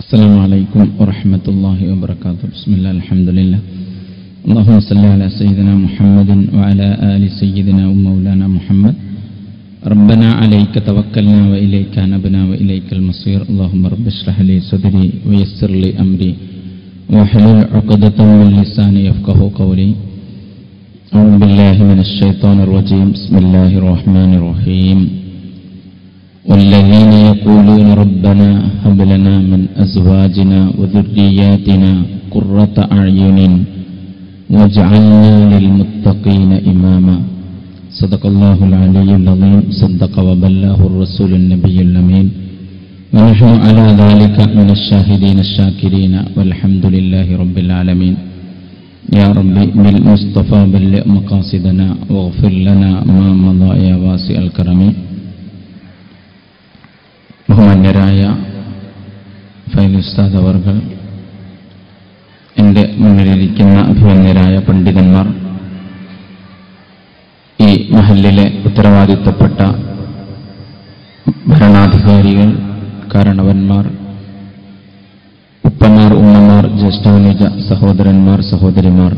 السلام عليكم ورحمة الله وبركاته. بسم الله الحمد لله. اللهم صل على سيدنا محمد وعلى آل سيدنا ومولانا محمد. ربنا عليك توكلنا وإليك أنبنا وإليك المصير. اللهم رب اشرح لي صدري ويسر لي أمري واحلل عقدة من لساني يفقهوا قولي. أعوذ بالله من الشيطان الرجيم. بسم الله الرحمن الرحيم. والذين يقولون ربنا هب لنا من أزواجنا وذرياتنا قرة أعين واجعلنا للمتقين إماما. صدق الله العلي العظيم. صدق وبلغ الرسول النبي الأمين. ونحن على ذلك من الشاهدين الشاكرين والحمد لله رب العالمين. يا ربي بالمصطفى بلغ مقاصدنا واغفر لنا ما مضى يا واسع الكرم. ബഹുമാന്യരായ ഫൈൽ ഉസ്താദ് അവർകൾ, എൻ്റെ മുന്നിലിരിക്കുന്ന അഭിമന്യരായ പണ്ഡിതന്മാർ, ഈ മഹല്ലിലെ ഉത്തരവാദിത്തപ്പെട്ട ഭരണാധികാരികൾ, കാരണവന്മാർ, ഉപ്പമാർ, ഉമ്മമാർ, ജ്യേഷ്ഠാനുജ സഹോദരന്മാർ, സഹോദരിമാർ,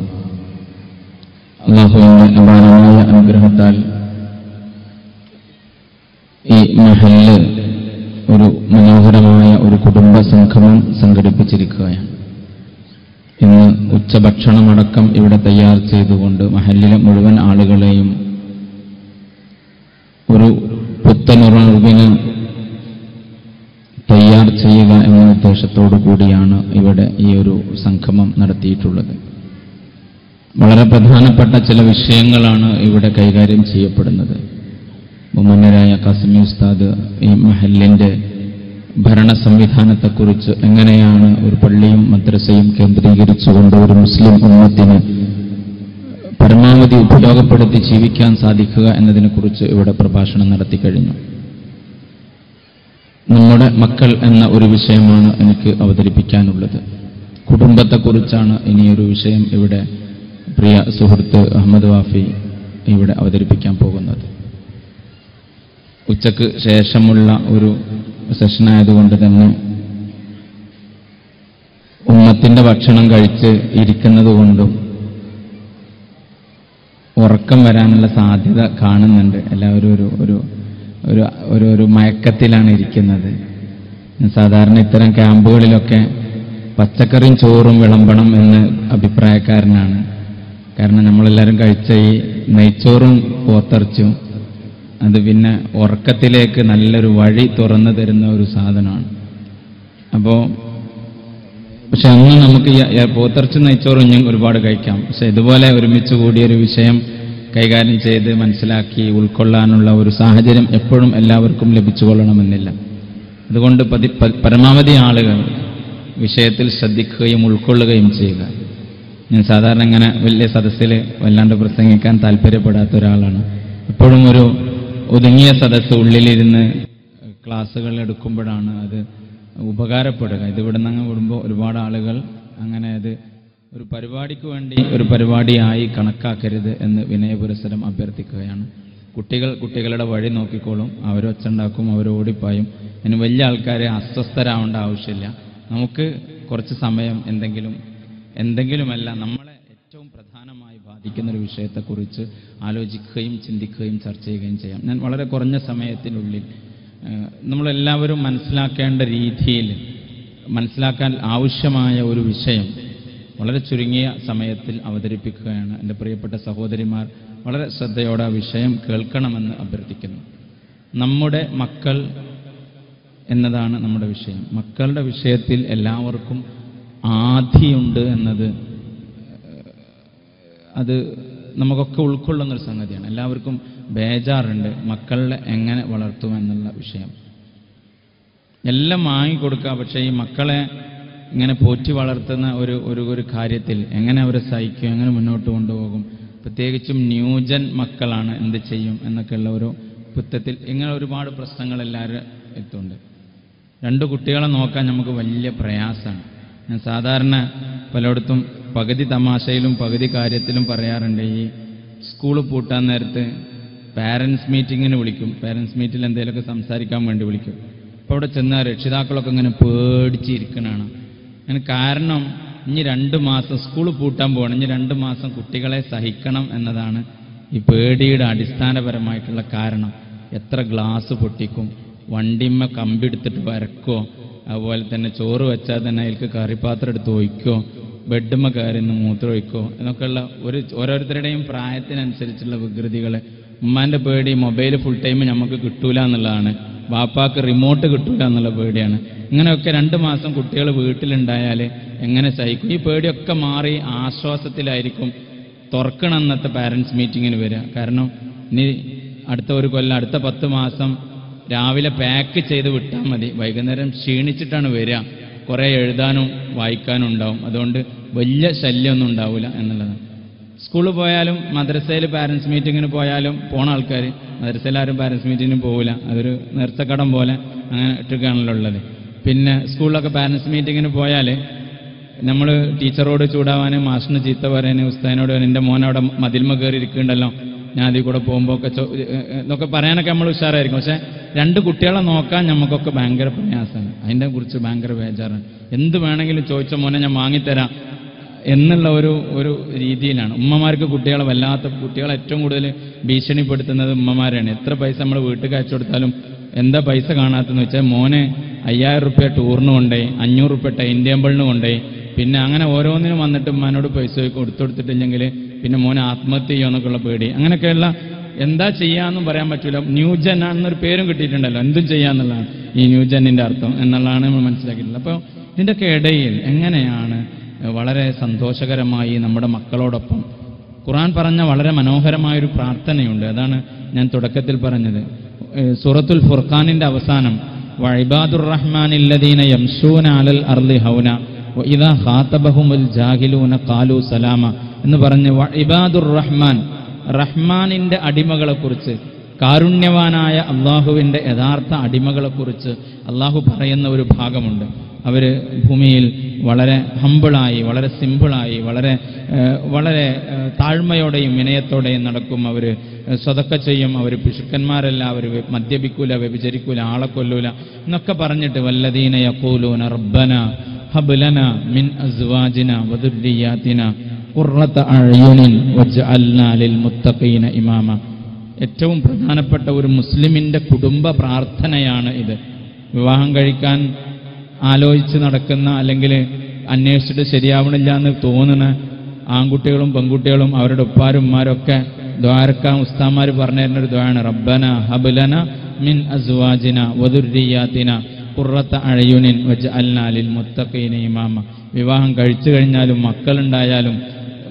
അല്ലാഹുവിന്റെ അപാരമായ അനുഗ്രഹത്താൽ ഈ മഹല്ല് ഒരു മനോഹരമായ ഒരു കുടുംബ സംഗമം സംഘടിപ്പിച്ചിരിക്കുകയാണ്. ഇന്ന് ഉച്ചഭക്ഷണമടക്കം ഇവിടെ തയ്യാർ ചെയ്തുകൊണ്ട് മഹല്ലിലെ മുഴുവൻ ആളുകളെയും ഒരു പുത്തനുറവിന് തയ്യാർ ചെയ്യുക എന്ന ഉദ്ദേശത്തോടു കൂടിയാണ് ഇവിടെ ഈ ഒരു സംഗമം നടത്തിയിട്ടുള്ളത്. വളരെ പ്രധാനപ്പെട്ട ചില വിഷയങ്ങളാണ് ഇവിടെ കൈകാര്യം ചെയ്യപ്പെടുന്നത്. ബഹുമാന്യരായ കാസിമി ഉസ്താദ് ഈ മഹല്ലിന്റെ ഭരണ സംവിധാനത്തെക്കുറിച്ച്, എങ്ങനെയാണ് ഒരു പള്ളിയും മദ്രസയും കേന്ദ്രീകരിച്ചുകൊണ്ട് ഒരു മുസ്ലിം ഉമ്മത്തിന് പരമാവധി ഉപയോഗപ്പെടുത്തി ജീവിക്കാൻ സാധിക്കുക എന്നതിനെക്കുറിച്ച് ഇവിടെ പ്രഭാഷണം നടത്തി കഴിഞ്ഞു. നമ്മുടെ മക്കൾ എന്ന ഒരു വിഷയമാണ് എനിക്ക് അവതരിപ്പിക്കാനുള്ളത്. കുടുംബത്തെക്കുറിച്ചാണ് ഇനിയൊരു വിഷയം ഇവിടെ പ്രിയ സുഹൃത്ത് അഹമ്മദ് വാഫി ഇവിടെ അവതരിപ്പിക്കാൻ പോകുന്നത്. ഉച്ചക്ക് ശേഷമുള്ള ഒരു സെഷനായതുകൊണ്ട് തന്നെ ഉമ്മത്തിന്റെ ഭക്ഷണം കഴിച്ച് ഇരിക്കുന്നത് കൊണ്ടും ഉറക്കം വരാനുള്ള സാധ്യത കാണുന്നുണ്ട്. എല്ലാവരും ഒരു മയക്കത്തിലാണ് ഇരിക്കുന്നത്. സാധാരണ ഇത്തരം ക്യാമ്പുകളിലൊക്കെ പച്ചക്കറിയും ചോറും വിളമ്പണം എന്ന് അഭിപ്രായക്കാരനാണ്. കാരണം നമ്മളെല്ലാവരും കഴിച്ച ഈ നെയ്ച്ചോറും പോത്തിറച്ചും അത് പിന്നെ ഉറക്കത്തിലേക്ക് നല്ലൊരു വഴി തുറന്നു തരുന്ന ഒരു സാധനമാണ്. പക്ഷെ അന്ന് നമുക്ക് ഈ പോത്തിറച്ചി നെയ്ച്ചോറും ഞാൻ ഒരുപാട് കഴിക്കാം. പക്ഷെ ഇതുപോലെ ഒരുമിച്ച് കൂടിയൊരു വിഷയം കൈകാര്യം ചെയ്ത് മനസ്സിലാക്കി ഉൾക്കൊള്ളാനുള്ള ഒരു സാഹചര്യം എപ്പോഴും എല്ലാവർക്കും ലഭിച്ചുകൊള്ളണമെന്നില്ല. അതുകൊണ്ട് പരമാവധി ആളുകൾ വിഷയത്തിൽ ശ്രദ്ധിക്കുകയും ഉൾക്കൊള്ളുകയും ചെയ്യുക. ഞാൻ സാധാരണ ഇങ്ങനെ വലിയ സദസ്സിൽ വല്ലാണ്ട് പ്രസംഗിക്കാൻ താല്പര്യപ്പെടാത്ത ഒരാളാണ്. എപ്പോഴും ഒരു ഒതുങ്ങിയ സദസ്സ് ഉള്ളിലിരുന്ന് ക്ലാസ്സുകൾ എടുക്കുമ്പോഴാണ് അത് ഉപകാരപ്പെടുക. ഇത് ഇവിടെ നിന്ന് വിടുമ്പോൾ ഒരുപാട് ആളുകൾ അങ്ങനെ അത് ഒരു പരിപാടിക്ക് വേണ്ടി ഒരു പരിപാടിയായി കണക്കാക്കരുത് എന്ന് വിനയപുരസ്സരം അഭ്യർത്ഥിക്കുകയാണ്. കുട്ടികളുടെ വഴി നോക്കിക്കോളും, അവരൊച്ചുണ്ടാക്കും, അവരോടിപ്പായും. അതിന് വലിയ ആൾക്കാരെ അസ്വസ്ഥരാവേണ്ട ആവശ്യമില്ല. നമുക്ക് കുറച്ച് സമയം എന്തെങ്കിലുമല്ല നമ്മളെ ഏറ്റവും പ്രധാനമായി ബാധിക്കുന്ന ഒരു വിഷയത്തെക്കുറിച്ച് ആലോചിക്കുകയും ചിന്തിക്കുകയും ചർച്ച ചെയ്യുകയും ചെയ്യാം. ഞാൻ വളരെ കുറഞ്ഞ സമയത്തിനുള്ളിൽ നമ്മളെല്ലാവരും മനസ്സിലാക്കേണ്ട രീതിയിൽ മനസ്സിലാക്കാൻ ആവശ്യമായ ഒരു വിഷയം വളരെ ചുരുങ്ങിയ സമയത്തിൽ അവതരിപ്പിക്കുകയാണ്. എൻ്റെ പ്രിയപ്പെട്ട സഹോദരിമാർ വളരെ ശ്രദ്ധയോടെ ആ വിഷയം കേൾക്കണമെന്ന് അഭ്യർത്ഥിക്കുന്നു. നമ്മുടെ മക്കൾ എന്നതാണ് നമ്മുടെ വിഷയം. മക്കളുടെ വിഷയത്തിൽ എല്ലാവർക്കും ആധിയുണ്ട് എന്നത് അത് നമുക്കൊക്കെ ഉൾക്കൊള്ളുന്നൊരു സംഗതിയാണ്. എല്ലാവർക്കും ബേജാറുണ്ട് മക്കളെ എങ്ങനെ വളർത്തുമെന്നുള്ള വിഷയം. എല്ലാം വാങ്ങിക്കൊടുക്കുക, പക്ഷേ ഈ മക്കളെ ഇങ്ങനെ പോറ്റി വളർത്തുന്ന ഒരു കാര്യത്തിൽ എങ്ങനെ അവരെ സഹിക്കും, എങ്ങനെ മുന്നോട്ട് കൊണ്ടുപോകും, പ്രത്യേകിച്ചും ന്യൂജൻ മക്കളാണ്, എന്ത് ചെയ്യും എന്നൊക്കെയുള്ള ഒരു പുത്തത്തിൽ ഇങ്ങനെ ഒരുപാട് പ്രശ്നങ്ങൾ എല്ലാവരും എത്തുന്നുണ്ട്. 2 കുട്ടികളെ നോക്കാൻ നമുക്ക് വലിയ പ്രയാസമാണ്. ഞാൻ സാധാരണ പലയിടത്തും പകുതി തമാശയിലും പകുതി കാര്യത്തിലും പറയാറുണ്ട്. ഈ സ്കൂൾ പൂട്ടാൻ നേരത്ത് പാരൻസ് മീറ്റിങ്ങിന് വിളിക്കും. പാരൻസ് മീറ്റിൽ എന്തെങ്കിലുമൊക്കെ സംസാരിക്കാൻ വേണ്ടി വിളിക്കും. അപ്പോൾ അവിടെ ചെന്നാൽ രക്ഷിതാക്കളൊക്കെ ഇങ്ങനെ പേടിച്ചിരിക്കണതാണ്. അതിന് കാരണം ഇനി 2 മാസം സ്കൂൾ പൂട്ടാൻ പോകണം, ഇനി 2 മാസം കുട്ടികളെ സഹിക്കണം എന്നതാണ് ഈ പേടിയുടെ അടിസ്ഥാനപരമായിട്ടുള്ള കാരണം. എത്ര ഗ്ലാസ് പൊട്ടിക്കും, വണ്ടിമ്മ കമ്പെടുത്തിട്ട് വരക്കോ, അതുപോലെ തന്നെ ചോറ് വെച്ചാൽ തന്നെ അതിൽക്ക് കറിപ്പാത്രം എടുത്ത് ഒഴിക്കോ, ബെഡുമ്മ കയറി നിന്ന് മൂത്രം ഒഴിക്കോ എന്നൊക്കെയുള്ള ഓരോരുത്തരുടെയും പ്രായത്തിനനുസരിച്ചുള്ള വികൃതികൾ. ഉമ്മാൻ്റെ പേടി മൊബൈൽ ഫുൾ ടൈം നമുക്ക് കിട്ടൂല എന്നുള്ളതാണ്, ബാപ്പാക്ക് റിമോട്ട് കിട്ടൂല എന്നുള്ള പേടിയാണ്. ഇങ്ങനെയൊക്കെ 2 മാസം കുട്ടികൾ വീട്ടിലുണ്ടായാൽ എങ്ങനെ സഹിക്കും? ഈ പേടിയൊക്കെ മാറി ആശ്വാസത്തിലായിരിക്കും തുറക്കണം എന്നത്തെ പാരൻസ് മീറ്റിങ്ങിന് വരിക. കാരണം ഇനി അടുത്ത ഒരു കൊല്ലം, അടുത്ത 10 മാസം രാവിലെ പാക്ക് ചെയ്ത് വിട്ടാൽ മതി, വൈകുന്നേരം ക്ഷീണിച്ചിട്ടാണ് വരിക, കുറേ എഴുതാനും വായിക്കാനും ഉണ്ടാവും. അതുകൊണ്ട് വലിയ ശല്യമൊന്നും ഉണ്ടാവില്ല എന്നുള്ളതാണ്. സ്കൂളിൽ പോയാലും മദ്രസയിൽ പാരൻസ് മീറ്റിങ്ങിന് പോയാലും പോണ ആൾക്കാർ മദ്രസയിലാരും പാരൻസ് മീറ്റിങ്ങിന് പോകില്ല, അതൊരു നേർച്ചക്കടം പോലെ അങ്ങനെ ഇട്ടൊക്കെയാണല്ലോ ഉള്ളത്. പിന്നെ സ്കൂളിലൊക്കെ പാരൻസ് മീറ്റിങ്ങിന് പോയാൽ നമ്മൾ ടീച്ചറോട് ചൂടാവാനും മാഷിന് ചീത്ത പറയാനും ഉസ്താദിനോട് എൻ്റെ മോൻ അവിടെ മതിൽമ കയറി ഇരിക്കുന്നുണ്ടല്ലോ, ഞാൻ അതിൽ കൂടെ പോകുമ്പോൾ ഒക്കെ എന്നൊക്കെ പറയാനൊക്കെ നമ്മൾ ഉഷാറായിരിക്കും. പക്ഷേ 2 കുട്ടികളെ നോക്കാൻ നമുക്കൊക്കെ ഭയങ്കര പ്രയാസമാണ്, അതിനെ കുറിച്ച് ഭയങ്കര ബേജാറാണ്. എന്ത് വേണമെങ്കിലും ചോദിച്ച മോനെ ഞാൻ വാങ്ങിത്തരാം എന്നുള്ള ഒരു രീതിയിലാണ്. ഉമ്മമാർക്ക് കുട്ടികളെ കുട്ടികളെ ഏറ്റവും കൂടുതൽ ഭീഷണിപ്പെടുത്തുന്നത് ഉമ്മമാരാണ്. എത്ര പൈസ നമ്മൾ വീട്ടിൽ അയച്ചു കൊടുത്താലും എന്താ പൈസ കാണാത്തെന്ന് വെച്ചാൽ മോനെ 5000 റുപ്യ ടൂറിന് കൊണ്ടുപോയി, 500 റുപ്യ ടൈം ടേബിളിന് കൊണ്ടുപോയി, പിന്നെ അങ്ങനെ ഓരോന്നിനും വന്നിട്ട് ഉമ്മാനോട് പൈസ കൊടുത്തിട്ടില്ലെങ്കിൽ പിന്നെ മോനെ ആത്മഹത്യ ചെയ്യുമെന്നൊക്കെയുള്ള പേടി. അങ്ങനെയൊക്കെയുള്ള എന്താ ചെയ്യാമെന്നും പറയാൻ പറ്റില്ല. ന്യൂജൻ ആണെന്നൊരു പേരും കിട്ടിയിട്ടുണ്ടല്ലോ, എന്തും ചെയ്യാന്നുള്ളതാണ് ഈ ന്യൂജനിൻ്റെ അർത്ഥം എന്നുള്ളതാണ് നമ്മൾ മനസ്സിലാക്കിയിട്ടുള്ളത്. അപ്പോൾ ഇതിൻ്റെയൊക്കെ ഇടയിൽ എങ്ങനെയാണ് വളരെ സന്തോഷകരമായി നമ്മുടെ മക്കളോടൊപ്പം ഖുർആൻ പറഞ്ഞ വളരെ മനോഹരമായൊരു പ്രാർത്ഥനയുണ്ട്. അതാണ് ഞാൻ തുടക്കത്തിൽ പറഞ്ഞത്. സൂറത്തുൽ ഫുർഖാനിൻ്റെ അവസാനം വഇബാദുർ റഹ്മാനില്ലദീന യംശൂന അലൽ അർളി ഹൗന വഇദാ ഖാതബഹുമുൽ ജാഹിലൂന ഖാലൂ സലാമ എന്ന് പറഞ്ഞ് വഇബാദുർ റഹ്മാൻ, റഹ്മാനിൻ്റെ അടിമകളെക്കുറിച്ച്, കാരുണ്യവാനായ അള്ളാഹുവിൻ്റെ യഥാർത്ഥ അടിമകളെക്കുറിച്ച് അള്ളാഹു പറയുന്ന ഒരു ഭാഗമുണ്ട്. അവർ ഭൂമിയിൽ വളരെ ഹമ്പിളായി, വളരെ സിമ്പിളായി, വളരെ താഴ്മയോടെയും വിനയത്തോടെയും നടക്കും. അവർ സ്വതക്ക ചെയ്യും, അവർ പിശുക്കന്മാരല്ല, അവർ മദ്യപിക്കൂല, വ്യഭിചരിക്കൂല, ആളെ കൊല്ലൂല എന്നൊക്കെ പറഞ്ഞിട്ട് വല്ലദീന യഖൂലൂന റബ്ബന ഹബ് ലനാ മിൻ അസ്വാജിന വദുർരിയാതിന ഖുർറത അഅ്യുനിൻ വജ്അൽനാ ലിൽ മുത്തഖീന ഇമാമ. ഏറ്റവും പ്രധാനപ്പെട്ട ഒരു മുസ്ലിമിൻ്റെ കുടുംബ പ്രാർത്ഥനയാണ് ഇത്. വിവാഹം കഴിക്കാൻ ആലോചിച്ച് നടക്കുന്ന അല്ലെങ്കിൽ അന്വേഷിച്ചിട്ട് ശരിയാവണില്ല എന്ന് തോന്നുന്ന ആൺകുട്ടികളും പെൺകുട്ടികളും അവരുടെ ഉപ്പാരും ഉമ്മാരൊക്കെ ദ്വാരക്കാൻ ഉസ്താമാർ പറഞ്ഞു തരുന്നൊരു ദ്വാരാണ് റബ്ബന ഹബ് ലനാ മിൻ അസ്വാജിന വദുർരിയാതിന ഖുർറത അഅ്യുനിൻ വജ്അൽനാ ലിൽ മുത്തഖീന ഇമാമ. വിവാഹം കഴിച്ചു കഴിഞ്ഞാലും മക്കളുണ്ടായാലും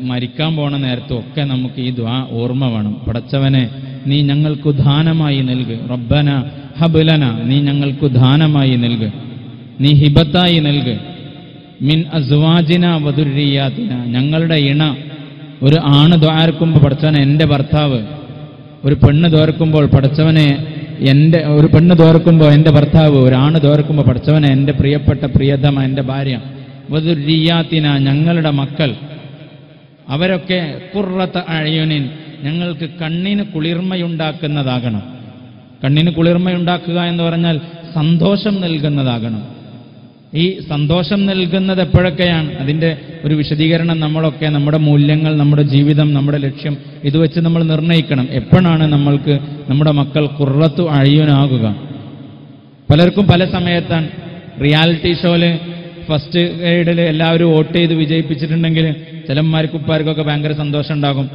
മരിക്കാൻ പോണ നേരത്തും ഒക്കെ നമുക്ക് ഈ ദുആ ഓർമ്മ വേണം. പടച്ചവനെ നീ ഞങ്ങൾക്ക് ദാനമായി നൽക്, റബ്ബന ഹബ് ലനാ, നീ ഞങ്ങൾക്ക് ദാനമായി നൽക്, നീ ഹിബത്തായി നൽക്, മിൻ അസ്വാജിന വദുർരിയാതിന, ഞങ്ങളുടെ ഇണ. ഒരു ആണ് ദ്വാരക്കുമ്പോൾ പടച്ചവനെ എൻ്റെ ഭർത്താവ്, ഒരു പെണ്ണ് ദ്വാരക്കുമ്പോൾ പടച്ചവനെ ഒരു പെണ്ണ് ദ്വാരക്കുമ്പോൾ എൻ്റെ ഭർത്താവ്, ഒരാണ് ദ്വാരക്കുമ്പോൾ പടച്ചവനെ എൻ്റെ പ്രിയപ്പെട്ട പ്രിയതമ എൻ്റെ ഭാര്യ, വദുർരിയാതിന ഞങ്ങളുടെ മക്കൾ, അവരൊക്കെ ഖുർറത അഅ്യുനിൻ ഞങ്ങൾക്ക് കണ്ണിന് കുളിർമയുണ്ടാക്കുന്നതാകണം. കണ്ണിന് കുളിർമയുണ്ടാക്കുക എന്ന് പറഞ്ഞാൽ സന്തോഷം നൽകുന്നതാകണം. ഈ സന്തോഷം നൽകുന്നത് എപ്പോഴൊക്കെയാണ്? അതിൻ്റെ ഒരു വിശദീകരണം നമ്മളൊക്കെ നമ്മുടെ മൂല്യങ്ങൾ, നമ്മുടെ ജീവിതം, നമ്മുടെ ലക്ഷ്യം ഇത് വെച്ച് നമ്മൾ നിർണ്ണയിക്കണം. എപ്പോഴാണ് നമ്മൾക്ക് നമ്മുടെ മക്കൾ ഖുർറത്തു അഅ്യുനാകുക? പലർക്കും പല സമയത്താണ്. റിയാലിറ്റി ഷോയിൽ ഫസ്റ്റ് ഗ്രേഡിൽ എല്ലാവരും വോട്ട് ചെയ്ത് വിജയിപ്പിച്ചിട്ടുണ്ടെങ്കിൽ ചിലന്മാർക്കും ഉപ്പാർക്കൊക്കെ ഭയങ്കര സന്തോഷം ഉണ്ടാകും.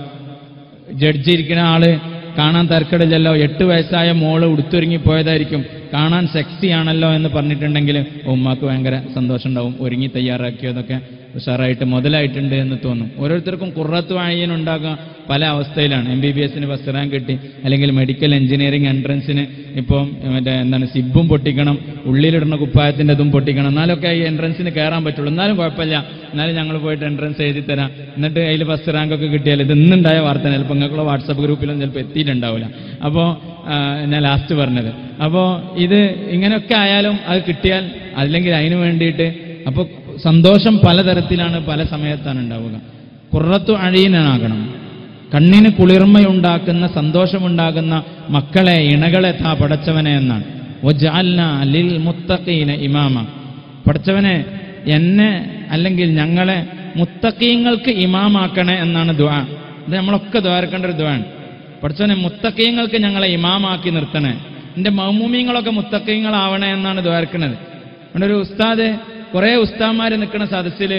ജഡ്ജി ഇരിക്കുന്ന ആള് കാണാൻ തർക്കടില്ലല്ലോ, 8 വയസ്സായ മോള് ഉടുത്തൊരുങ്ങിപ്പോയതായിരിക്കും, കാണാൻ സെക്സി ആണല്ലോ എന്ന് പറഞ്ഞിട്ടുണ്ടെങ്കിൽ ഉമ്മാക്ക് ഭയങ്കര സന്തോഷം ഉണ്ടാവും. ഒരുങ്ങി തയ്യാറാക്കിയതൊക്കെ ഉഷാറായിട്ട് മുതലായിട്ടുണ്ട് എന്ന് തോന്നും. ഓരോരുത്തർക്കും ഖുർറത്തു അഅ്യുൻ ഉണ്ടാകുക പല അവസ്ഥയിലാണ്. MBBSന് ഫസ്റ്റ് റാങ്ക് കിട്ടി, അല്ലെങ്കിൽ മെഡിക്കൽ എഞ്ചിനീയറിംഗ് എൻട്രൻസിന് ഇപ്പം എന്താണ് സിബും പൊട്ടിക്കണം, ഉള്ളിലിടുന്ന കുപ്പായത്തിൻ്റെ അതും പൊട്ടിക്കണം, എന്നാലൊക്കെ ഈ എൻട്രൻസിന് കയറാൻ പറ്റുള്ളൂ. എന്നാലും കുഴപ്പമില്ല, എന്നാലും ഞങ്ങൾ പോയിട്ട് എൻട്രൻസ് എഴുതി തരാം, എന്നിട്ട് അതിൽ ഫസ്റ്റ് റാങ്കൊക്കെ കിട്ടിയാൽ ഇത് ഇന്നുണ്ടായ വാർത്ത ചിലപ്പോൾ നിങ്ങൾക്കുള്ള വാട്സപ്പ് ഗ്രൂപ്പിലൊന്നും ചിലപ്പോൾ എത്തിയിട്ടുണ്ടാവില്ല. അപ്പോൾ ഞാൻ ലാസ്റ്റ് പറഞ്ഞത്. അപ്പോൾ ഇത് ഇങ്ങനെയൊക്കെ ആയാലും അത് കിട്ടിയാൽ അല്ലെങ്കിൽ അതിനു വേണ്ടിയിട്ട് അപ്പോൾ സന്തോഷം പലതരത്തിലാണ്, പല സമയത്താണ് ഉണ്ടാവുക. ഖുർറത്തു അഅ്യുനാകണം, കണ്ണിന് കുളിർമയുണ്ടാക്കുന്ന, സന്തോഷമുണ്ടാകുന്ന മക്കളെ, ഇണകളെ താ പടച്ചവനെ എന്നാണ്. വജഅൽനാ ലിൽ മുത്തഖീന ഇമാമ. പടച്ചവനെ എന്നെ അല്ലെങ്കിൽ ഞങ്ങളെ മുത്തഖീങ്ങൾക്ക് ഇമാമാക്കണേ എന്നാണ് ദുആ. ഇത് നമ്മളൊക്കെ ദ്വാരക്കേണ്ട ഒരു ദുആണ്. പടച്ചവനെ മുത്തഖീങ്ങൾക്ക് ഞങ്ങളെ ഇമാമാക്കി നിർത്തണേ, എൻ്റെ മൗമൂമീങ്ങളൊക്കെ മുത്തഖീങ്ങളാവണേ എന്നാണ് ദ്വാരക്കുന്നത്. അവിടെ ഒരു ഉസ്താദ് കുറേ ഉസ്താദ്മാർ നിൽക്കുന്ന സദസ്സിൽ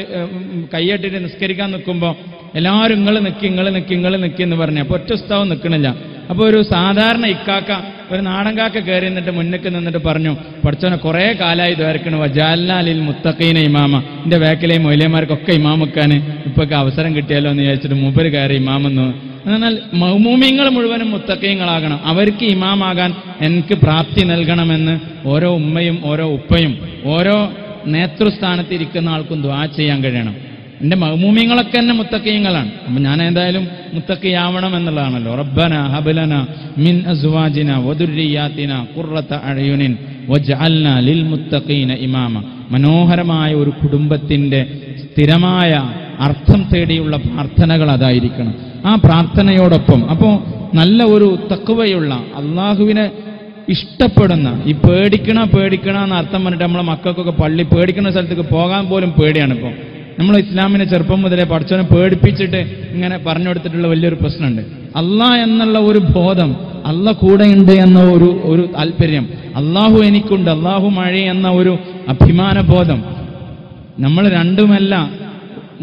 കയ്യട്ടിട്ട് നിസ്കരിക്കാൻ നിൽക്കുമ്പോൾ എല്ലാവരും നിങ്ങൾ നിൽക്കി എന്ന് പറഞ്ഞു. അപ്പോൾ ഒറ്റ ഉസ്താവും നിൽക്കണില്ല. അപ്പോൾ ഒരു സാധാരണ ഇക്കാക്ക, ഒരു നാടൻ കാക്ക കയറി നിന്നിട്ട് മുന്നിക്ക് നിന്നിട്ട് പറഞ്ഞു, പഠിച്ചവനെ കുറേ കാലമായി ദ്വാരക്കണു വജഅൽനാ ലിൽ മുത്തഖീന ഇമാമ. എൻ്റെ ബാക്കിലെയും മൊയ്ലിയന്മാർക്കൊക്കെ ഇമാം വെക്കാൻ ഇപ്പൊക്കെ അവസരം കിട്ടിയാലോ എന്ന് വിചാരിച്ചിട്ട് മൂപ്പര് കയറി ഇമാമെന്ന്. എന്നാൽ മൗമൂമിങ്ങൾ മുഴുവനും മുത്തഖീങ്ങളാകണം, അവർക്ക് ഇമാമാകാൻ എനിക്ക് പ്രാപ്തി നൽകണമെന്ന് ഓരോ ഉമ്മയും ഓരോ ഉപ്പയും ഓരോ നേതൃസ്ഥാനത്തിരിക്കുന്ന ആൾക്കും ദുആ ചെയ്യാൻ കഴിയണം. എൻ്റെ മൗമൂമിങ്ങളൊക്കെ തന്നെ മുത്തഖീങ്ങളാണ്. അപ്പം ഞാൻ എന്തായാലും മുത്തഖിയാവണം എന്നുള്ളതാണല്ലോ. റബ്ബന ഹബ്ലന മിൻ അസ്വാജിന വദുർരിയാതിന ഖുർറത അഅ്യുനിൻ വജഅൽനാ ലിൽ മുത്തഖീന ഇമാമ. മനോഹരമായ ഒരു കുടുംബത്തിൻ്റെ സ്ഥിരമായ അർത്ഥം തേടിയുള്ള പ്രാർത്ഥനകൾ അതായിരിക്കണം. ആ പ്രാർത്ഥനയോടൊപ്പം അപ്പോൾ നല്ല ഒരു തഖ്വയുള്ള അള്ളാഹുവിനെ ഇഷ്ടപ്പെടുന്ന, ഈ പേടിക്കണ എന്ന അർത്ഥം പറഞ്ഞിട്ട് നമ്മളെ മക്കൾക്കൊക്കെ പള്ളി പേടിക്കുന്ന സ്ഥലത്തേക്ക് പോകാൻ പോലും പേടിയാണ്. ഇപ്പോൾ നമ്മൾ ഇസ്ലാമിനെ ചെറുപ്പം മുതലേ പഠിച്ചവനെ പേടിപ്പിച്ചിട്ട് ഇങ്ങനെ പറഞ്ഞു കൊടുത്തിട്ടുള്ള വലിയൊരു പ്രശ്നമുണ്ട്. അള്ളാഹ് എന്നുള്ള ഒരു ബോധം, അള്ളാഹ് കൂടെയുണ്ട് എന്ന ഒരു താല്പര്യം, അള്ളാഹു എനിക്കുണ്ട്, അള്ളാഹു മഴ എന്ന ഒരു അഭിമാനബോധം, നമ്മൾ രണ്ടുമല്ല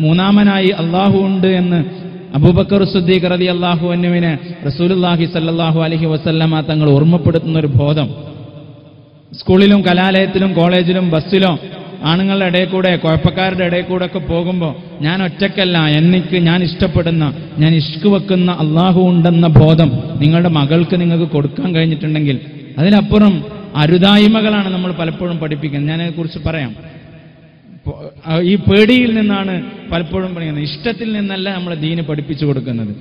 മൂന്നാമനായി അള്ളാഹു ഉണ്ട് എന്ന് അബൂബക്കർ സിദ്ദീഖ് റളിയല്ലാഹു അൻഹുവിനെ റസൂലുള്ളാഹി സ്വല്ലല്ലാഹു അലൈഹി വസല്ലമ തങ്ങൾ ഓർമ്മപ്പെടുത്തുന്ന ഒരു ബോധം. സ്കൂളിലും കലാലയത്തിലും കോളേജിലും ബസ്സിലോ ആണുങ്ങളുടെ ഇടയിൽ കൂടെ കുഴപ്പക്കാരുടെ ഇടയിൽ കൂടെ ഒക്കെ പോകുമ്പോൾ ഞാൻ ഒറ്റക്കല്ല, ഞാൻ ഇഷ്ടപ്പെടുന്ന, ഞാൻ ഇഷ്ക് വെക്കുന്ന അള്ളാഹു ഉണ്ടെന്ന ബോധം നിങ്ങളുടെ മകൾക്ക് നിങ്ങൾക്ക് കൊടുക്കാൻ കഴിഞ്ഞിട്ടുണ്ടെങ്കിൽ അതിനപ്പുറം അരുതായ്മകളാണ് നമ്മൾ പലപ്പോഴും പഠിപ്പിക്കുന്നത്. ഞാനതിനെക്കുറിച്ച് പറയാം. ഈ പേടിയിൽ നിന്നാണ് പലപ്പോഴും പറയുന്നത്, ഇഷ്ടത്തിൽ നിന്നല്ല നമ്മൾ ദീന് പഠിപ്പിച്ചു കൊടുക്കുന്നത്.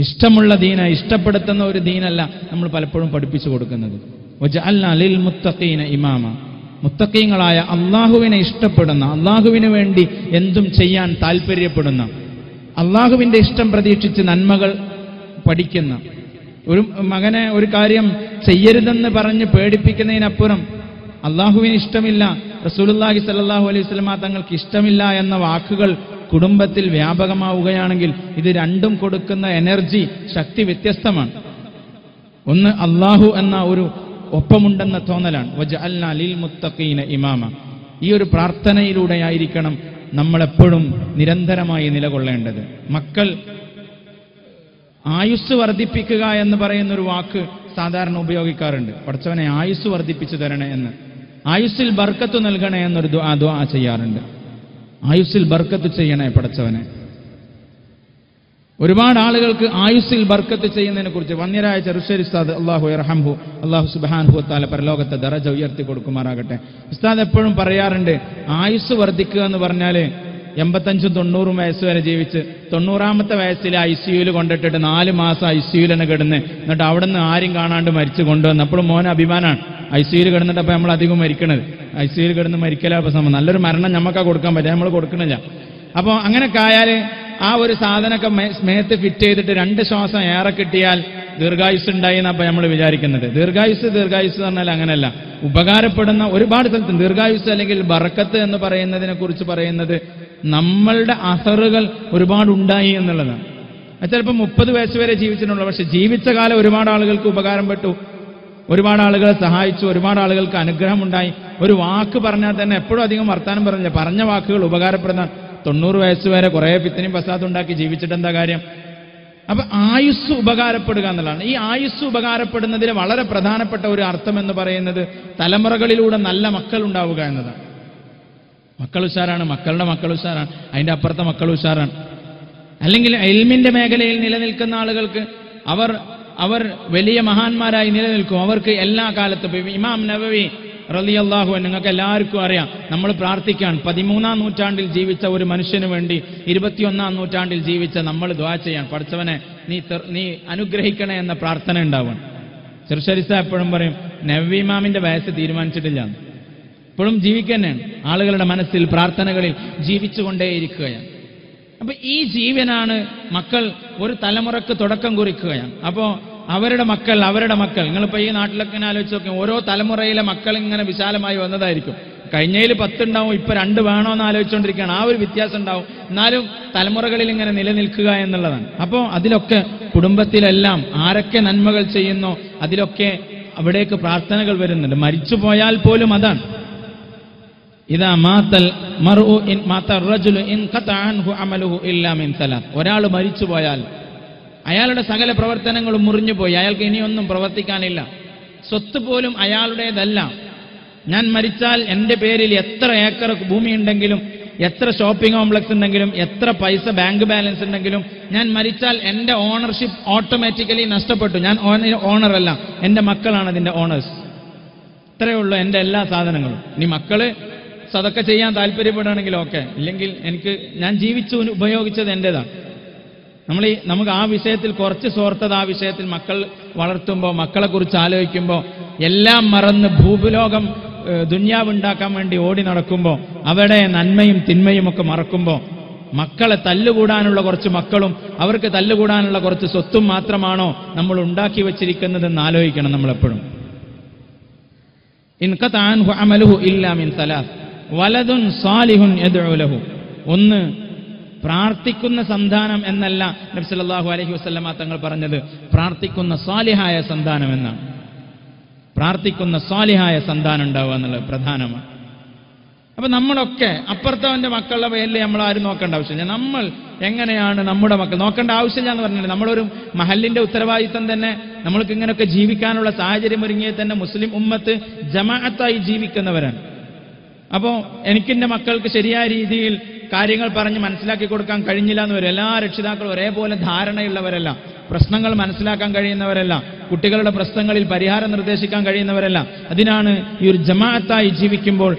ഇഷ്ടമുള്ള ദീന, ഇഷ്ടപ്പെടുത്തുന്ന ഒരു ദീനല്ല നമ്മൾ പലപ്പോഴും പഠിപ്പിച്ചു കൊടുക്കുന്നത്. വജഅൽനാ ലിൽ മുത്തഖീന ഇമാമ. മുത്തഖീങ്ങളായ അള്ളാഹുവിനെ ഇഷ്ടപ്പെടുന്ന, അള്ളാഹുവിന് വേണ്ടി എന്തും ചെയ്യാൻ താല്പര്യപ്പെടുന്ന, അള്ളാഹുവിൻ്റെ ഇഷ്ടം പ്രതീക്ഷിച്ച് നന്മകൾ പഠിക്കുന്ന ഒരു മകനെ ഒരു കാര്യം ചെയ്യരുതെന്ന് പറഞ്ഞ് പേടിപ്പിക്കുന്നതിനപ്പുറം അള്ളാഹുവിന് ഇഷ്ടമില്ല, റസൂലുള്ളാഹി സ്വല്ലല്ലാഹു അലൈഹി വസല്ലമ തങ്ങൾക്ക് ഇഷ്ടമില്ല എന്ന വാക്കുകൾ കുടുംബത്തിൽ വ്യാപകമാവുകയാണെങ്കിൽ ഇത് രണ്ടും കൊടുക്കുന്ന എനർജി, ശക്തി വ്യത്യസ്തമാണ്. ഒന്ന് അള്ളാഹു എന്ന ഒരു ഒപ്പമുണ്ടെന്ന തോന്നലാണ്. വജഅൽനാ ലിൽ മുത്തഖീന ഇമാമ. ഈ ഒരു പ്രാർത്ഥനയിലൂടെയായിരിക്കണം നമ്മളെപ്പോഴും നിരന്തരമായി നിലകൊള്ളേണ്ടത്. മക്കൾ ആയുസ് വർദ്ധിപ്പിക്കുക എന്ന് പറയുന്നൊരു വാക്ക് സാധാരണ ഉപയോഗിക്കാറുണ്ട്. പടച്ചവനെ ആയുസ് വർദ്ധിപ്പിച്ചു തരണേ എന്ന്, ആയുസ്സിൽ ബർക്കത്ത് നൽകണേ എന്നൊരു ദുആ ചെയ്യാറുണ്ട്. ആയുസ്സിൽ ബർക്കത്ത് ചെയ്യണേ പടച്ചവനെ. ഒരുപാട് ആളുകൾക്ക് ആയുസ്സിൽ ബർക്കത്ത് ചെയ്യുന്നതിനെ കുറിച്ച് വന്യരായ ചെറുശ്ശേരി ഉസ്താദ് അല്ലാഹു യർഹംഹു, അല്ലാഹു സുബ്ഹാനഹു വ തആല പരലോകത്തെ ദറജ ഉയർത്തി കൊടുക്കുമാറാകട്ടെ, ഉസ്താദ് എപ്പോഴും പറയാറുണ്ട്, ആയുസ് വർദ്ധിക്കുക എന്ന് പറഞ്ഞാൽ 85-90 വയസ്സ് വരെ ജീവിച്ച് 90ാമത്തെ വയസ്സിൽ ICUയിൽ കൊണ്ടിട്ടിട്ട് 4 മാസം ICUയിൽ തന്നെ കിടന്ന്, എന്നിട്ട് അവിടെ നിന്ന് ആരും കാണാണ്ട് മരിച്ചു കൊണ്ടുവന്ന്. അപ്പോഴും മോനെ അഭിമാനമാണ് ICUയിൽ കിടന്നിട്ട്. അപ്പോൾ നമ്മൾ അധികം മരിക്കണത് ICUയിൽ കിടന്ന് മരിക്കലപ്പോൾ സമയം നല്ലൊരു മരണം നമുക്കാ കൊടുക്കാൻ പറ്റുക, നമ്മൾ കൊടുക്കണില്ല. അപ്പോൾ അങ്ങനെയൊക്കെ ആയാൽ ആ ഒരു സാധനമൊക്കെ സ്മേഹത്ത് ഫിറ്റ് ചെയ്തിട്ട് 2 ശ്വാസം ഏറെ കിട്ടിയാൽ ദീർഘായുസ് ഉണ്ടായി എന്നപ്പോൾ നമ്മൾ വിചാരിക്കുന്നത്. ദീർഘായുസ് പറഞ്ഞാൽ അങ്ങനെയല്ല, ഉപകാരപ്പെടുന്ന ഒരുപാട് സ്ഥലത്ത് ദീർഘായുസ് അല്ലെങ്കിൽ ബറക്കത്ത് എന്ന് പറയുന്നതിനെ കുറിച്ച് പറയുന്നത് നമ്മളുടെ അസറുകൾ ഒരുപാട് ഉണ്ടായി എന്നുള്ളതാണ്. ചിലപ്പോൾ 30 വയസ്സ് വരെ ജീവിച്ചിട്ടുള്ളൂ, പക്ഷെ ജീവിച്ച കാലം ഒരുപാട് ആളുകൾക്ക് ഉപകാരപ്പെട്ടു, ഒരുപാട് ആളുകളെ സഹായിച്ചു, ഒരുപാട് ആളുകൾക്ക് അനുഗ്രഹമുണ്ടായി. ഒരു വാക്ക് പറഞ്ഞാൽ തന്നെ എപ്പോഴും അധികം വർത്താനം പറഞ്ഞില്ല, പറഞ്ഞ വാക്കുകൾ ഉപകാരപ്പെടുന്ന 90 വയസ്സ് വരെ കുറേ ഫിത്തനയും ഫസാദും ഉണ്ടാക്കി ജീവിച്ചിട്ട് എന്താ കാര്യം? അപ്പൊ ആയുസ് ഉപകാരപ്പെടുക എന്നുള്ളതാണ്. ഈ ആയുസ് ഉപകാരപ്പെടുന്നതിന് വളരെ പ്രധാനപ്പെട്ട ഒരു അർത്ഥം എന്ന് പറയുന്നത് തലമുറകളിലൂടെ നല്ല മക്കൾ ഉണ്ടാവുക എന്നതാണ്. മക്കൾ ഉഷാറാണ്, മക്കളുടെ മക്കൾ ഉഷാറാണ്, അതിൻ്റെ അപ്പുറത്തെ മക്കൾ ഉഷാറാണ്. അല്ലെങ്കിൽ ഇൽമിന്റെ മേഖലയിൽ നിലനിൽക്കുന്ന ആളുകൾക്ക് അവർ വലിയ മഹാന്മാരായി നിലനിൽക്കും. അവർക്ക് എല്ലാ കാലത്തും ഇമാം നവവി റളിയല്ലാഹു അൻഹു നിങ്ങൾക്ക് എല്ലാവർക്കും അറിയാം. നമ്മൾ പ്രാർത്ഥിക്കാൻ 13ാം നൂറ്റാണ്ടിൽ ജീവിച്ച ഒരു മനുഷ്യന് വേണ്ടി 21ാം നൂറ്റാണ്ടിൽ ജീവിച്ച നമ്മൾ ദുആ ചെയ്യാൻ, പഠിച്ചവനെ നീ അനുഗ്രഹിക്കണേ എന്ന പ്രാർത്ഥന ഉണ്ടാവണം. ചെറുശ്ശേരി സാഹിബ് എപ്പോഴും പറയും, നവവി ഇമാമിന്റെ വയസ്സ് തീരുമാനിച്ചിട്ടില്ല, ഇപ്പോഴും ജീവിക്കുന്നതാണ്. ആളുകളുടെ മനസ്സിൽ പ്രാർത്ഥനകളിൽ ജീവിച്ചുകൊണ്ടേയിരിക്കുകയാണ്. അപ്പൊ ഈ ജീവനാണ് മക്കൾ ഒരു തലമുറക്ക് തുടക്കം കുറിക്കുകയാണ്. അപ്പോൾ അവരുടെ മക്കൾ നിങ്ങളിപ്പോൾ ഈ നാട്ടിലൊക്കെ ഇങ്ങനെ ആലോചിച്ച് നോക്കി, ഓരോ തലമുറയിലെ മക്കൾ ഇങ്ങനെ വിശാലമായി വന്നതായിരിക്കും. കഴിഞ്ഞതിൽ 10 ഉണ്ടാവും, ഇപ്പൊ 2 വേണോന്ന് ആലോചിച്ചുകൊണ്ടിരിക്കുകയാണ്. ആ ഒരു വ്യത്യാസം ഉണ്ടാവും. എന്നാലും തലമുറകളിൽ ഇങ്ങനെ നിലനിൽക്കുക എന്നുള്ളതാണ്. അപ്പോൾ അതിലൊക്കെ കുടുംബത്തിലെല്ലാം ആരൊക്കെ നന്മകൾ ചെയ്യുന്നോ അതിലൊക്കെ അവിടേക്ക് പ്രാർത്ഥനകൾ വരുന്നുണ്ട്. മരിച്ചുപോയാൽ പോലും അതാണ്. ഇദാ മാതൽ മർഉ ഇൻ മാത റജുലു ഇൻ ഖതഅ അൻഹു അമലുഹു ഇല്ലാ മിൻ സലാത്ത്. ഒരാൾ മരിച്ചുപോയാൽ അയാളുടെ സകല പ്രവർത്തനങ്ങളും മുറിഞ്ഞുപോയി, അയാൾക്ക് ഇനിയൊന്നും പ്രവർത്തിക്കാനില്ല. സ്വത്ത് പോലും അയാളുടേതല്ല. ഞാൻ മരിച്ചാൽ എൻ്റെ പേരിൽ എത്ര ഏക്കർ ഭൂമി ഉണ്ടെങ്കിലും, എത്ര ഷോപ്പിംഗ് കോംപ്ലക്സ് ഉണ്ടെങ്കിലും, എത്ര പൈസ ബാങ്ക് ബാലൻസ് ഉണ്ടെങ്കിലും, ഞാൻ മരിച്ചാൽ എൻ്റെ ഓണർഷിപ്പ് ഓട്ടോമാറ്റിക്കലി നഷ്ടപ്പെട്ടു. ഞാൻ ഓണറല്ല, എൻ്റെ മക്കളാണ് അതിൻ്റെ ഓണേഴ്സ്. ഇത്രയേ ഉള്ളൂ എൻ്റെ എല്ലാ സാധനങ്ങളും. ഇനി മക്കള് സദക്ക ചെയ്യാൻ താല്പര്യപ്പെടുകയാണെങ്കിൽ ഓക്കെ, ഇല്ലെങ്കിൽ ഞാൻ ജീവിച്ചു ഉപയോഗിച്ചത് എൻ്റെതാണ്. നമുക്ക് ആ വിഷയത്തിൽ കുറച്ച് സ്വാർത്ഥത, ആ വിഷയത്തിൽ മക്കൾ വളർത്തുമ്പോൾ, മക്കളെക്കുറിച്ച് ആലോചിക്കുമ്പോൾ, എല്ലാം മറന്ന് ഭൂലോകം ദുന്യാവുണ്ടാക്കാൻ വേണ്ടി ഓടി നടക്കുമ്പോൾ, അവിടെ നന്മയും തിന്മയും ഒക്കെ മറക്കുമ്പോൾ, മക്കളെ തല്ലുകൂടാനുള്ള കുറച്ച് മക്കളും അവർക്ക് തല്ലുകൂടാനുള്ള കുറച്ച് സ്വത്തും മാത്രമാണോ നമ്മൾ ഉണ്ടാക്കി വച്ചിരിക്കുന്നതെന്ന് ആലോചിക്കണം നമ്മളെപ്പോഴും. ഇൻ ഖതഅ അൻഹു അമലുഹു ഇല്ലാ മിൻ സലാത്ത് വലദുൻ സാലിഹുൻ യദ്ഉ ലഹു. ഒന്ന്, പ്രാർത്ഥിക്കുന്ന സന്താനം എന്നല്ല നബി സല്ലല്ലാഹു അലൈഹി വസല്ലമ തങ്ങൾ പറഞ്ഞത്, പ്രാർത്ഥിക്കുന്ന സാലിഹായ സന്താനം എന്നാണ്. പ്രാർത്ഥിക്കുന്ന സാലിഹായ സന്താനം ഉണ്ടാവുക എന്നുള്ളത് പ്രധാനമാണ്. അപ്പൊ നമ്മളൊക്കെ അപ്പുറത്തവന്റെ മക്കളുടെ പേരിൽ നമ്മൾ ആരും നോക്കേണ്ട ആവശ്യമില്ല. നമ്മൾ എങ്ങനെയാണ് നമ്മുടെ മക്കൾ നോക്കേണ്ട ആവശ്യമില്ല എന്ന് പറഞ്ഞില്ല. നമ്മളൊരു മഹല്ലിന്റെ ഉത്തരവാദിത്തം തന്നെ, നമ്മൾക്ക് ഇങ്ങനെയൊക്കെ ജീവിക്കാനുള്ള സാഹചര്യം ഒരുങ്ങിയ തന്നെ മുസ്ലിം ഉമ്മത്ത് ജമാഅത്തായി ജീവിക്കുന്നവരാണ്. അപ്പോൾ എനിക്കെൻ്റെ മക്കൾക്ക് ശരിയായ രീതിയിൽ കാര്യങ്ങൾ പറഞ്ഞ് മനസ്സിലാക്കി കൊടുക്കാൻ കഴിഞ്ഞില്ല എന്ന് വരും. എല്ലാ രക്ഷിതാക്കളും ഒരേപോലെ ധാരണയുള്ളവരല്ല, പ്രശ്നങ്ങൾ മനസ്സിലാക്കാൻ കഴിയുന്നവരല്ല, കുട്ടികളുടെ പ്രശ്നങ്ങളിൽ പരിഹാരം നിർദ്ദേശിക്കാൻ കഴിയുന്നവരല്ല. അതിനാണ് ഈ ഒരു ജമാഅത്തായി ജീവിക്കുമ്പോൾ,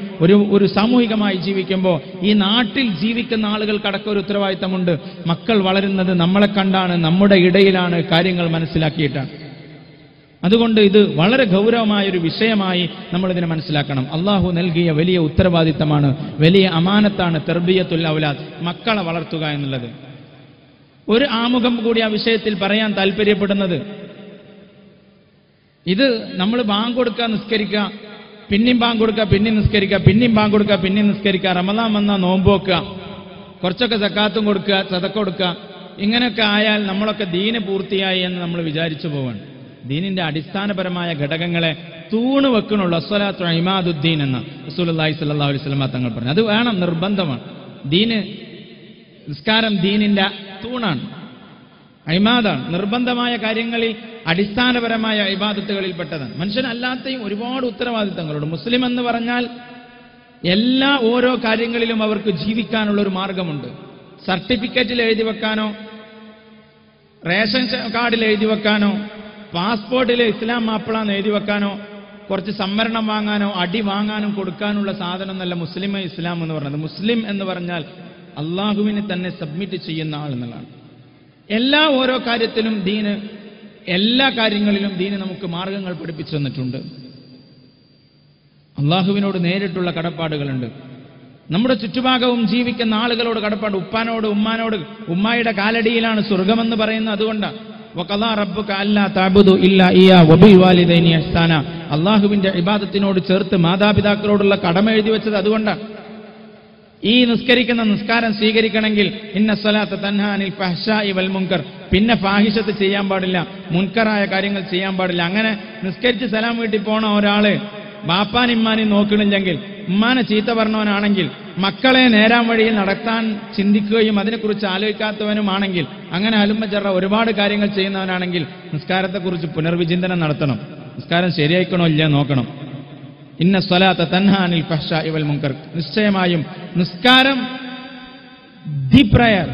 ഒരു സാമൂഹികമായി ജീവിക്കുമ്പോൾ, ഈ നാട്ടിൽ ജീവിക്കുന്ന ആളുകൾക്കടക്കം ഒരു ഉത്തരവാദിത്തമുണ്ട്. മക്കൾ വളരുന്നത് നമ്മളെ കണ്ടാണ്, നമ്മുടെ ഇടയിലാണ്, കാര്യങ്ങൾ മനസ്സിലാക്കിയിട്ടാണ്. അതുകൊണ്ട് ഇത് വളരെ ഗൗരവമായൊരു വിഷയമായി നമ്മളിതിനെ മനസ്സിലാക്കണം. അള്ളാഹു നൽകിയ വലിയ ഉത്തരവാദിത്തമാണ്, വലിയ അമാനത്താണ് തർബിയത്തുൽ ഔലാദ്, മക്കളെ വളർത്തുക എന്നുള്ളത്. ഒരു ആമുഖം കൂടി ആ വിഷയത്തിൽ പറയാൻ താല്പര്യപ്പെടുന്നത്, ഇത് നമ്മൾ ബാങ്ക് കൊടുക്കുക, നിസ്കരിക്കുക, പിന്നെയും ബാങ്ക് കൊടുക്കുക, പിന്നെയും നിസ്കരിക്കുക, പിന്നെയും ബാങ്ക് കൊടുക്കുക, പിന്നെയും നിസ്കരിക്കുക, റമദാൻ വന്നാൽ നോമ്പ് വെക്കുക, കുറച്ചൊക്കെ സക്കാത്തും കൊടുക്കുക, സദക്ക കൊടുക്കുക, ഇങ്ങനെയൊക്കെ ആയാൽ നമ്മളൊക്കെ ദീന് പൂർത്തിയായി എന്ന് നമ്മൾ വിചാരിച്ചു പോവാണ്. ദീനിന്റെ അടിസ്ഥാനപരമായ ഘടകങ്ങളെ തൂണ് വെക്കണുള്ളൂ. അസ്സലാത്തു ഇമാദുദ്ദീൻ എന്ന് റസൂലുള്ളാഹി സ്വല്ലല്ലാഹു അലൈഹി വസല്ലം തങ്ങൾ പറഞ്ഞു. അത് വേണം, നിർബന്ധമാണ്. നിസ്കാരം ദീനിന്റെ തൂണാണ്, ഇമാദാണ്. നിർബന്ധമായ കാര്യങ്ങളിൽ അടിസ്ഥാനപരമായ ഇബാദത്തുകളിൽപ്പെട്ടതാണ്. മനുഷ്യനല്ലാത്തയും ഒരുപാട് ഉത്തരവാദിത്തങ്ങളുണ്ട്. മുസ്ലിം എന്ന് പറഞ്ഞാൽ ഓരോ കാര്യങ്ങളിലും അവർക്ക് ജീവിക്കാനുള്ള ഒരു മാർഗമുണ്ട്. സർട്ടിഫിക്കറ്റിൽ എഴുതി വെക്കാനോ, റേഷൻ കാർഡിൽ എഴുതി വെക്കാനോ, പാസ്പോർട്ടിൽ ഇസ്ലാം മാപ്പിളാന്ന് എഴുതി വെക്കാനോ, കുറച്ച് സംവരണം വാങ്ങാനോ, അടി വാങ്ങാനും കൊടുക്കാനുള്ള സാധനം എന്നല്ല മുസ്ലിം ഇസ്ലാം എന്ന് പറയുന്നത്. മുസ്ലിം എന്ന് പറഞ്ഞാൽ അള്ളാഹുവിനെ തന്നെ സബ്മിറ്റ് ചെയ്യുന്ന ആൾ എന്നുള്ളതാണ്. ഓരോ കാര്യത്തിലും എല്ലാ കാര്യങ്ങളിലും ദീന് നമുക്ക് മാർഗങ്ങൾ പഠിപ്പിച്ചു തന്നിട്ടുണ്ട്. അള്ളാഹുവിനോട് നേരിട്ടുള്ള കടപ്പാടുകളുണ്ട്. നമ്മുടെ ചുറ്റുഭാഗവും ജീവിക്കുന്ന ആളുകളോട് കടപ്പാട്. ഉപ്പാനോട്, ഉമ്മാനോട്, ഉമ്മായുടെ കാലടിയിലാണ് സ്വർഗമെന്ന് പറയുന്നത്. അതുകൊണ്ടാണ് വഖദാ റബ്ബുക അല്ലാ തഅബുദു ഇല്ലാ ഇയ്യാ വബിൽ വാലിദൈനി ഇഹ്സാന. അള്ളാഹുവിന്റെ ഇബാദത്തിനോട് ചേർത്ത് മാതാപിതാക്കളോടുള്ള കടമ എഴുതി വെച്ചത് അതുകൊണ്ടാണ്. ഈ നിസ്കരിക്കുന്ന നിസ്കാരം സ്വീകരിക്കണമെങ്കിൽ ഇന്ന സ്വലാത്ത തൻഹാ അനിൽ ഫഹ്ശാഇ വൽ മുൻകർ, പിന്നെ ഫാഹിഷത്ത് ചെയ്യാൻ പാടില്ല, മുൻകറായ കാര്യങ്ങൾ ചെയ്യാൻ പാടില്ല. അങ്ങനെ നിസ്കരിച്ച് സലാം വീട്ടിൽ പോണ ഒരാള് ബാപ്പാനിമ്മാനി നോക്കണില്ലെങ്കിൽ, ഉമ്മാനെ ചീത്ത പറഞ്ഞവനാണെങ്കിൽ, മക്കളെ നേരാൻ വഴിയിൽ നടത്താൻ ചിന്തിക്കുകയും അതിനെക്കുറിച്ച് ആലോചിക്കാത്തവനുമാണെങ്കിൽ, അങ്ങനെ അലുമ്മജറ ഒരുപാട് കാര്യങ്ങൾ ചെയ്യുന്നവനാണെങ്കിൽ നിസ്കാരത്തെക്കുറിച്ച് പുനർവിചിന്തനം നടത്തണം. നിസ്കാരം ശരിയായിക്കണോ ഇല്ല നോക്കണം. ഇന്ന സ്വലാത്ത തൻഹാ അനിൽ ഫഹ്ശാഇ വൽ മുൻകർ, നിശ്ചയമായും നിസ്കാരം, ദി പ്രയർ,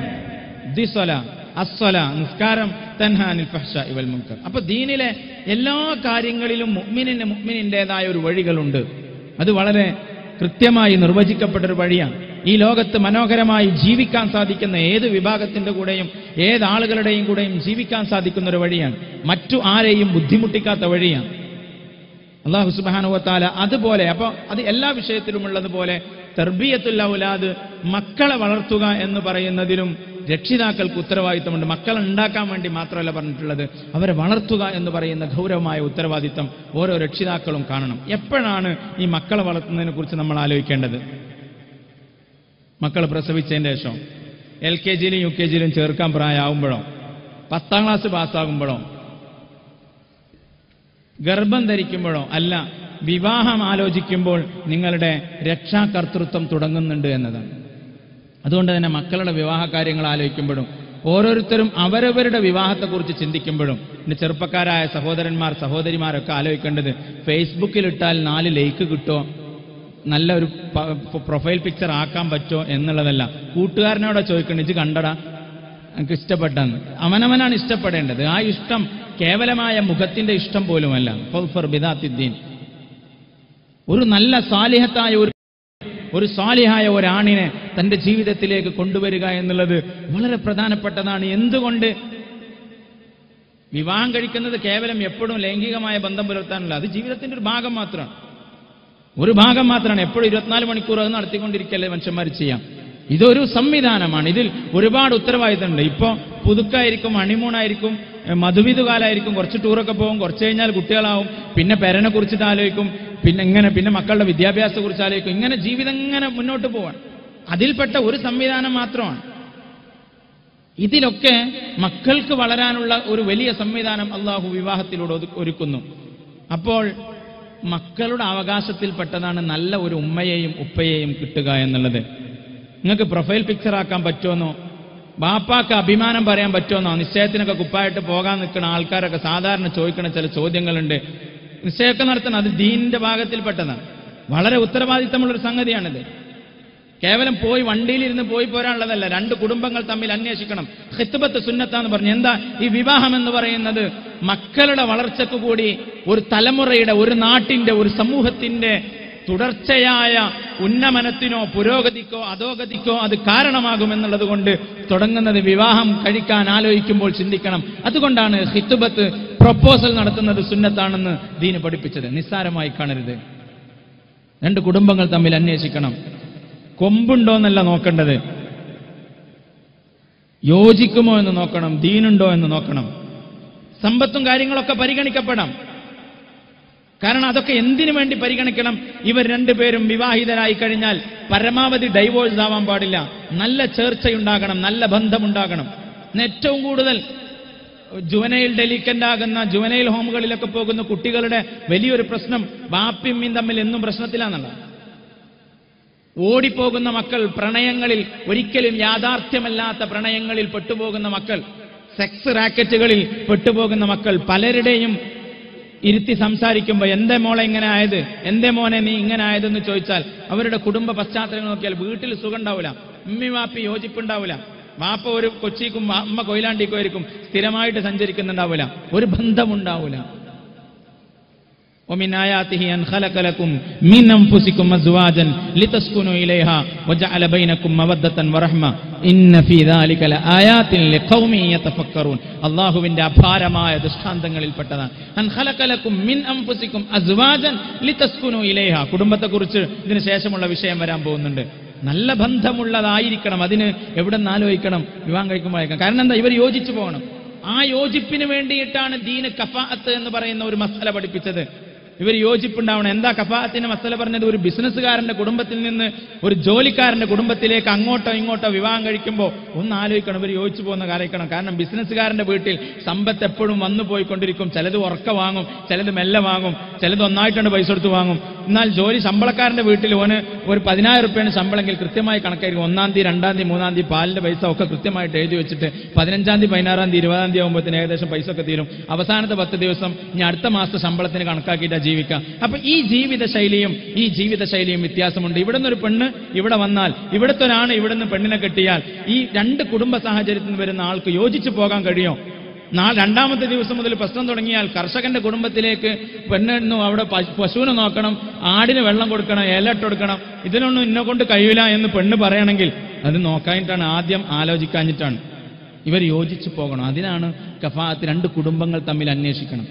ദി സ്വലാ, അസ്സലാ, നിസ്കാരം തൻഹാ അനിൽ ഫഹ്ശാഇ വൽ മുൻകർ. അപ്പൊ ദീനിലെ എല്ലാ കാര്യങ്ങളിലും മുഅ്മിനിന്റേതായ ഒരു വഴികളുണ്ട്. അത് വളരെ കൃത്യമായി നിർവചിക്കപ്പെട്ടൊരു വഴിയാണ്. ഈ ലോകത്ത് മനോഹരമായി ജീവിക്കാൻ സാധിക്കുന്ന ഏത് വിഭാഗത്തിന്റെ കൂടെയും ഏതാളുകളുടെയും കൂടെയും ജീവിക്കാൻ സാധിക്കുന്ന ഒരു വഴിയാണ്. മറ്റു ആരെയും ബുദ്ധിമുട്ടിക്കാത്ത വഴിയാണ്. അല്ലാഹു സുബ്ഹാനഹു വ തആല അതുപോലെ, അപ്പോൾ അത് എല്ലാ വിഷയത്തിലുമുള്ളതുപോലെ തർബിയത്തുൽ ഔലാദ്, മക്കളെ വളർത്തുക എന്ന് പറയുന്നതിലും രക്ഷിതാക്കൾക്ക് ഉത്തരവാദിത്തമുണ്ട്. മക്കളെ ഉണ്ടാക്കാൻ വേണ്ടി മാത്രമല്ല പറഞ്ഞിട്ടുള്ളത്, അവരെ വളർത്തുക എന്ന് പറയുന്ന ഗൗരവമായ ഉത്തരവാദിത്തം ഓരോ രക്ഷിതാക്കളും കാണണം. എപ്പോഴാണ് ഈ മക്കളെ വളർത്തുന്നതിനെ കുറിച്ച് നമ്മൾ ആലോചിക്കേണ്ടത്? മക്കൾ പ്രസവിച്ചതിന് ശേഷം, LKG യിലും UKG യിലും ചേർക്കാൻ പ്രായമാകുമ്പോഴോ, 10ാം ക്ലാസ് പാസ്സാകുമ്പോഴോ, ഗർഭം ധരിക്കുമ്പോഴോ അല്ല, വിവാഹം ആലോചിക്കുമ്പോൾ നിങ്ങളുടെ രക്ഷാകർതൃത്വം തുടങ്ങുന്നുണ്ട് എന്നതാണ്. അതുകൊണ്ട് തന്നെ മക്കളുടെ വിവാഹ കാര്യങ്ങൾ ആലോചിക്കുമ്പോഴും ഓരോരുത്തരും അവരവരുടെ വിവാഹത്തെക്കുറിച്ച് ചിന്തിക്കുമ്പോഴും എൻ്റെ ചെറുപ്പക്കാരായ സഹോദരന്മാർ സഹോദരിമാരൊക്കെ ആലോചിക്കേണ്ടത് ഫേസ്ബുക്കിലിട്ടാൽ 4 ലൈക്ക് കിട്ടുമോ, നല്ലൊരു പ്രൊഫൈൽ പിക്ചർ ആക്കാൻ പറ്റുമോ എന്നുള്ളതല്ല. കൂട്ടുകാരനോടെ ചോദിക്കണം, ഇത് കണ്ടടാ എനിക്ക് ഇഷ്ടപ്പെട്ടെന്ന്. അവനവനാണ് ഇഷ്ടപ്പെടേണ്ടത്. ആ ഇഷ്ടം കേവലമായ മുഖത്തിന്റെ ഇഷ്ടം പോലുമല്ല. ഫൗഫർ ബിദാത്തിദ്ദീൻ, ഒരു നല്ല സാലിഹത്തായ ഒരു സാലിഹായ ഒരാണിനെ തന്റെ ജീവിതത്തിലേക്ക് കൊണ്ടുവരിക എന്നുള്ളത് വളരെ പ്രധാനപ്പെട്ടതാണ്. എന്തുകൊണ്ട്? വിവാഹം കഴിക്കുന്നത് കേവലം എപ്പോഴും ലൈംഗികമായ ബന്ധം പുലർത്താനുള്ള, അത് ജീവിതത്തിന്റെ ഒരു ഭാഗം മാത്രമാണ്. എപ്പോഴും 24 മണിക്കൂർ അത് നടത്തിക്കൊണ്ടിരിക്കല്ലേ മനുഷ്യന്മാർ ചെയ്യാം. ഇതൊരു സംവിധാനമാണ്. ഇതിൽ ഒരുപാട് ഉത്തരവാദിത്തമുണ്ട്. ഇപ്പോൾ പുതുക്കായിരിക്കും, ഹണിമൂണായിരിക്കും, മധുവിധുകാലായിരിക്കും, കുറച്ച് ടൂറൊക്കെ പോകും, കുറച്ച് കഴിഞ്ഞാൽ കുട്ടികളാവും, പിന്നെ പെരനെ കുറിച്ചിട്ട് ആലോചിക്കും, പിന്നെ മക്കളുടെ വിദ്യാഭ്യാസത്തെ കുറിച്ച് ആലോചിക്കും. ഇങ്ങനെ ജീവിതം ഇങ്ങനെ മുന്നോട്ട് പോവാൻ അതിൽപ്പെട്ട ഒരു സംവിധാനം മാത്രമാണ്. ഇതിലൊക്കെ മക്കൾക്ക് വളരാനുള്ള ഒരു വലിയ സംവിധാനം അള്ളാഹു വിവാഹത്തിലൂടെ ഒരുക്കുന്നു. അപ്പോൾ മക്കളുടെ അവകാശത്തിൽപ്പെട്ടതാണ് നല്ല ഒരു ഉമ്മയെയും ഉപ്പയെയും കിട്ടുക എന്നുള്ളത്. നിങ്ങൾക്ക് പ്രൊഫൈൽ പിക്ചർ ആക്കാൻ പറ്റുമെന്നോ, ബാപ്പാക്ക് അഭിമാനം പറയാൻ പറ്റുമെന്നോ, നിശ്ചയത്തിനൊക്കെ കുപ്പായിട്ട് പോകാൻ നിൽക്കുന്ന ആൾക്കാരൊക്കെ സാധാരണ ചോദിക്കുന്ന ചില ചോദ്യങ്ങളുണ്ട്. നിശ്ചയമൊക്കെ നടത്തണം, അത് ദീനിന്റെ ഭാഗത്തിൽപ്പെട്ടതാണ്. വളരെ ഉത്തരവാദിത്തമുള്ളൊരു സംഗതിയാണിത്. കേവലം വണ്ടിയിലിരുന്ന് പോയി പോരാനുള്ളതല്ല. 2 കുടുംബങ്ങൾ തമ്മിൽ അന്വേഷിക്കണം. ഖിത്ബത്ത് സുന്നത്താന്ന് പറഞ്ഞു. എന്താ ഈ വിവാഹം എന്ന് പറയുന്നത്? മക്കളുടെ വളർച്ചയ്ക്ക് കൂടി ഒരു തലമുറയുടെ, ഒരു നാട്ടിന്റെ, ഒരു സമൂഹത്തിന്റെ തുടർച്ചയായ ഉന്നമനത്തിനോ പുരോഗതിക്കോ അധോഗതിക്കോ അത് കാരണമാകുമെന്നുള്ളത് കൊണ്ട് തുടങ്ങുന്നത് വിവാഹം കഴിക്കാൻ ആലോചിക്കുമ്പോൾ ചിന്തിക്കണം. അതുകൊണ്ടാണ് ഖിത്ബത്ത്, പ്രൊപ്പോസൽ നടത്തുന്നത് സുന്നത്താണെന്ന് ദീന് പഠിപ്പിച്ചത്. നിസ്സാരമായി കാണരുത്. 2 കുടുംബങ്ങൾ തമ്മിൽ അന്വേഷിക്കണം. കൊമ്പുണ്ടോന്നല്ല നോക്കേണ്ടത്, യോജിക്കുമോ എന്ന് നോക്കണം, ദീനുണ്ടോ എന്ന് നോക്കണം. സമ്പത്തും കാര്യങ്ങളൊക്കെ പരിഗണിക്കപ്പെടാം. കാരണം അതൊക്കെ എന്തിനു വേണ്ടി പരിഗണിക്കണം? ഇവർ 2 പേരും വിവാഹിതരായി കഴിഞ്ഞാൽ പരമാവധി ഡൈവോഴ്സ് ആവാൻ പാടില്ല. നല്ല ചേർച്ചയുണ്ടാകണം, നല്ല ബന്ധമുണ്ടാകണം. ഏറ്റവും കൂടുതൽ ജുവനൈൽ ഡെലിക്കന്റ് ആകുന്ന ജുവനൈൽ ഹോമുകളിലൊക്കെ പോകുന്ന കുട്ടികളുടെ വലിയൊരു പ്രശ്നം ബാപ്പയും ഉമ്മയും തമ്മിൽ എന്നും പ്രശ്നത്തിലാണെന്നുള്ള. ഓടിപ്പോകുന്ന മക്കൾ, പ്രണയങ്ങളിൽ, ഒരിക്കലും യാഥാർത്ഥ്യമല്ലാത്ത പ്രണയങ്ങളിൽ പെട്ടുപോകുന്ന മക്കൾ, സെക്സ് റാക്കറ്റുകളിൽ പെട്ടുപോകുന്ന മക്കൾ, പലരുടെയും ഇരുത്തി സംസാരിക്കുമ്പോൾ എന്റെ മോളെ ഇങ്ങനെ ആയത്, എന്റെ മോനെ നീ ഇങ്ങനെ ആയതെന്ന് ചോദിച്ചാൽ അവരുടെ കുടുംബ പശ്ചാത്തലങ്ങൾ നോക്കിയാൽ വീട്ടിൽ സുഖം ഉണ്ടാവില്ല, ഉമ്മി വാപ്പി യോജിപ്പുണ്ടാവില്ല. വാപ്പ ഒരു കൊച്ചിക്കും അമ്മ കൊയിലാണ്ടിക്കും ആയിരിക്കും സ്ഥിരമായിട്ട് സഞ്ചരിക്കുന്നുണ്ടാവില്ല, ഒരു ബന്ധമുണ്ടാവില്ല. ومن آياته أن خلق لكم من أنفسكم أزواجا لتسكنوا إليها وجعل بينكم مودة ورحمة إن في ذلك لآيات لقوم يتفكرون. അല്ലാഹുവിന്റെ അപാരമായ ദൃഷ്ടാന്തങ്ങളിൽപ്പെട്ടതാണ്. അൻ ഖലഖ ലക്കും മിൻ അൻഫുസിക്കും അസ്വാജൻ ലിതസ്കുനു ഇലൈഹ. കുടുംബത്തെക്കുറിച്ച് ഇതിനു ശേഷമുള്ള വിഷയം വരാൻ പോകുന്നുണ്ട്. നല്ല ബന്ധമുള്ളതായിരിക്കണം. അതിന് എവിടെ നിന്ന് ആലോചിക്കണം? വിവാഹം കഴിക്കുമ്പോഴേക്കാം. കാരണം എന്താ? ഇവർ യോജിച്ചു പോകണം. ആ യോജിപ്പിന് വേണ്ടിയിട്ടാണ് ദീന് കഫാഅത്ത് എന്ന് പറയുന്ന ഒരു മസല പഠിപ്പിച്ചത്. ഇവർ യോജിപ്പുണ്ടാവണം. എന്താ കഫാഅത്തിന്റെ മസല പറഞ്ഞത്? ഒരു ബിസിനസ്സുകാരന്റെ കുടുംബത്തിൽ നിന്ന് ഒരു ജോലിക്കാരന്റെ കുടുംബത്തിലേക്ക് അങ്ങോട്ടോ ഇങ്ങോട്ടോ വിവാഹം കഴിക്കുമ്പോൾ ഒന്ന് ആലോചിക്കണം, ഇവർ യോജിച്ചു പോകുന്ന കാര്യം. കാരണം ബിസിനസ്സുകാരന്റെ വീട്ടിൽ സമ്പത്ത് എപ്പോഴും വന്നു പോയിക്കൊണ്ടിരിക്കും. ചിലത് ഉറക്ക വാങ്ങും, ചിലത് മെല്ലെ വാങ്ങും, ചിലത് ഒന്നായിട്ടാണ് പൈസ കൊടുത്ത് വാങ്ങും. എന്നാൽ ശമ്പളക്കാരന്റെ വീട്ടിൽ ഓന് ഒരു 10,000 രൂപയാണ് ശമ്പളമെങ്കിൽ കൃത്യമായി കണക്കായിരിക്കും. 1-ാം തീയതി 2-ാം തീയതി 3-ാം തീയതി പാലിന്റെ പൈസ ഒക്കെ കൃത്യമായിട്ട് എഴുതി വെച്ചിട്ട് 15-ാം തീയതി 16-ാം തീയതി 20-ാം തീയതി ആകുമ്പോഴത്തേന് ഏകദേശം പൈസ ഒക്കെ തീരും. അവസാനത്തെ 10 ദിവസം ഇനി അടുത്ത മാസത്തെ ശമ്പളത്തിന് കണക്കാക്കിയിട്ടാണ് ജീവിക്കാം. അപ്പൊ ഈ ജീവിതശൈലിയും വ്യത്യാസമുണ്ട്. ഇവിടുന്ന് ഒരു പെണ്ണ് ഇവിടെ വന്നാൽ, ഇവിടുത്തെ ഒരാണ് ഇവിടുന്ന് പെണ്ണിനെ കെട്ടിയാൽ ഈ 2 കുടുംബ സാഹചര്യത്തിൽ നിന്ന് വരുന്ന ആൾക്ക് യോജിച്ചു പോകാൻ കഴിയും. 2-ാമത്തെ ദിവസം മുതൽ പ്രശ്നം തുടങ്ങിയാൽ കർഷകന്റെ കുടുംബത്തിലേക്ക് പെണ്ണെന്നു അവിടെ പശുവിനെ നോക്കണം, ആടിന് വെള്ളം കൊടുക്കണം, ഇലട്ട് കൊടുക്കണം, ഇതിനൊന്നും ഇന്നെ കൊണ്ട് കഴിയില്ല എന്ന് പെണ്ണ് പറയണമെങ്കിൽ അത് നോക്കാനിട്ടാണ്, ആദ്യം ആലോചിക്കാഞ്ഞിട്ടാണ്. ഇവർ യോജിച്ചു പോകണം. അതിനാണ് കഫാഅത്ത്. 2 കുടുംബങ്ങൾ തമ്മിൽ അന്വേഷിക്കണം.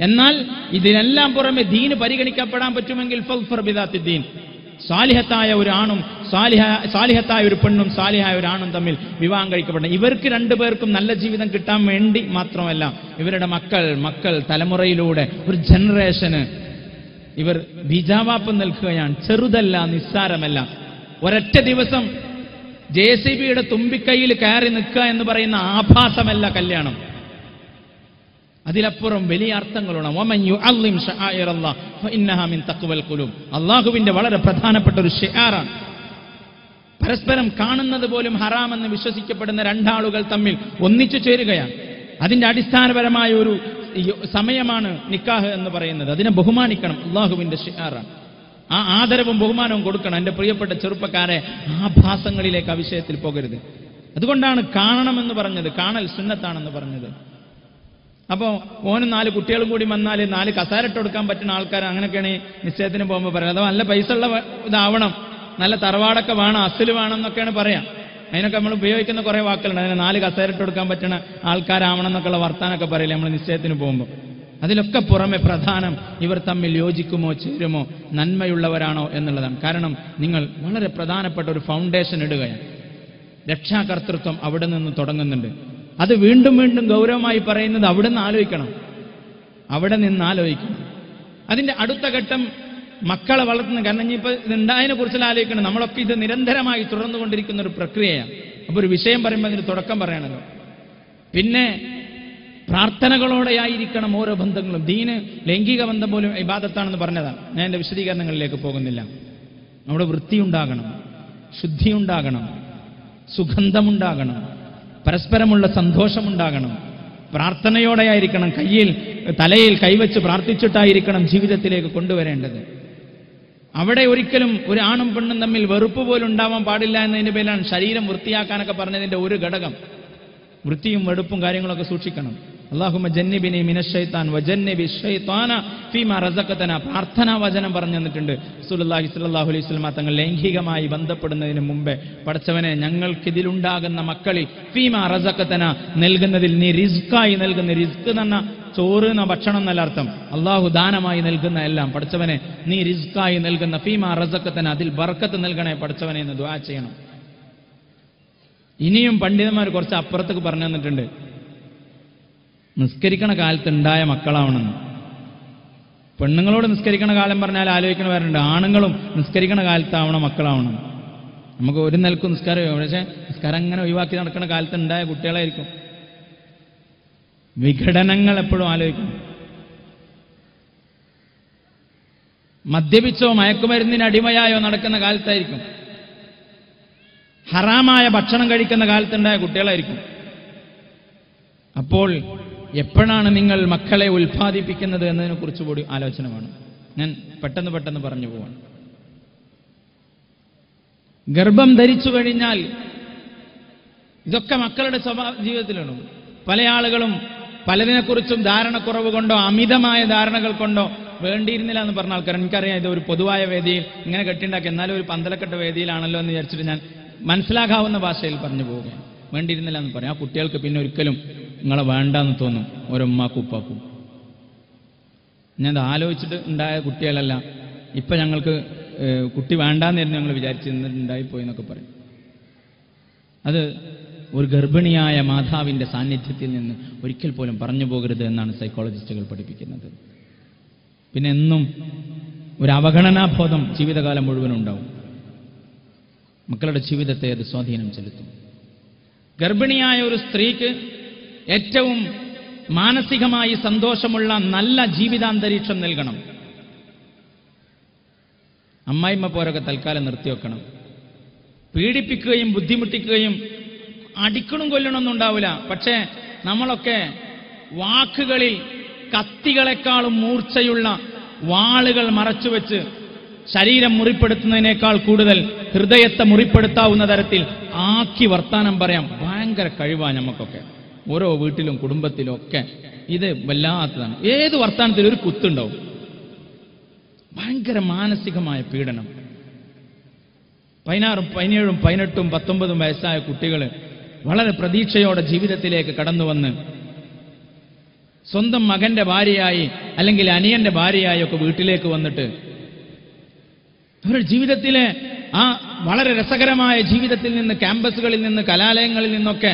എന്നാൽ ഇതിനെല്ലാം പുറമെ ദീന് പരിഗണിക്കപ്പെടാൻ പറ്റുമെങ്കിൽ ഫൗഫർ ബിദാത്തി ദീൻ, സാലിഹത്തായ ഒരു ആണും സാലിഹത്തായ ഒരു പെണ്ണും സാലിഹായ ഒരു ആണും തമ്മിൽ വിവാഹം കഴിക്കപ്പെടണം. ഇവർക്ക് രണ്ടുപേർക്കും നല്ല ജീവിതം കിട്ടാൻ വേണ്ടി മാത്രമല്ല, ഇവരുടെ മക്കൾ തലമുറയിലൂടെ ഒരു ജനറേഷന് ഇവർ ബീജാവാപ്പം നിൽക്കുകയാണ്. ചെറുതല്ല, നിസ്സാരമല്ല. ഒരൊറ്റ ദിവസം JCBയുടെ തുമ്പിക്കൈയിൽ കയറി നിൽക്കുക എന്ന് പറയുന്ന ആഭാസമല്ല കല്യാണം. അതിലപ്പുറം വലിയ അർത്ഥങ്ങളുണ്ട്. അള്ളാഹുവിന്റെ വളരെ പ്രധാനപ്പെട്ട ഒരു ഷിആറാണ്. പരസ്പരം കാണുന്നത് പോലും ഹറാമെന്ന് വിശ്വസിക്കപ്പെടുന്ന രണ്ടാളുകൾ തമ്മിൽ ഒന്നിച്ചു ചേരുകയാണ്. അതിന്റെ അടിസ്ഥാനപരമായ ഒരു സമയമാണ് നിക്കാഹ് എന്ന് പറയുന്നത്. അതിനെ ബഹുമാനിക്കണം. അള്ളാഹുവിന്റെ ഷിആറാണ്. ആ ആദരവും ബഹുമാനവും കൊടുക്കണം. എൻ്റെ പ്രിയപ്പെട്ട ചെറുപ്പക്കാരെ, ആഭാസങ്ങളിലേക്ക് ആ വിഷയത്തിൽ പോകരുത്. അതുകൊണ്ടാണ് കാണണമെന്ന് പറഞ്ഞത്, കാണൽ സുന്നത്താണെന്ന് പറഞ്ഞത്. അപ്പോൾ ഓനും 4 കുട്ടികളും കൂടി വന്നാൽ 4 കസാരട്ട് കൊടുക്കാൻ പറ്റുന്ന ആൾക്കാർ അങ്ങനെയൊക്കെയാണ് നിശ്ചയത്തിന് പോകുമ്പോൾ പറയാം. അഥവാ നല്ല പൈസ ഉള്ള ഇതാവണം, നല്ല തറവാടൊക്കെ വേണം, അസിൽ വേണം എന്നൊക്കെയാണ് പറയാം. അതിനൊക്കെ നമ്മൾ ഉപയോഗിക്കുന്ന കുറേ വാക്കുകളുണ്ട്. അതിന് 4 കസാരട്ട് കൊടുക്കാൻ പറ്റുന്ന ആൾക്കാരാവണം എന്നൊക്കെയുള്ള വർത്താനൊക്കെ പറയില്ലേ നമ്മൾ നിശ്ചയത്തിന് പോകുമ്പോൾ. അതിലൊക്കെ പുറമെ പ്രധാനം ഇവർ തമ്മിൽ യോജിക്കുമോ ചേരുമോ, നന്മയുള്ളവരാണോ എന്നുള്ളതാണ്. കാരണം നിങ്ങൾ വളരെ പ്രധാനപ്പെട്ട ഒരു ഫൗണ്ടേഷൻ ഇടുകയാണ്. രക്ഷാകർതൃത്വം അവിടെ നിന്ന് തുടങ്ങുന്നുണ്ട്. അത് വീണ്ടും വീണ്ടും ഗൗരവമായി പറയുന്നത് അവിടെ നിന്ന് ആലോചിക്കണം. അതിന്റെ അടുത്ത ഘട്ടം മക്കളെ വളർത്തുന്നത്. കാരണം ഇനിയിപ്പോൾ ഇതുണ്ടായതിനെ കുറിച്ചുള്ള ആലോചിക്കണം. നമ്മളൊക്കെ ഇത് നിരന്തരമായി തുടർന്നുകൊണ്ടിരിക്കുന്ന ഒരു പ്രക്രിയയാണ്. അപ്പോൾ ഒരു വിഷയം പറയുമ്പോൾ അതിന് തുടക്കം പറയണല്ലോ. പിന്നെ പ്രാർത്ഥനകളോടെയായിരിക്കണം ഓരോ ബന്ധങ്ങളും. ദീന് ലൈംഗിക ബന്ധം പോലും ഇബാദത്താണെന്ന് പറഞ്ഞതാണ്. ഞാൻ എൻ്റെ വിശദീകരണങ്ങളിലേക്ക് പോകുന്നില്ല. അവിടെ വൃത്തിയുണ്ടാകണം, ശുദ്ധിയുണ്ടാകണം, സുഗന്ധമുണ്ടാകണം, പരസ്പരമുള്ള സന്തോഷമുണ്ടാകണം, പ്രാർത്ഥനയോടെയായിരിക്കണം, തലയിൽ കൈവച്ച് പ്രാർത്ഥിച്ചിട്ടായിരിക്കണം ജീവിതത്തിലേക്ക് കൊണ്ടുവരേണ്ടത്. അവിടെ ഒരിക്കലും ഒരു ആണും പെണ്ണും തമ്മിൽ വെറുപ്പ് പോലും ഉണ്ടാവാൻ പാടില്ല എന്നതിൻ്റെ പേരിലാണ് ശരീരം വൃത്തിയാക്കാനൊക്കെ പറഞ്ഞതിൻ്റെ ഒരു ഘടകം. വൃത്തിയും വെടുപ്പും കാര്യങ്ങളൊക്കെ സൂക്ഷിക്കണം. അല്ലാഹുമ്മ ജന്നിബിനി മിനശ്ശൈത്താൻ വജന്നിബി ശൈത്താന ഫീമാ റസഖതന പ്രാർത്ഥനാ വചനം പറഞ്ഞു തന്നിട്ടുണ്ട് റസൂലുള്ളാഹി സ്വല്ലല്ലാഹു അലൈഹി വസല്ലം തങ്ങൾ ലൈംഗികമായി ബന്ധപ്പെടുന്നതിന് മുമ്പേ, പടച്ചവനെ ഞങ്ങൾക്കിതിലുണ്ടാകുന്ന മക്കളിൽ ഫീമാ റസഖതന നൽകുന്നതിൽ നീ റിസ്ക്കായി നൽകുന്ന, റിസ്ക് എന്ന് പറഞ്ഞാൽ ചോറ് എന്ന ഭക്ഷണം എന്നല്ല അർത്ഥം, അള്ളാഹു ദാനമായി നൽകുന്ന എല്ലാം പടച്ചവനെ നീ റിസ്ക്കായി നൽകുന്ന ഫീമാ റസഖതന അതിൽ ബർക്കത്ത് നൽകണേ പടച്ചവനെ എന്ന് ദുആ ചെയ്യണം. ഇനിയും പണ്ഡിതന്മാർ കുറച്ച് അപ്പുറത്തേക്ക് പറഞ്ഞു തന്നിട്ടുണ്ട്. നിസ്കരിക്കണ കാലത്ത് ഉണ്ടായ മക്കളാവണമെന്ന്. പെണ്ണുങ്ങളോട് നിസ്കരിക്കണ കാലം പറഞ്ഞാൽ ആലോചിക്കണ പേരുണ്ട്. ആണുങ്ങളും നിസ്കരിക്കണ കാലത്താവണം മക്കളാവണം. നമുക്ക് ഒരു നിലക്കും നിസ്കാരം, പക്ഷേ നിസ്കാരം അങ്ങനെ ഒഴിവാക്കി നടക്കുന്ന കാലത്ത് ഉണ്ടായ കുട്ടികളായിരിക്കും. വിഘടനങ്ങൾ എപ്പോഴും ആലോചിക്കും. മദ്യപിച്ചോ മയക്കുമരുന്നിന് അടിമയായോ നടക്കുന്ന കാലത്തായിരിക്കും. ഹറാമായ ഭക്ഷണം കഴിക്കുന്ന കാലത്തുണ്ടായ കുട്ടികളായിരിക്കും. അപ്പോൾ എപ്പോഴാണ് നിങ്ങൾ മക്കളെ ഉൽപ്പാദിപ്പിക്കുന്നത് എന്നതിനെ കുറിച്ച് കൂടി ആലോചന വേണം. ഞാൻ പെട്ടെന്ന് പറഞ്ഞു പോവാണ്. ഗർഭം ധരിച്ചു കഴിഞ്ഞാൽ ഇതൊക്കെ മക്കളുടെ ജീവിതത്തിലാണ്. പല ആളുകളും പലതിനെക്കുറിച്ചും ധാരണക്കുറവ് കൊണ്ടോ അമിതമായ ധാരണകൾ കൊണ്ടോ വേണ്ടിയിരുന്നില്ല എന്ന് പറഞ്ഞ ആൾക്കാർ എനിക്കറിയാം. ഇത് ഒരു പൊതുവായ വേദിയിൽ ഇങ്ങനെ കെട്ടിണ്ടാക്കി, എന്നാലും ഒരു പന്തലക്കെട്ട വേദിയിലാണല്ലോ എന്ന് വിചാരിച്ചിട്ട് ഞാൻ മനസ്സിലാക്കാവുന്ന ഭാഷയിൽ പറഞ്ഞു പോവുകയാണ്. വേണ്ടിയിരുന്നില്ല എന്ന് പറയാം. ആ കുട്ടികൾക്ക് പിന്നെ ഒരിക്കലും നിങ്ങളെ വേണ്ടെന്ന് തോന്നും, ഓരോമ്മാക്കും ഉപ്പാക്കും. ഞാൻ അത് ആലോചിച്ചിട്ട് ഉണ്ടായ കുട്ടികളല്ല. ഇപ്പം ഞങ്ങൾക്ക് കുട്ടി വേണ്ടാന്നിരുന്നു ഞങ്ങൾ വിചാരിച്ചിരുന്നുണ്ടായിപ്പോയി എന്നൊക്കെ പറയും. അത് ഒരു ഗർഭിണിയായ മാതാവിൻ്റെ സാന്നിധ്യത്തിൽ നിന്ന് ഒരിക്കൽ പോലും പറഞ്ഞു പോകരുത് എന്നാണ് സൈക്കോളജിസ്റ്റുകൾ പഠിപ്പിക്കുന്നത്. പിന്നെ എന്നും ഒരു അവഗണനാബോധം ജീവിതകാലം മുഴുവനും ഉണ്ടാവും. മക്കളുടെ ജീവിതത്തെ അത് സ്വാധീനം ചെലുത്തും. ഗർഭിണിയായ ഒരു സ്ത്രീക്ക് ഏറ്റവും മാനസികമായി സന്തോഷമുള്ള നല്ല ജീവിതാന്തരീക്ഷം നൽകണം. അമ്മായിമ്മ പോരൊക്കെ തൽക്കാലം നിർത്തിവെക്കണം. പീഡിപ്പിക്കുകയും ബുദ്ധിമുട്ടിക്കുകയും അടിക്കണും കൊല്ലണമൊന്നും ഉണ്ടാവില്ല. പക്ഷേ നമ്മളൊക്കെ വാക്കുകളിൽ കത്തികളെക്കാളും മൂർച്ചയുള്ള വാളുകൾ മറച്ചുവെച്ച് ശരീരം മുറിപ്പെടുത്തുന്നതിനേക്കാൾ കൂടുതൽ ഹൃദയത്തെ മുറിപ്പെടുത്താവുന്ന തരത്തിൽ ആക്കി വർത്താനം പറയാം. ഭയങ്കര കഴിവാണ് നമുക്കൊക്കെ. ഓരോ വീട്ടിലും കുടുംബത്തിലും ഒക്കെ ഇത് വല്ലാത്തതാണ്. ഏത് വർത്താനത്തിലും ഒരു കുത്തുണ്ടാവും. ഭയങ്കര മാനസികമായ പീഡനം. 16, 17, 18, 19 വയസ്സായ കുട്ടികൾ വളരെ പ്രതീക്ഷയോടെ ജീവിതത്തിലേക്ക് കടന്നു വന്ന് സ്വന്തം മകന്റെ ഭാര്യയായി അല്ലെങ്കിൽ അനിയന്റെ ഭാര്യയായി ഒക്കെ വീട്ടിലേക്ക് വന്നിട്ട് അവരുടെ ജീവിതത്തിലെ ആ വളരെ രസകരമായ ജീവിതത്തിൽ നിന്ന്, ക്യാമ്പസുകളിൽ നിന്ന്, കലാലയങ്ങളിൽ നിന്നൊക്കെ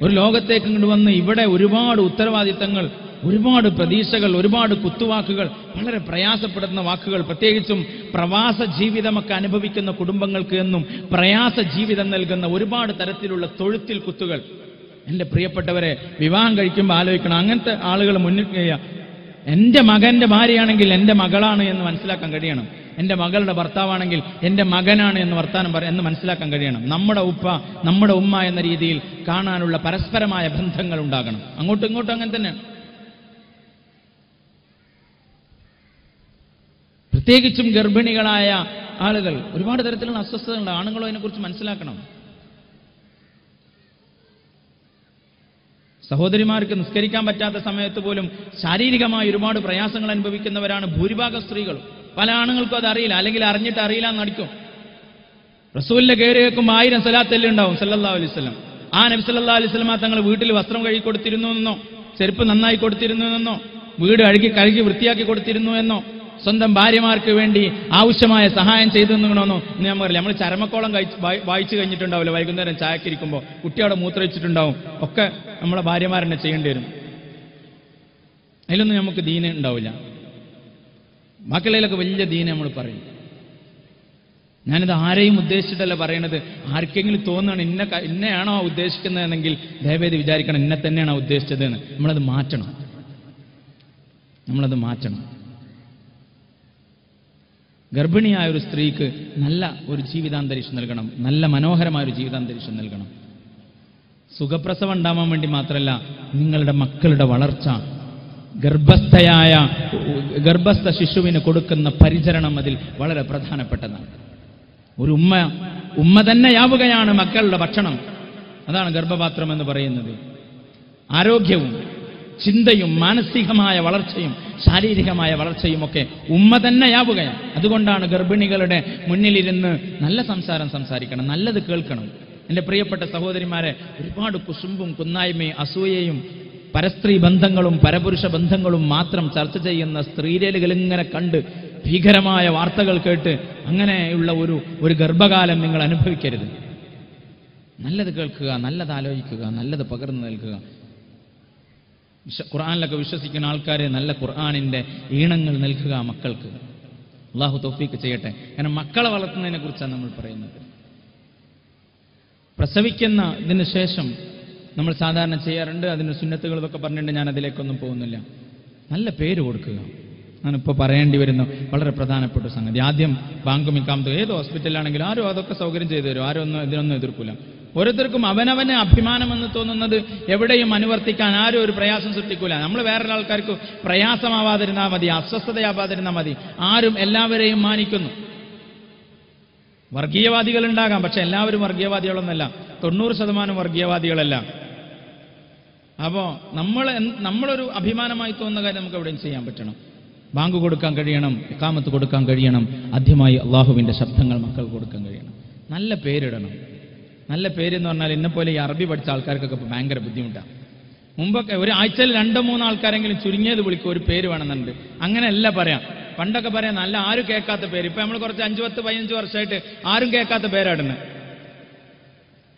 ഒരു ലോകത്തേക്ക് ഇങ്ങോട്ട് വന്ന് ഇവിടെ ഒരുപാട് ഉത്തരവാദിത്തങ്ങൾ, ഒരുപാട് പ്രതീക്ഷകൾ, ഒരുപാട് കുത്തുവാക്കുകൾ, വളരെ പ്രയാസപ്പെടുന്ന വാക്കുകൾ, പ്രത്യേകിച്ചും പ്രവാസ ജീവിതമൊക്കെ അനുഭവിക്കുന്ന കുടുംബങ്ങൾക്ക് എന്നും പ്രയാസ ജീവിതം നൽകുന്ന ഒരുപാട് തരത്തിലുള്ള തൊഴുത്തിൽ കുത്തുകൾ. എൻ്റെ പ്രിയപ്പെട്ടവരെ, വിവാഹം കഴിക്കുമ്പോൾ ആലോചിക്കണം, അങ്ങനത്തെ ആളുകൾ മുന്നിൽ എൻ്റെ മകൻ്റെ ഭാര്യയാണെങ്കിൽ എൻ്റെ മകളാണ് എന്ന് മനസ്സിലാക്കാൻ കഴിയണം. എൻ്റെ മകളുടെ ഭർത്താവാണെങ്കിൽ എൻ്റെ മകനാണ് എന്ന് എന്ന് മനസ്സിലാക്കാൻ കഴിയണം. നമ്മുടെ ഉപ്പ, നമ്മുടെ ഉമ്മ എന്ന രീതിയിൽ കാണാനുള്ള പരസ്പരമായ ബന്ധങ്ങൾ ഉണ്ടാകണം. അങ്ങോട്ടും ഇങ്ങോട്ടും അങ്ങനെ തന്നെ. പ്രത്യേകിച്ചും ഗർഭിണികളായ ആളുകൾ ഒരുപാട് തരത്തിലുള്ള അസ്വസ്ഥതകളുണ്ട്. ആണുങ്ങളും അതിനെക്കുറിച്ച് മനസ്സിലാക്കണം. സഹോദരിമാർക്ക് നിസ്കരിക്കാൻ പറ്റാത്ത സമയത്ത് പോലും ശാരീരികമായി ഒരുപാട് പ്രയാസങ്ങൾ അനുഭവിക്കുന്നവരാണ് ഭൂരിഭാഗം സ്ത്രീകൾ. പല ആണുങ്ങൾക്കും അത് അറിയില്ല, അല്ലെങ്കിൽ അറിഞ്ഞിട്ട് അറിയില്ല എന്ന് നടിക്കും. റസൂലിന്റെ കയറി വെക്കുമ്പോൾ 1000 സ്വലാത്തല്ലേ ഉണ്ടാവും സല്ലല്ലാഹു അലൈഹി വസല്ലം. ആ നബി സല്ലല്ലാഹു അലൈഹി വസല്ലം തങ്ങൾ വീട്ടിൽ വസ്ത്രം കഴുകി കൊടുത്തിരുന്നു എന്നോ, ചെരുപ്പ് നന്നായി കൊടുത്തിരുന്നു എന്നോ, വീട് കഴുകി വൃത്തിയാക്കി കൊടുത്തിരുന്നു എന്നോ, സ്വന്തം ഭാര്യമാർക്ക് വേണ്ടി ആവശ്യമായ സഹായം ചെയ്തു എന്നോ ഞാൻ പറയില്ല. നമ്മൾ ചരമക്കോളം വായിച്ചു കഴിഞ്ഞിട്ടുണ്ടാവില്ല, വൈകുന്നേരം ചായക്കിരിക്കുമ്പോൾ കുട്ടിയോടെ മൂത്രയിച്ചിട്ടുണ്ടാവും. ഒക്കെ നമ്മളെ ഭാര്യമാരെന്നെ ചെയ്യേണ്ടി വരും. അതിലൊന്നും നമുക്ക് ദീന് ഉണ്ടാവില്ല. ബാക്കിയുള്ളതിലൊക്കെ വലിയ ദീന് നമ്മൾ പറയും. ഞാനിത് ആരെയും ഉദ്ദേശിച്ചിട്ടല്ല പറയണത്. ആർക്കെങ്കിലും തോന്നുകയാണ് ഇന്നെയാണോ ഉദ്ദേശിക്കുന്നതെങ്കിൽ ദയവേദി വിചാരിക്കണം ഇന്നെ തന്നെയാണോ ഉദ്ദേശിച്ചതെന്ന്. നമ്മളത് മാറ്റണം. ഗർഭിണിയായ ഒരു സ്ത്രീക്ക് നല്ല ഒരു ജീവിതാന്തരീക്ഷം നൽകണം, നല്ല മനോഹരമായ ഒരു ജീവിതാന്തരീക്ഷം നൽകണം. സുഖപ്രസവം ഉണ്ടാവാൻ വേണ്ടി മാത്രമല്ല, നിങ്ങളുടെ മക്കളുടെ വളർച്ച, ഗർഭസ്ഥ ശിശുവിന് കൊടുക്കുന്ന പരിചരണം അതിൽ വളരെ പ്രധാനപ്പെട്ടതാണ്. ഒരു ഉമ്മ തന്നെയാവുകയാണ് മക്കളുടെ ഭക്ഷണം. അതാണ് ഗർഭപാത്രം എന്ന് പറയുന്നത്. ആരോഗ്യവും ചിന്തയും മാനസികമായ വളർച്ചയും ശാരീരികമായ വളർച്ചയും ഒക്കെ ഉമ്മ തന്നെയാവുകയാണ്. അതുകൊണ്ടാണ് ഗർഭിണികളുടെ മുന്നിലിരുന്ന് നല്ല സംസാരം സംസാരിക്കണം, നല്ലത് കേൾക്കണം. എൻ്റെ പ്രിയപ്പെട്ട സഹോദരിമാരെ, ഒരുപാട് കുശുമ്പും കുന്നായ്മയും അസൂയയും പരസ്ത്രീ ബന്ധങ്ങളും പരപുരുഷ ബന്ധങ്ങളും മാത്രം ചർച്ച ചെയ്യുന്ന സ്ത്രീരേലുകൾ ഇങ്ങനെ കണ്ട് ഭീകരമായ വാർത്തകൾ കേട്ട് അങ്ങനെയുള്ള ഒരു ഗർഭകാലം നിങ്ങൾ അനുഭവിക്കരുത്. നല്ലത് കേൾക്കുക, നല്ലത് ആലോചിക്കുക, നല്ലത് പകർന്നു നൽകുക. ഖുർആനിലൊക്കെ വിശ്വസിക്കുന്ന ആൾക്കാരെ നല്ല ഖുർആനിന്റെ ഈണങ്ങൾ നൽകുക മക്കൾക്ക്. അള്ളാഹു തൗഫീക്ക് ചെയ്യട്ടെ. കാരണം മക്കളെ വളർത്തുന്നതിനെ കുറിച്ചാണ് നമ്മൾ പറയുന്നത്. പ്രസവിക്കുന്ന ഇതിന് ശേഷം നമ്മൾ സാധാരണ ചെയ്യാറുണ്ട്, അതിന് സുന്നത്തുകൾ ഇതൊക്കെ പറഞ്ഞിട്ടുണ്ട്, ഞാൻ അതിലേക്കൊന്നും പോകുന്നില്ല. നല്ല പേര് കൊടുക്കുക. ഞാനിപ്പോൾ പറയേണ്ടി വരുന്ന വളരെ പ്രധാനപ്പെട്ട സംഗതി. ആദ്യം ബാങ്കും ഇഖാമത്തും ഏത് ഹോസ്പിറ്റലിലാണെങ്കിലും ആരും അതൊക്കെ സൗകര്യം ചെയ്തു തരും, ആരും ഇതിനൊന്നും എതിർക്കില്ല. ഓരോരുത്തർക്കും അവനവന് അഭിമാനമെന്ന് തോന്നുന്നത് എവിടെയും അനുവർത്തിക്കാൻ ആരും ഒരു പ്രയാസം സൃഷ്ടിക്കൂല. നമ്മൾ വേറൊരാൾക്കാർക്ക് പ്രയാസമാവാതിരുന്നാൽ മതി, അസ്വസ്ഥതയാവാതിരുന്നാൽ മതി. ആരും എല്ലാവരെയും മാനിക്കുന്നു. വർഗീയവാദികൾ ഉണ്ടാകാം, പക്ഷെ എല്ലാവരും വർഗീയവാദികളൊന്നല്ല. 90% വർഗീയവാദികളല്ല. അപ്പോ നമ്മളൊരു അഭിമാനമായി തോന്നുന്ന കാര്യം നമുക്ക് എവിടെയും ചെയ്യാൻ പറ്റണം. ബാങ്ക് കൊടുക്കാൻ കഴിയണം, ഇഖാമത്ത് കൊടുക്കാൻ കഴിയണം, ആദ്യമായി അള്ളാഹുവിന്റെ ശബ്ദങ്ങൾ മക്കൾക്ക് കൊടുക്കാൻ കഴിയണം. നല്ല പേരിടണം. നല്ല പേരെന്ന് പറഞ്ഞാൽ എന്നെപ്പോലെ ഈ അറബി പഠിച്ച ആൾക്കാർക്കൊക്കെ ഇപ്പോൾ ഭയങ്കര ബുദ്ധിമുട്ടാണ്. മുമ്പൊക്കെ ഒരു ആഴ്ചയിൽ 2-3 ആൾക്കാരെങ്കിലും ചുരുങ്ങിയത് വിളിക്കും, ഒരു പേര് വേണമെന്നുണ്ട്. അങ്ങനെയല്ല പറയാം. പണ്ടൊക്കെ പറയാം നല്ല ആരും കേൾക്കാത്ത പേര്. ഇപ്പൊ നമ്മൾ കുറച്ച് 5-10-15 വർഷമായിട്ട് ആരും കേൾക്കാത്ത പേരാടുന്നത്.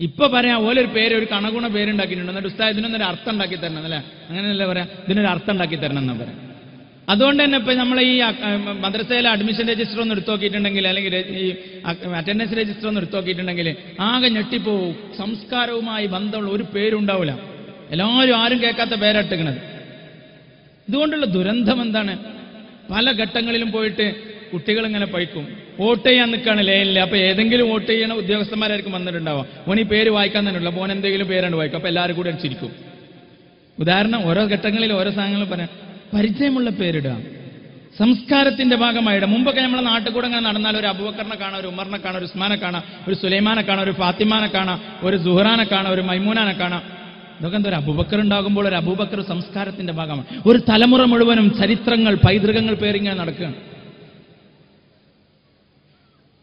ഇപ്പൊ പറയാം ഓലൊരു പേര്, ഒരു കണഗുണ പേരുണ്ടാക്കിയിട്ടുണ്ട്. എന്നിട്ട് ഉസ്താദ് ഇതിനൊന്നൊരു അർത്ഥം ഉണ്ടാക്കി തരണം അല്ലേ, അങ്ങനെയല്ല പറയാം, ഇതിനൊരു അർത്ഥം ഉണ്ടാക്കി തരണം എന്നാ പറയാം. അതുകൊണ്ട് തന്നെ ഇപ്പൊ നമ്മൾ ഈ മദ്രസയിലെ അഡ്മിഷൻ രജിസ്റ്റർ ഒന്ന് എടുത്തു നോക്കിയിട്ടുണ്ടെങ്കിൽ, അല്ലെങ്കിൽ ഈ അറ്റൻഡൻസ് രജിസ്റ്റർ ഒന്ന് എടുത്തു നോക്കിയിട്ടുണ്ടെങ്കിൽ ആകെ ഞെട്ടിപ്പോവും. സംസ്കാരവുമായി ബന്ധമുള്ള ഒരു പേരുണ്ടാവില്ല. എല്ലാവരും ആരും കേൾക്കാത്ത പേരട്ടിക്കണത്. ഇതുകൊണ്ടുള്ള ദുരന്തം എന്താണ്? പല ഘട്ടങ്ങളിലും പോയിട്ട് കുട്ടികൾ ഇങ്ങനെ പഴിക്കും. വോട്ട് ചെയ്യാൻ നിൽക്കുകയാണ് ലൈനിൽ. അപ്പൊ ഏതെങ്കിലും വോട്ട് ചെയ്യണ ഉദ്യോഗസ്ഥന്മാരായിരിക്കും വന്നിട്ടുണ്ടാവുക. ഓൻ ഈ പേര് വായിക്കാൻ തന്നെ ഉള്ളൂ. ഓൻ എന്തെങ്കിലും പേരാണ് വായിക്കും. അപ്പൊ എല്ലാവരും കൂടെ ചിരിക്കും. ഉദാഹരണം ഓരോ ഘട്ടങ്ങളിൽ ഓരോ സാധനങ്ങളും പറയാം. പരിചയമുള്ള പേരിടുക സംസ്കാരത്തിന്റെ ഭാഗമായിട്ട്. മുമ്പൊക്കെ നമ്മളെ നാട്ടിൽ കൂടെ അങ്ങനെ നടന്നാൽ ഒരു അബൂബക്കറിനെ കാണാം, ഒരു ഉമറിനെ കാണാം, ഒരു ഉസ്മാനെ കാണാം, ഒരു സുലൈമാനെ കാണാം, ഒരു ഫാത്തിമാനെ കാണാം, ഒരു സുഹറാനെ കാണാം, ഒരു മൈമൂനാനെ കാണാം. ഇതൊക്കെ എന്താ, ഒരു അബൂബക്കർ ഉണ്ടാകുമ്പോൾ ഒരു അബൂബക്കർ സംസ്കാരത്തിന്റെ ഭാഗമാണ്. ഒരു തലമുറ മുഴുവനും ചരിത്രങ്ങൾ, പൈതൃകങ്ങൾ പേരിങ്ങനെ നടക്കുകയാണ്.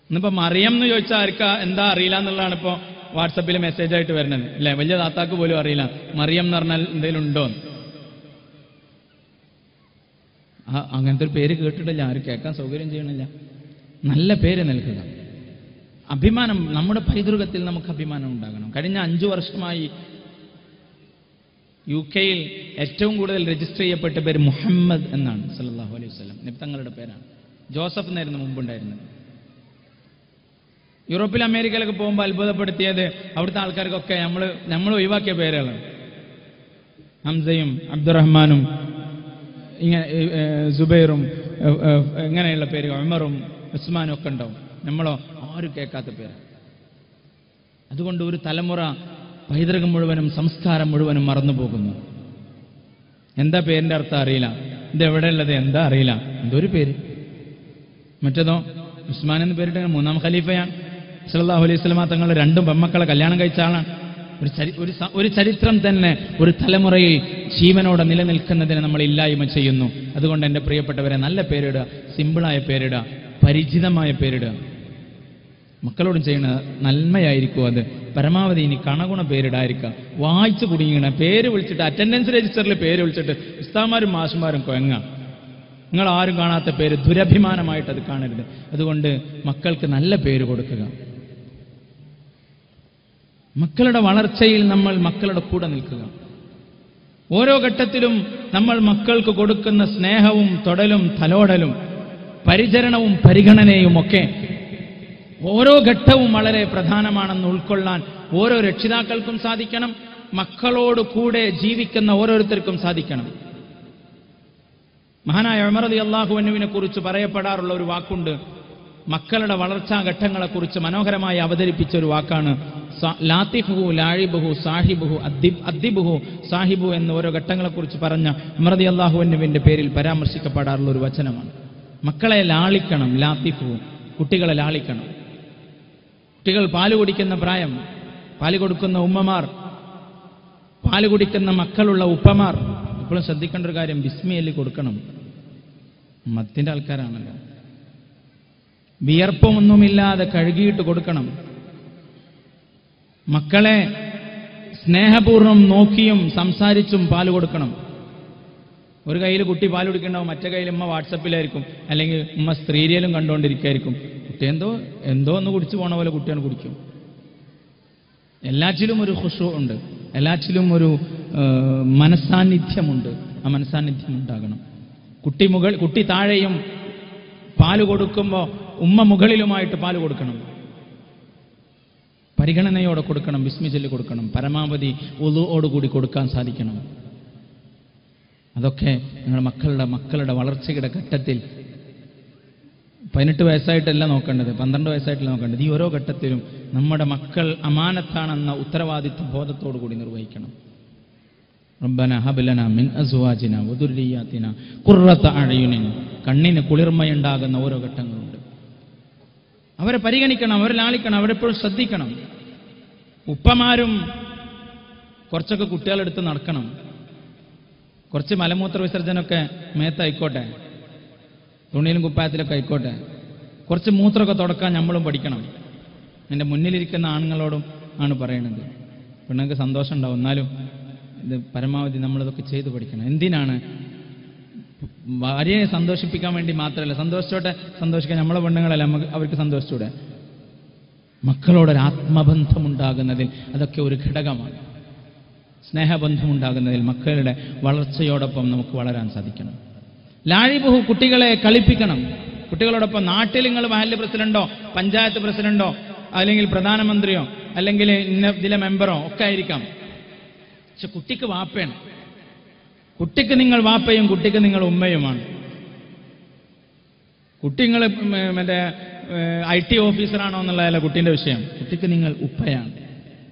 ഇന്നിപ്പോ മറിയം എന്ന് ചോദിച്ചാൽ ആർക്കാ എന്താ അറിയില്ല എന്നുള്ളതാണ് ഇപ്പോ വാട്സപ്പിൽ മെസ്സേജ് ആയിട്ട് വരുന്നത് അല്ലെ. വലിയ താത്താക്ക് പോലും അറിയില്ല മറിയം എന്ന് പറഞ്ഞാൽ എന്തെങ്കിലും ഉണ്ടോ. അങ്ങനത്തെ ഒരു പേര് കേട്ടിട്ടില്ല, ആരും കേൾക്കാൻ സൗകര്യം ചെയ്യണില്ല. നല്ല പേര് നൽകുക. അഭിമാനം, നമ്മുടെ പൈതൃകത്തിൽ നമുക്ക് അഭിമാനം ഉണ്ടാകണം. കഴിഞ്ഞ 5 വർഷമായി UK-യിൽ ഏറ്റവും കൂടുതൽ രജിസ്റ്റർ ചെയ്യപ്പെട്ട പേര് മുഹമ്മദ് എന്നാണ് സല്ലല്ലാഹു അലൈഹി വസല്ലം. നബി തങ്ങളുടെ പേരാണ്. ജോസഫ് എന്നായിരുന്നു മുമ്പുണ്ടായിരുന്നത്. യൂറോപ്പിൽ അമേരിക്കയിലൊക്കെ പോകുമ്പോൾ അത്ഭുതപ്പെടുത്തിയത് അവിടുത്തെ ആൾക്കാർക്കൊക്കെ നമ്മൾ ഒഴിവാക്കിയ പേരുകളാണ്. ഹംസയും അബ്ദുറഹ്മാനും സുബൈറും ഇങ്ങനെയുള്ള പേര്, ഉമറും ഉസ്മാനും ഒക്കെ ഉണ്ടാവും. നമ്മളോ ആരും കേൾക്കാത്ത പേര്. അതുകൊണ്ട് ഒരു തലമുറ പൈതൃകം മുഴുവനും സംസ്കാരം മുഴുവനും മറന്നു പോകുന്നു. എന്താ പേരിന്റെ അർത്ഥം അറിയില്ല, ഇതെവിടെയുള്ളത് എന്താ അറിയില്ല, എന്തൊരു പേര്. മറ്റേതോ ഉസ്മാൻ എന്ന് പേരിട്ട് 3-ാം ഖലീഫയാണ്. സല്ലല്ലാഹു അലൈഹി വസല്ലം തങ്ങളുടെ 2 പെൺമക്കളെ കല്യാണം കഴിച്ച ആളാണ്. ഒരു ചരിത്രം തന്നെ ഒരു തലമുറയിൽ ജീവനോടെ നിലനിൽക്കുന്നതിന് നമ്മൾ ഇല്ലായ്മ ചെയ്യുന്നു. അതുകൊണ്ട് എൻ്റെ പ്രിയപ്പെട്ടവരെ, നല്ല പേരിടുക, സിമ്പിളായ പേരിടുക, പരിചിതമായ പേരിടുക. മക്കളോടും ചെയ്യുന്ന നന്മയായിരിക്കും അത്. പരമാവധി ഇനി കണഗുണ പേരിടായിരിക്കുക. വായിച്ചു കുടുങ്ങിയ പേര് വിളിച്ചിട്ട് അറ്റൻഡൻസ് രജിസ്റ്ററിൽ പേര് വിളിച്ചിട്ട് ഉസ്താദ്മാരും മാഷുമാരും കൊയങ്ങ. നിങ്ങൾ ആരും കാണാത്ത പേര് ദുരഭിമാനമായിട്ട് അത് കാണരുത്. അതുകൊണ്ട് മക്കൾക്ക് നല്ല പേര് കൊടുക്കുക. മക്കളുടെ വളർച്ചയിൽ നമ്മൾ മക്കളുടെ കൂടെ നിൽക്കുക. ഓരോ ഘട്ടത്തിലും നമ്മൾ മക്കൾക്ക് കൊടുക്കുന്ന സ്നേഹവും തൊടലും തലോടലും പരിചരണവും പരിഗണനയും ഒക്കെ ഓരോ ഘട്ടവും വളരെ പ്രധാനമാണെന്ന് ഉൾക്കൊള്ളാൻ ഓരോ രക്ഷിതാക്കൾക്കും സാധിക്കണം. മക്കളോട് കൂടെ ജീവിക്കുന്ന ഓരോരുത്തർക്കും സാധിക്കണം. മഹാനായ ഉമർ റളിയല്ലാഹു അൻഹുവിനെ കുറിച്ച് പറയപ്പെടാറുള്ള ഒരു വാക്കുണ്ട്. മക്കളുടെ വളർച്ചാ ഘട്ടങ്ങളെക്കുറിച്ച് മനോഹരമായി അവതരിപ്പിച്ച ഒരു വാക്കാണ് ലാത്തിഫുഹു ലാഴിബുഹു സാഹിബുഹു അദ്ദിബുഹു സാഹിബു എന്ന് ഓരോ ഘട്ടങ്ങളെക്കുറിച്ച് പറഞ്ഞ ഉമർ റളിയല്ലാഹു അൻഹുവിന്റെ പേരിൽ പരാമർശിക്കപ്പെടാറുള്ള ഒരു വചനമാണ്. മക്കളെ ലാളിക്കണം. ലാത്തിഫുഹു, കുട്ടികളെ ലാളിക്കണം. കുട്ടികൾ പാല് കുടിക്കുന്ന പ്രായം, പാല് കൊടുക്കുന്ന ഉമ്മമാർ, പാല് കുടിക്കുന്ന മക്കളുള്ള ഉപ്പമാർ ഇപ്പോഴും ശ്രദ്ധിക്കേണ്ട ഒരു കാര്യം, ബിസ്മിയിൽ കൊടുക്കണം. മത്തിന്റെ ആൾക്കാരാണല്ലോ. വിയർപ്പമൊന്നുമില്ലാതെ കഴുകിയിട്ട് കൊടുക്കണം. മക്കളെ സ്നേഹപൂർവ്വം നോക്കിയും സംസാരിച്ചും പാല് കൊടുക്കണം. ഒരു കയ്യിൽ കുട്ടി പാൽ കുടിക്കണ്ടാവും, മറ്റേ കയ്യിൽ ഉമ്മ വാട്സപ്പിലായിരിക്കും, അല്ലെങ്കിൽ ഉമ്മ സ്ത്രീരിയലും കണ്ടുകൊണ്ടിരിക്കുകയായിരിക്കും. കുട്ടി എന്തോ ഒന്ന് കുടിച്ചു പോണ പോലെ കുട്ടിയാണ് കുടിക്കും. എല്ലാറ്റിലും ഒരു ഖുശൂ ഉണ്ട്, എല്ലാറ്റിലും ഒരു മനസാന്നിധ്യമുണ്ട്. ആ മനസാന്നിധ്യം ഉണ്ടാകണം. കുട്ടി താഴെയും പാല് കൊടുക്കുമ്പോൾ ഉമ്മ മുകളിലുമായിട്ട് പാല് കൊടുക്കണം. പരിഗണനയോടെ കൊടുക്കണം, ബിസ്മി ചൊല്ലി കൊടുക്കണം. പരമാവധി വുളുഓടുകൂടി കൊടുക്കാൻ സാധിക്കണം. അതൊക്കെ നിങ്ങളുടെ മക്കളുടെ വളർച്ചയുടെ ഘട്ടത്തിൽ 18 വയസ്സായിട്ടല്ല നോക്കേണ്ടത്, 12 വയസ്സായിട്ടല്ല നോക്കേണ്ടത്. ഈ ഓരോ ഘട്ടത്തിലും നമ്മുടെ മക്കൾ അമാനത്താണെന്ന ഉത്തരവാദിത്വ ബോധത്തോടു കൂടി നിർവഹിക്കണം. റബ്ബനാ ഹബ് ലനാ മിൻ അസ്വാജിനാ വദുർരിയാതിനാ ഖുർറത അഅ്യുനിൻ. കണ്ണിന് കുളിർമയുണ്ടാകുന്ന ഓരോ ഘട്ടങ്ങളുണ്ട്. അവരെ പരിഗണിക്കണം, അവരെ ലാളിക്കണം, അവരെപ്പോഴും ശ്രദ്ധിക്കണം. ഉപ്പമാരും കുറച്ചൊക്കെ കുട്ടികളെടുത്ത് നടക്കണം. കുറച്ച് മലമൂത്ര വിസർജനമൊക്കെ മേത്തായിക്കോട്ടെ, തുണിയിലും കുപ്പായത്തിലൊക്കെ ആയിക്കോട്ടെ. കുറച്ച് മൂത്രമൊക്കെ തുടക്കാൻ നമ്മളും പഠിക്കണം. എൻ്റെ മുന്നിലിരിക്കുന്ന ആണുങ്ങളോടും ആണ് പറയണത്. പെണ്ണുങ്ങൾക്ക് സന്തോഷം ഉണ്ടാവും, എന്നാലും ഇത് പരമാവധി നമ്മളിതൊക്കെ ചെയ്തു പഠിക്കണം. എന്തിനാണ്? ഭാര്യയെ സന്തോഷിപ്പിക്കാൻ വേണ്ടി മാത്രമല്ല, സന്തോഷിക്കാൻ നമ്മളെ പെണ്ണുങ്ങളല്ല, അവർക്ക് സന്തോഷിച്ചൂടെ? മക്കളോടൊരു ആത്മബന്ധമുണ്ടാകുന്നതിൽ അതൊക്കെ ഒരു ഘടകമാണ്. സ്നേഹബന്ധമുണ്ടാകുന്നതിൽ മക്കളുടെ വളർച്ചയോടൊപ്പം നമുക്ക് വളരാൻ സാധിക്കണം. ലാഴിബുഹു, കുട്ടികളെ കളിപ്പിക്കണം. കുട്ടികളോടൊപ്പം നാട്ടിൽ നിങ്ങൾ മഹല്ല് പ്രസിഡന്റോ പഞ്ചായത്ത് പ്രസിഡന്റോ അല്ലെങ്കിൽ പ്രധാനമന്ത്രിയോ അല്ലെങ്കിൽ ഇതിലെ മെമ്പറോ ഒക്കെ ആയിരിക്കാം. പക്ഷെ കുട്ടിക്ക് വാപ്പയാണ്. കുട്ടിക്ക് നിങ്ങൾ വാപ്പയും കുട്ടിക്ക് നിങ്ങൾ ഉമ്മയുമാണ്. കുട്ടി നിങ്ങൾ മറ്റേ IT ഓഫീസറാണോ എന്നുള്ളതല്ല കുട്ടീൻ്റെ വിഷയം. കുട്ടിക്ക് നിങ്ങൾ ഉപ്പയാണ്,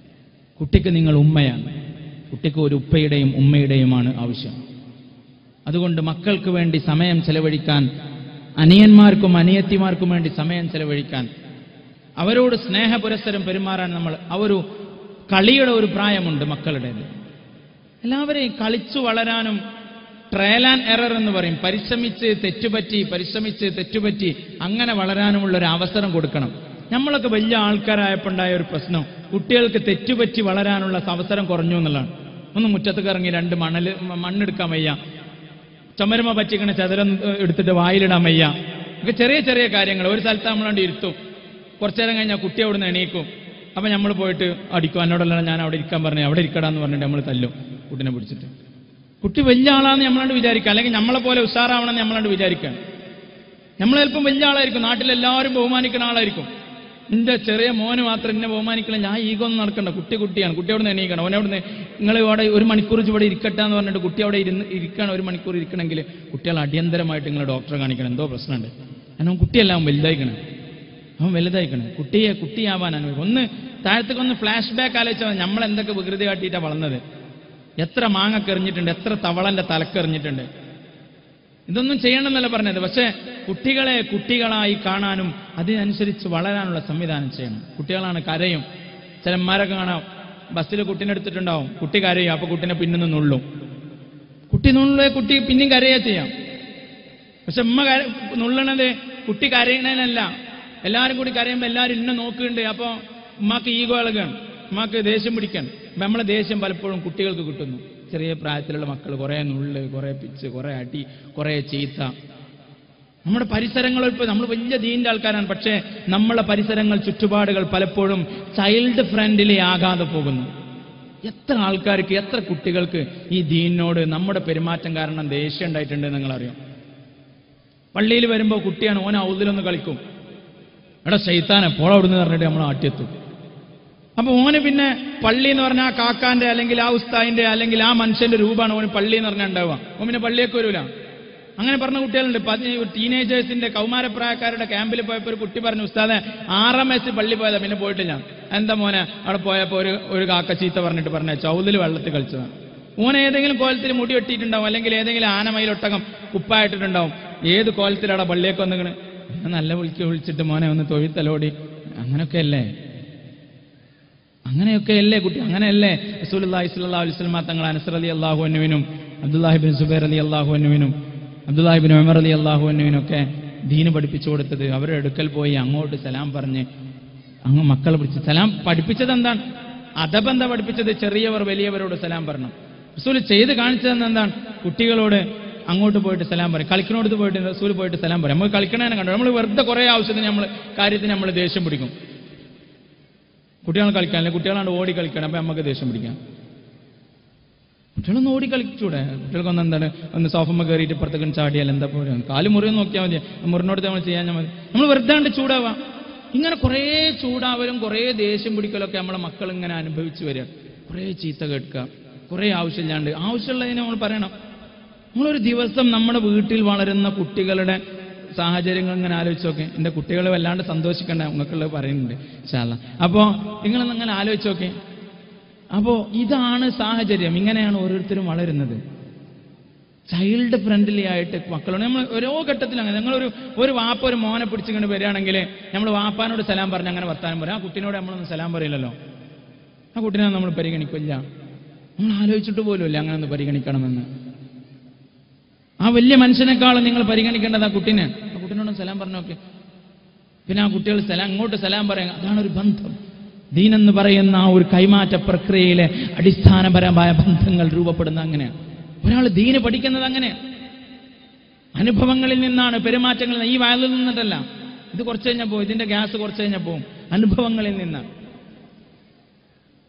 കുട്ടിക്ക് നിങ്ങൾ ഉമ്മയാണ്. കുട്ടിക്ക് ഒരു ഉപ്പയുടെയും ഉമ്മയുടെയുമാണ് ആവശ്യം. അതുകൊണ്ട് മക്കൾക്ക് വേണ്ടി സമയം ചെലവഴിക്കാൻ, അനിയന്മാർക്കും അനിയത്തിമാർക്കും വേണ്ടി സമയം ചെലവഴിക്കാൻ, അവരോട് സ്നേഹപുരസ്സരം പെരുമാറാൻ ഒരു കളിയുടെ ഒരു പ്രായമുണ്ട് മക്കളുടേത്. എല്ലാവരെയും കളിച്ചു വളരാനും ട്രയൽ ആൻഡ് എറർ എന്ന് പറയും, പരിശ്രമിച്ച് തെറ്റുപറ്റി അങ്ങനെ വളരാനുമുള്ള ഒരു അവസരം കൊടുക്കണം. നമ്മളൊക്കെ വലിയ ആൾക്കാരായപ്പോണ്ടായ ഒരു പ്രശ്നം, കുട്ടികൾക്ക് തെറ്റുപറ്റി വളരാനുള്ള അവസരം കുറഞ്ഞു എന്നുള്ളതാണ്. ഒന്ന് മുറ്റത്തേക്ക് ഇറങ്ങി 2 മണ്ണെടുക്കാൻ വയ്യ, ചുമരുമ പറ്റിക്കണ ചതുരം എടുത്തിട്ട് വായിലിടാൻ വയ്യ, ഒക്കെ ചെറിയ ചെറിയ കാര്യങ്ങൾ. ഒരു സ്ഥലത്ത് നമ്മളോട് ഇരുത്തും, കുറച്ചു നേരം കഴിഞ്ഞാൽ കുട്ടി അവിടെ നിന്ന് എണീക്കും. അപ്പം നമ്മൾ പോയിട്ട് അടിക്കും, എന്നോടല്ല ഞാൻ അവിടെ ഇരിക്കാൻ പറഞ്ഞു, അവിടെ ഇരിക്കടാന്ന് പറഞ്ഞിട്ട് നമ്മൾ തല്ലും കുട്ടിനെ പിടിച്ചിട്ട്. കുട്ടി വലിയ ആളാന്ന് നമ്മളോട് വിചാരിക്കുക, അല്ലെങ്കിൽ നമ്മളെ പോലെ ഉഷാറാവണമെന്ന് നമ്മളോട് വിചാരിക്കുകയാണ്. നമ്മൾ ചിലപ്പം വലിയ ആളായിരിക്കും, നാട്ടിലെല്ലാവരും ബഹുമാനിക്കുന്ന ആളായിരിക്കും. എൻ്റെ ചെറിയ മോന് മാത്രം എന്നെ ബഹുമാനിക്കണം, ഞാൻ ഈഗോ ഒന്നും നടക്കണ്ട. കുട്ടിയാണ്, കുട്ടി അവിടെ നിന്ന് എണീക്കണം. അവനവിടുന്ന് നിങ്ങൾ ഇവിടെ 1 മണിക്കൂർ ഇവിടെ ഇരിക്കട്ടെ എന്ന് പറഞ്ഞിട്ട് കുട്ടി അവിടെ ഇരിക്കണം. 1 മണിക്കൂർ ഇരിക്കണമെങ്കിൽ കുട്ടികൾ അടിയന്തരമായിട്ട് നിങ്ങൾ ഡോക്ടറെ കാണിക്കണം, എന്തോ പ്രശ്നമുണ്ട്. കാരണം കുട്ടിയല്ല, അവൻ വലുതായിക്കണം. കുട്ടിയാവാൻ അനുഭവം. ഒന്ന് താഴത്തേക്കൊന്ന് ഫ്ലാഷ് ബാക്ക് ആലോചിച്ചാൽ നമ്മൾ എന്തൊക്കെ വികൃതി കാട്ടിയിട്ടാണ് വളർന്നത്. എത്ര മാങ്ങക്കെറിഞ്ഞിട്ടുണ്ട്, എത്ര തവളന്റെ തലക്കെറിഞ്ഞിട്ടുണ്ട്. ഇതൊന്നും ചെയ്യണമെന്നല്ല പറഞ്ഞത്. പക്ഷേ കുട്ടികളെ കുട്ടികളായി കാണാനും അതിനനുസരിച്ച് വളരാനുള്ള സംവിധാനം ചെയ്യണം. കുട്ടികളാണ്, കരയും. ചിലന്മാരൊക്കെ കാണാം, ബസ്സിൽ കുട്ടീനെ എടുത്തിട്ടുണ്ടാവും, കുട്ടി കരയും, അപ്പൊ കുട്ടീനെ പിന്നൊന്ന് നുള്ളും. കുട്ടി പിന്നെയും കരയാ ചെയ്യാം. പക്ഷെ നുള്ളണത് കുട്ടി കരയണല്ല, എല്ലാവരും കൂടി കരയുമ്പോൾ എല്ലാവരും ഇന്നെ നോക്കുന്നുണ്ട്. അപ്പോൾ ഉമ്മാക്ക് ഈഗോ ഇളകാണ്, ഉമ്മാക്ക് ദേഷ്യം പിടിക്കാൻ. നമ്മളെ ദേഷ്യം പലപ്പോഴും കുട്ടികൾക്ക് കിട്ടുന്നു. ചെറിയ പ്രായത്തിലുള്ള മക്കൾ കുറേ നുള്ള്, കുറേ പിച്ച്, കുറേ അടി, കുറേ ചീത്ത. നമ്മുടെ പരിസരങ്ങൾ, ഇപ്പോൾ നമ്മൾ വലിയ ദീനിന്റെ ആൾക്കാരാണ്, പക്ഷേ നമ്മളെ പരിസരങ്ങൾ, ചുറ്റുപാടുകൾ പലപ്പോഴും ചൈൽഡ് ഫ്രണ്ട്ലി ആകാതെ പോകുന്നു. എത്ര ആൾക്കാർക്ക്, എത്ര കുട്ടികൾക്ക് ഈ ദീനിനോട് നമ്മുടെ പെരുമാറ്റം കാരണം ദേഷ്യം ഉണ്ടായിട്ടുണ്ട് നിങ്ങളറിയാം. പള്ളിയിൽ വരുമ്പോൾ കുട്ടിയാണ്, ഓൻ ഔദിലൊന്ന് കളിക്കും, എടാ ശൈത്താനെ പോളവിടുന്ന് പറഞ്ഞിട്ട് നമ്മൾ ആട്ടിയെത്തും. അപ്പൊ ഓന് പിന്നെ പള്ളി എന്ന് പറഞ്ഞാൽ ആ കാക്കാന്റെ അല്ലെങ്കിൽ ആ ഉസ്താദിന്റെ അല്ലെങ്കിൽ ആ മനുഷ്യന്റെ രൂപമാണ് ഓന് പള്ളി എന്ന് പറഞ്ഞാൽ ഉണ്ടാവുക. ഓൻ പിന്നെ പള്ളിയൊക്കെ വരൂല. അങ്ങനെ പറഞ്ഞ കുട്ടികളുണ്ട്. ടീനേജേഴ്സിന്റെ കൗമാരപ്രായക്കാരുടെ ക്യാമ്പിൽ പോയപ്പോൾ ഒരു കുട്ടി പറഞ്ഞു, ഉസ്താദെ 6ാം വയസ്സിൽ പള്ളി പോയതാ, പിന്നെ പോയിട്ടില്ല. എന്താ മോനെ അവിടെ പോയപ്പോൾ ഒരു കാക്ക ചീത്ത പറഞ്ഞിട്ട് പറഞ്ഞ ചൗദിൽ വെള്ളത്തിൽ കളിച്ചതാണ്. ഓൻ ഏതെങ്കിലും കോലത്തിൽ മുടി വെട്ടിയിട്ടുണ്ടാവും, അല്ലെങ്കിൽ ഏതെങ്കിലും ആനമയിലൊട്ടകം കുപ്പായിട്ടിട്ടുണ്ടാവും. ഏത് കോലത്തിലാണ് പള്ളിയൊക്കെ വന്നിങ്ങനെ നല്ല വിളിച്ചിട്ട് മോനെ ഒന്ന് തൊഴുത്തലോടി, അങ്ങനെയൊക്കെയല്ലേ കുട്ടി, അങ്ങനെയല്ലേ റസൂലുള്ളാഹി സ്വല്ലല്ലാഹു അലൈഹി വസല്ലം തങ്ങൾ അനസ് റളിയല്ലാഹു അൻഹുവിനും അബ്ദുല്ലാഹി ഇബ്നു സുബൈർ റളിയല്ലാഹു അൻഹുവിനും അബ്ദുല്ലാഹി ഇബ്നു ഉമർ റളിയല്ലാഹു അൻഹുവിനൊക്കെ ദീന് പഠിപ്പിച്ചു കൊടുത്തത്. അവരുടെ അടുക്കൽ പോയി അങ്ങോട്ട് സലാം പറഞ്ഞ് അങ്ങ് മക്കളെ പിടിച്ച് സലാം പഠിപ്പിച്ചത് എന്താണ്? അദബന്താ പഠിപ്പിച്ചത്? ചെറിയവർ വലിയവരോട് സലാം പറഞ്ഞു. റസൂൽ ചെയ്ത് കാണിച്ചതെന്ന് എന്താണ്? കുട്ടികളോട് അങ്ങോട്ട് പോയിട്ട് സലാം പറയും, കളിക്കണോടത്ത് പോയിട്ട് റസൂൽ പോയിട്ട് സലാം പറയും. നമുക്ക് കളിക്കണേനെ കണ്ടു, നമ്മൾ വെറുതെ കുറേ ആവശ്യത്തിന് കാര്യത്തിന് നമ്മൾ ദേഷ്യം പിടിക്കും. കുട്ടികൾ കളിക്കാൻ, അല്ലെങ്കിൽ കുട്ടികളാണ്ട് ഓടി കളിക്കണം, അപ്പം നമുക്ക് ദേഷ്യം പിടിക്കാം. കുട്ടികളൊന്ന് ഓടി കളിച്ചൂടെ? കുട്ടികൾക്കൊന്ന് എന്താണ്, ഒന്ന് സോഫമ്മ കയറിയിട്ട് ഇപ്പുറത്തേക്ക് ചാടിയാൽ എന്താ പോലെ, കാല് മുറിയൊന്ന് നോക്കിയാൽ മതി, മുറിനോട് നമ്മൾ ചെയ്യാൻ മതി. നമ്മൾ വെറുതെ കണ്ട് ചൂടാവാം. ഇങ്ങനെ കുറേ ചൂടാവലും കുറേ ദേഷ്യം പിടിക്കലൊക്കെ നമ്മളെ മക്കൾ ഇങ്ങനെ അനുഭവിച്ചു വരിക. കുറേ ചീത്ത കേൾക്കുക, കുറേ ആവശ്യമില്ലാണ്ട്. ആവശ്യമുള്ളതിനെ നമ്മൾ പറയണം. നമ്മളൊരു ദിവസം നമ്മുടെ വീട്ടിൽ വളരുന്ന കുട്ടികളുടെ സാഹചര്യങ്ങൾ ഇങ്ങനെ ആലോചിച്ച് നോക്കെ. എൻ്റെ കുട്ടികളെ വല്ലാണ്ട് സന്തോഷിക്കണ്ട, നിങ്ങൾക്കുള്ളത് പറയുന്നുണ്ട് ഇൻഷാ അല്ലാഹ്. അപ്പോൾ നിങ്ങളൊന്നിങ്ങനെ ആലോചിച്ച് നോക്കെ. അപ്പോൾ ഇതാണ് സാഹചര്യം, ഇങ്ങനെയാണ് ഓരോരുത്തരും വളരുന്നത്. ചൈൽഡ് ഫ്രണ്ട്ലി ആയിട്ട് മക്കളോട് നമ്മൾ ഓരോ ഘട്ടത്തിലും അങ്ങനെ. ഒരു വാപ്പ ഒരു മോനെ പിടിച്ചിങ്ങനെ വരികയാണെങ്കിൽ നമ്മൾ വാപ്പാനോട് സലാം പറഞ്ഞ് അങ്ങനെ വർത്താനം പറയും. ആ കുട്ടീനോട് നമ്മളൊന്നും സലാം പറയില്ലല്ലോ, ആ കുട്ടീനെ നമ്മൾ പരിഗണിക്കില്ല. നമ്മൾ ആലോചിച്ചിട്ട് പോലുമില്ല അങ്ങനെ ഒന്ന് പരിഗണിക്കണമെന്ന്. ആ വലിയ മനുഷ്യനേക്കാളും നിങ്ങൾ പരിഗണിക്കേണ്ടത് ആ കുട്ടീനോടും സലാം പറഞ്ഞു നോക്കെ. പിന്നെ ആ കുട്ടികൾ അങ്ങോട്ട് സലാം പറയാം. അതാണ് ഒരു ബന്ധം. ദീനെന്ന് പറയുന്ന ആ ഒരു കൈമാറ്റ പ്രക്രിയയിലെ അടിസ്ഥാനപരമായ ബന്ധങ്ങൾ രൂപപ്പെടുന്ന അങ്ങനെയാണ്. ഒരാൾ ദീന് പഠിക്കുന്നത് അങ്ങനെ അനുഭവങ്ങളിൽ നിന്നാണ്, പെരുമാറ്റങ്ങളിൽ നിന്ന്. ഈ വയലിൽ നിന്നിട്ടല്ല. ഇത് കുറച്ച് കഴിഞ്ഞാൽ പോകും, ഇതിന്റെ ഗ്യാസ് കുറച്ച് കഴിഞ്ഞാൽ പോകും. അനുഭവങ്ങളിൽ നിന്നാണ്.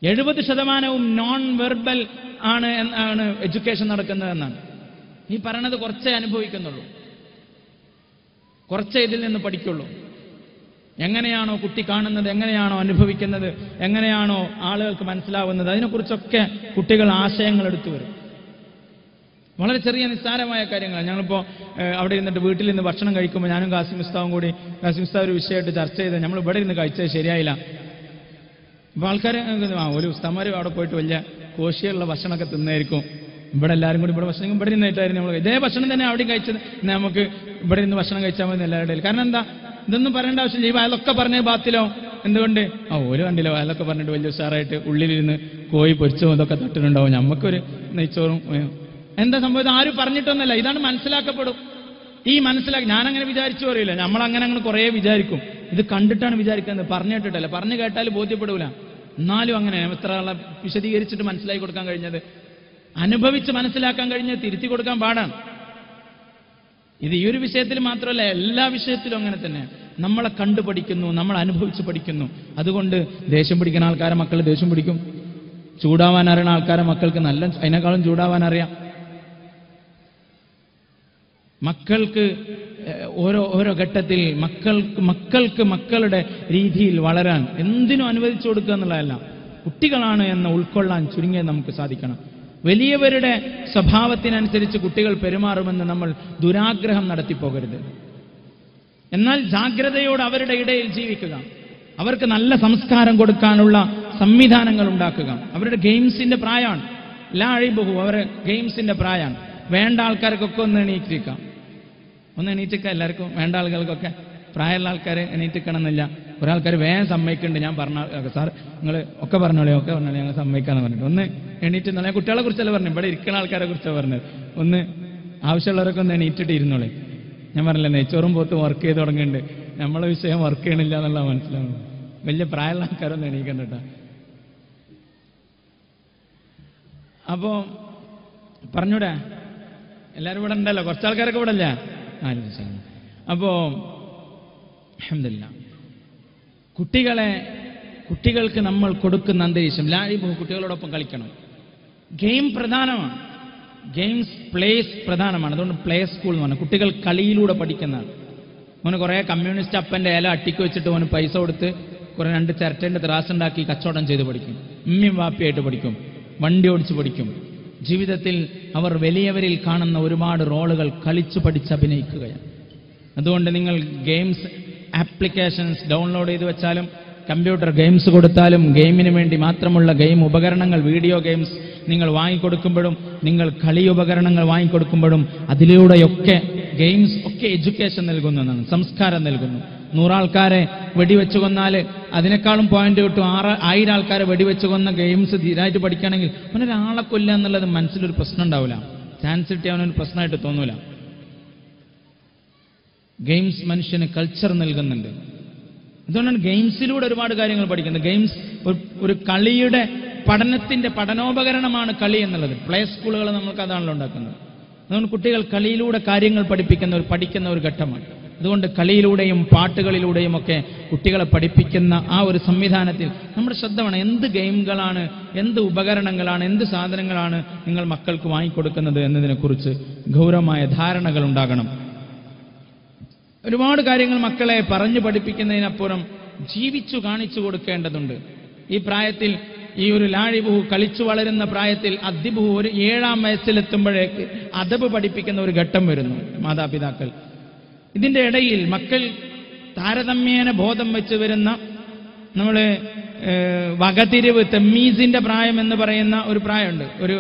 70% നോൺ വെർബൽ ആണ് എഡ്യൂക്കേഷൻ നടക്കുന്നതെന്നാണ്. ഈ പറയണത് കുറച്ചേ അനുഭവിക്കുന്നുള്ളൂ, കുറച്ചേ ഇതിൽ നിന്ന് പഠിക്കുള്ളൂ. എങ്ങനെയാണോ കുട്ടി കാണുന്നത്, എങ്ങനെയാണോ അനുഭവിക്കുന്നത്, എങ്ങനെയാണോ ആളുകൾക്ക് മനസ്സിലാവുന്നത്, അതിനെക്കുറിച്ചൊക്കെ കുട്ടികൾ ആശയങ്ങൾ എടുത്തു വരും. വളരെ ചെറിയ നിസ്സാരമായ കാര്യങ്ങളാണ്. ഞങ്ങളിപ്പോൾ അവിടെ ഇരുന്നിട്ട് വീട്ടിൽ നിന്ന് ഭക്ഷണം കഴിക്കുമ്പോൾ ഞാനും ഖാസിം ഉസ്താവും കൂടി, ഖാസിം ഉസ്താവ് ഒരു വിഷയമായിട്ട് ചർച്ച ചെയ്ത് നമ്മൾ ഇവിടെ ഇരുന്ന് കഴിച്ചത് ശരിയായില്ല. അപ്പോൾ ആൾക്കാർ ഒരു ഉസ്താമാർ അവിടെ പോയിട്ട് വലിയ കോശിയുള്ള ഭക്ഷണമൊക്കെ തിന്നായിരിക്കും. ഇവിടെ എല്ലാവരും കൂടി ഇവിടെ ഭക്ഷണം ഇവിടെ നിന്നായിട്ടായിരുന്നു നമ്മൾ ഇതേ ഭക്ഷണം തന്നെ അവിടെയും കഴിച്ചത്. നമുക്ക് ഇവിടെ നിന്ന് ഭക്ഷണം കഴിച്ചാൽ മതി എല്ലാവരുടെയും. കാരണം എന്താ, ഇതൊന്നും പറയേണ്ട ആവശ്യമില്ല. ഈ വയലൊക്കെ പറഞ്ഞ ബാത്തിലോ എന്തുകൊണ്ട് ഓല് കണ്ടില്ല, വയലൊക്കെ പറഞ്ഞിട്ട് വലിയ ഉഷാറായിട്ട് ഉള്ളിലിരുന്ന് കോഴി പൊരിച്ചോ ഇതൊക്കെ തട്ടിട്ടുണ്ടാവും. നമുക്കൊരു നെയ്ച്ചോറും എന്താ സംഭവം ആരും പറഞ്ഞിട്ടൊന്നല്ല. ഇതാണ് മനസ്സിലാക്കപ്പെടും. ഈ മനസ്സിലാക്കി ഞാനങ്ങനെ വിചാരിച്ചു പറയില്ല, നമ്മളങ്ങനെ കുറേ വിചാരിക്കും. ഇത് കണ്ടിട്ടാണ് വിചാരിക്കുന്നത്, പറഞ്ഞിട്ടിട്ടല്ല. പറഞ്ഞു കേട്ടാൽ ബോധ്യപ്പെടൂല. എന്നാലും അങ്ങനെ എത്ര ആളെ വിശദീകരിച്ചിട്ട് മനസ്സിലാക്കി കൊടുക്കാൻ കഴിഞ്ഞത്, അനുഭവിച്ച് മനസ്സിലാക്കാൻ കഴിഞ്ഞത് തിരുത്തി കൊടുക്കാൻ പാടാണ്. ഇത് ഈ ഒരു വിഷയത്തിൽ മാത്രമല്ല, എല്ലാ വിഷയത്തിലും അങ്ങനെ തന്നെ. നമ്മളെ കണ്ടു പഠിക്കുന്നു, നമ്മൾ അനുഭവിച്ച് പഠിക്കുന്നു. അതുകൊണ്ട് ദേഷ്യം പിടിക്കുന്ന ആൾക്കാരെ മക്കൾ ദേഷ്യം പിടിക്കും, ചൂടാവാൻ അറിയുന്ന ആൾക്കാരെ മക്കൾക്ക് നല്ല അതിനേക്കാളും ചൂടാവാൻ അറിയാം. മക്കൾക്ക് ഓരോ ഘട്ടത്തിൽ മക്കൾക്ക് മക്കളുടെ രീതിയിൽ വളരാൻ എന്തിനും അനുവദിച്ചു കൊടുക്കുക എന്നുള്ളതല്ല, കുട്ടികളാണ് എന്ന് ഉൾക്കൊള്ളാൻ ചുരുങ്ങിയത് നമുക്ക് സാധിക്കണം. വലിയവരുടെ സ്വഭാവത്തിനനുസരിച്ച് കുട്ടികൾ പെരുമാറുമെന്ന് നമ്മൾ ദുരാഗ്രഹം നടത്തിപ്പോകരുത്. എന്നാൽ ജാഗ്രതയോടെ അവരുടെ ഇടയിൽ ജീവിക്കുക, അവർക്ക് നല്ല സംസ്കാരം കൊടുക്കാനുള്ള സംവിധാനങ്ങൾ ഉണ്ടാക്കുക. അവരുടെ ഗെയിംസിന്റെ പ്രായമാണ്, ലാഴിബഹു, അവർ ഗെയിംസിന്റെ പ്രായമാണ്. വേണ്ട ആൾക്കാർക്കൊക്കെ ഒന്ന് എണീറ്റിരിക്കാം, എല്ലാവർക്കും വേണ്ട ആളുകൾക്കൊക്കെ. പ്രായമുള്ള ആൾക്കാർ എണീറ്റിക്കണം എന്നില്ല. കുറെ ആൾക്കാർ വേഗം സമ്മതിക്കുന്നുണ്ട്. ഞാൻ പറഞ്ഞ സാർ നിങ്ങൾ ഒക്കെ പറഞ്ഞോളേ ഞങ്ങൾ സമ്മതിക്കാന്ന് പറഞ്ഞിട്ട് ഒന്ന് എണീറ്റ് ഞാൻ കുട്ടികളെ കുറിച്ചല്ല പറഞ്ഞു, ഇവിടെ ഇരിക്കുന്ന ആൾക്കാരെ കുറിച്ചാണ് പറഞ്ഞത്. ഒന്ന് ആവശ്യമുള്ളവരൊക്കെ ഒന്ന് എണീറ്റിട്ട് ഇരുന്നോളെ. ഞാൻ പറഞ്ഞില്ല, നെയ്ച്ചോറും പോത്തും വർക്ക് ചെയ്ത് തുടങ്ങിയിട്ടുണ്ട്, നമ്മളെ വിഷയം വർക്ക് ചെയ്യണില്ല എന്നുള്ള മനസ്സിലാവും. വലിയ പ്രായമുള്ള ആൾക്കാരൊന്നും എണീക്കണ്ട കേട്ടോ. അപ്പോ പറഞ്ഞൂടെ, എല്ലാവരും ഇവിടെ ഉണ്ടല്ലോ, കുറച്ചാൾക്കാരൊക്കെ ഇവിടെ അല്ല. അപ്പോ അൽഹംദുലില്ലാ, കുട്ടികൾക്ക് നമ്മൾ കൊടുക്കുന്ന അന്തരീക്ഷം, ലാഴിബഹു, കുട്ടികളോടൊപ്പം കളിക്കണം. ഗെയിം പ്രധാനമാണ്, ഗെയിംസ് പ്ലേസ് പ്രധാനമാണ്. അതുകൊണ്ട് പ്ലേ സ്കൂൾ എന്ന് പറഞ്ഞാൽ കുട്ടികൾ കളിയിലൂടെ പഠിക്കുന്നതാണ്. അവന് കുറേ കമ്മ്യൂണിസ്റ്റ് അപ്പൻ്റെ ഇല അട്ടിക്ക് വെച്ചിട്ട് അവന് പൈസ കൊടുത്ത് കുറെ 2 ചിരട്ടേൻ്റെ ത്രാസ് ഉണ്ടാക്കി കച്ചവടം ചെയ്ത് പഠിക്കും, ഉമ്മയും വാപ്പിയായിട്ട് പഠിക്കും, വണ്ടി ഓടിച്ച് പഠിക്കും. ജീവിതത്തിൽ അവർ വലിയവരിൽ കാണുന്ന ഒരുപാട് റോളുകൾ കളിച്ചു പഠിച്ചഭിനയിക്കുകയാണ്. അതുകൊണ്ട് നിങ്ങൾ ഗെയിംസ് ആപ്ലിക്കേഷൻസ് ഡൗൺലോഡ് ചെയ്ത് വെച്ചാലും കമ്പ്യൂട്ടർ ഗെയിംസ് കൊടുത്താലും ഗെയിമിന് വേണ്ടി മാത്രമുള്ള ഗെയിം ഉപകരണങ്ങൾ, വീഡിയോ ഗെയിംസ് നിങ്ങൾ വാങ്ങിക്കൊടുക്കുമ്പോഴും, നിങ്ങൾ കളി ഉപകരണങ്ങൾ വാങ്ങിക്കൊടുക്കുമ്പോഴും അതിലൂടെയൊക്കെ ഗെയിംസ് ഒക്കെ എഡ്യൂക്കേഷൻ നൽകുന്നതാണ്, സംസ്കാരം നൽകുന്നു. 100 ആൾക്കാരെ വെടിവെച്ച് കൊന്നാൽ അതിനേക്കാളും പോയിന്റ് കിട്ടും. 1000 ആൾക്കാരെ വെടിവെച്ച് കൊന്ന ഗെയിംസ് ധീരായിട്ട് പഠിക്കുകയാണെങ്കിൽ അവനൊരാളെ കൊല്ലുക എന്നുള്ളത് മനസ്സിലൊരു പ്രശ്നം ഉണ്ടാവില്ല, ചാൻസ് കിട്ടിയ അവനൊരു പ്രശ്നമായിട്ട് തോന്നൂല. ഗെയിംസ് മനുഷ്യന് കൾച്ചർ നൽകുന്നുണ്ട്. അതുകൊണ്ടാണ് ഗെയിംസിലൂടെ ഒരുപാട് കാര്യങ്ങൾ പഠിക്കുന്നത്. ഗെയിംസ് ഒരു കളിയുടെ പഠനോപകരണമാണ് കളി എന്നുള്ളത്. പ്ലേ സ്കൂളുകൾ നമുക്ക് അതാണല്ലോ ഉണ്ടാക്കുന്നത്. അതുകൊണ്ട് കുട്ടികൾ കളിയിലൂടെ കാര്യങ്ങൾ പഠിക്കുന്ന ഒരു ഘട്ടമാണ്. അതുകൊണ്ട് കളിയിലൂടെയും പാട്ടുകളിലൂടെയും ഒക്കെ കുട്ടികളെ പഠിപ്പിക്കുന്ന ആ ഒരു സംവിധാനത്തിൽ നമ്മുടെ ശ്രദ്ധ വേണം. എന്ത് ഗെയിമുകളാണ്, എന്ത് ഉപകരണങ്ങളാണ്, എന്ത് സാധനങ്ങളാണ് നിങ്ങൾ മക്കൾക്ക് വാങ്ങിക്കൊടുക്കുന്നത് എന്നതിനെക്കുറിച്ച് ഗൗരവമായ ധാരണകൾ ഉണ്ടാകണം. ഒരുപാട് കാര്യങ്ങൾ മക്കളെ പറഞ്ഞു പഠിപ്പിക്കുന്നതിനപ്പുറം ജീവിച്ചു കാണിച്ചു കൊടുക്കേണ്ടതുണ്ട്. ഈ പ്രായത്തിൽ, ഈ ഒരു ലാഴിബുഹു കളിച്ചു വളരുന്ന പ്രായത്തിൽ അദ്ദിബുഹു ഒരു 7ാം വയസ്സിലെത്തുമ്പോഴേക്ക് അദബ് പഠിപ്പിക്കുന്ന ഒരു ഘട്ടം വരുന്നു മാതാപിതാക്കൾ. ഇതിന്റെ ഇടയിൽ മക്കൾ താരതമ്യേന ബോധം വെച്ച് വരുന്ന നമ്മൾ വകതിരിവ്, തെമ്മീസിന്റെ പ്രായം എന്ന് പറയുന്ന ഒരു പ്രായമുണ്ട്. ഒരു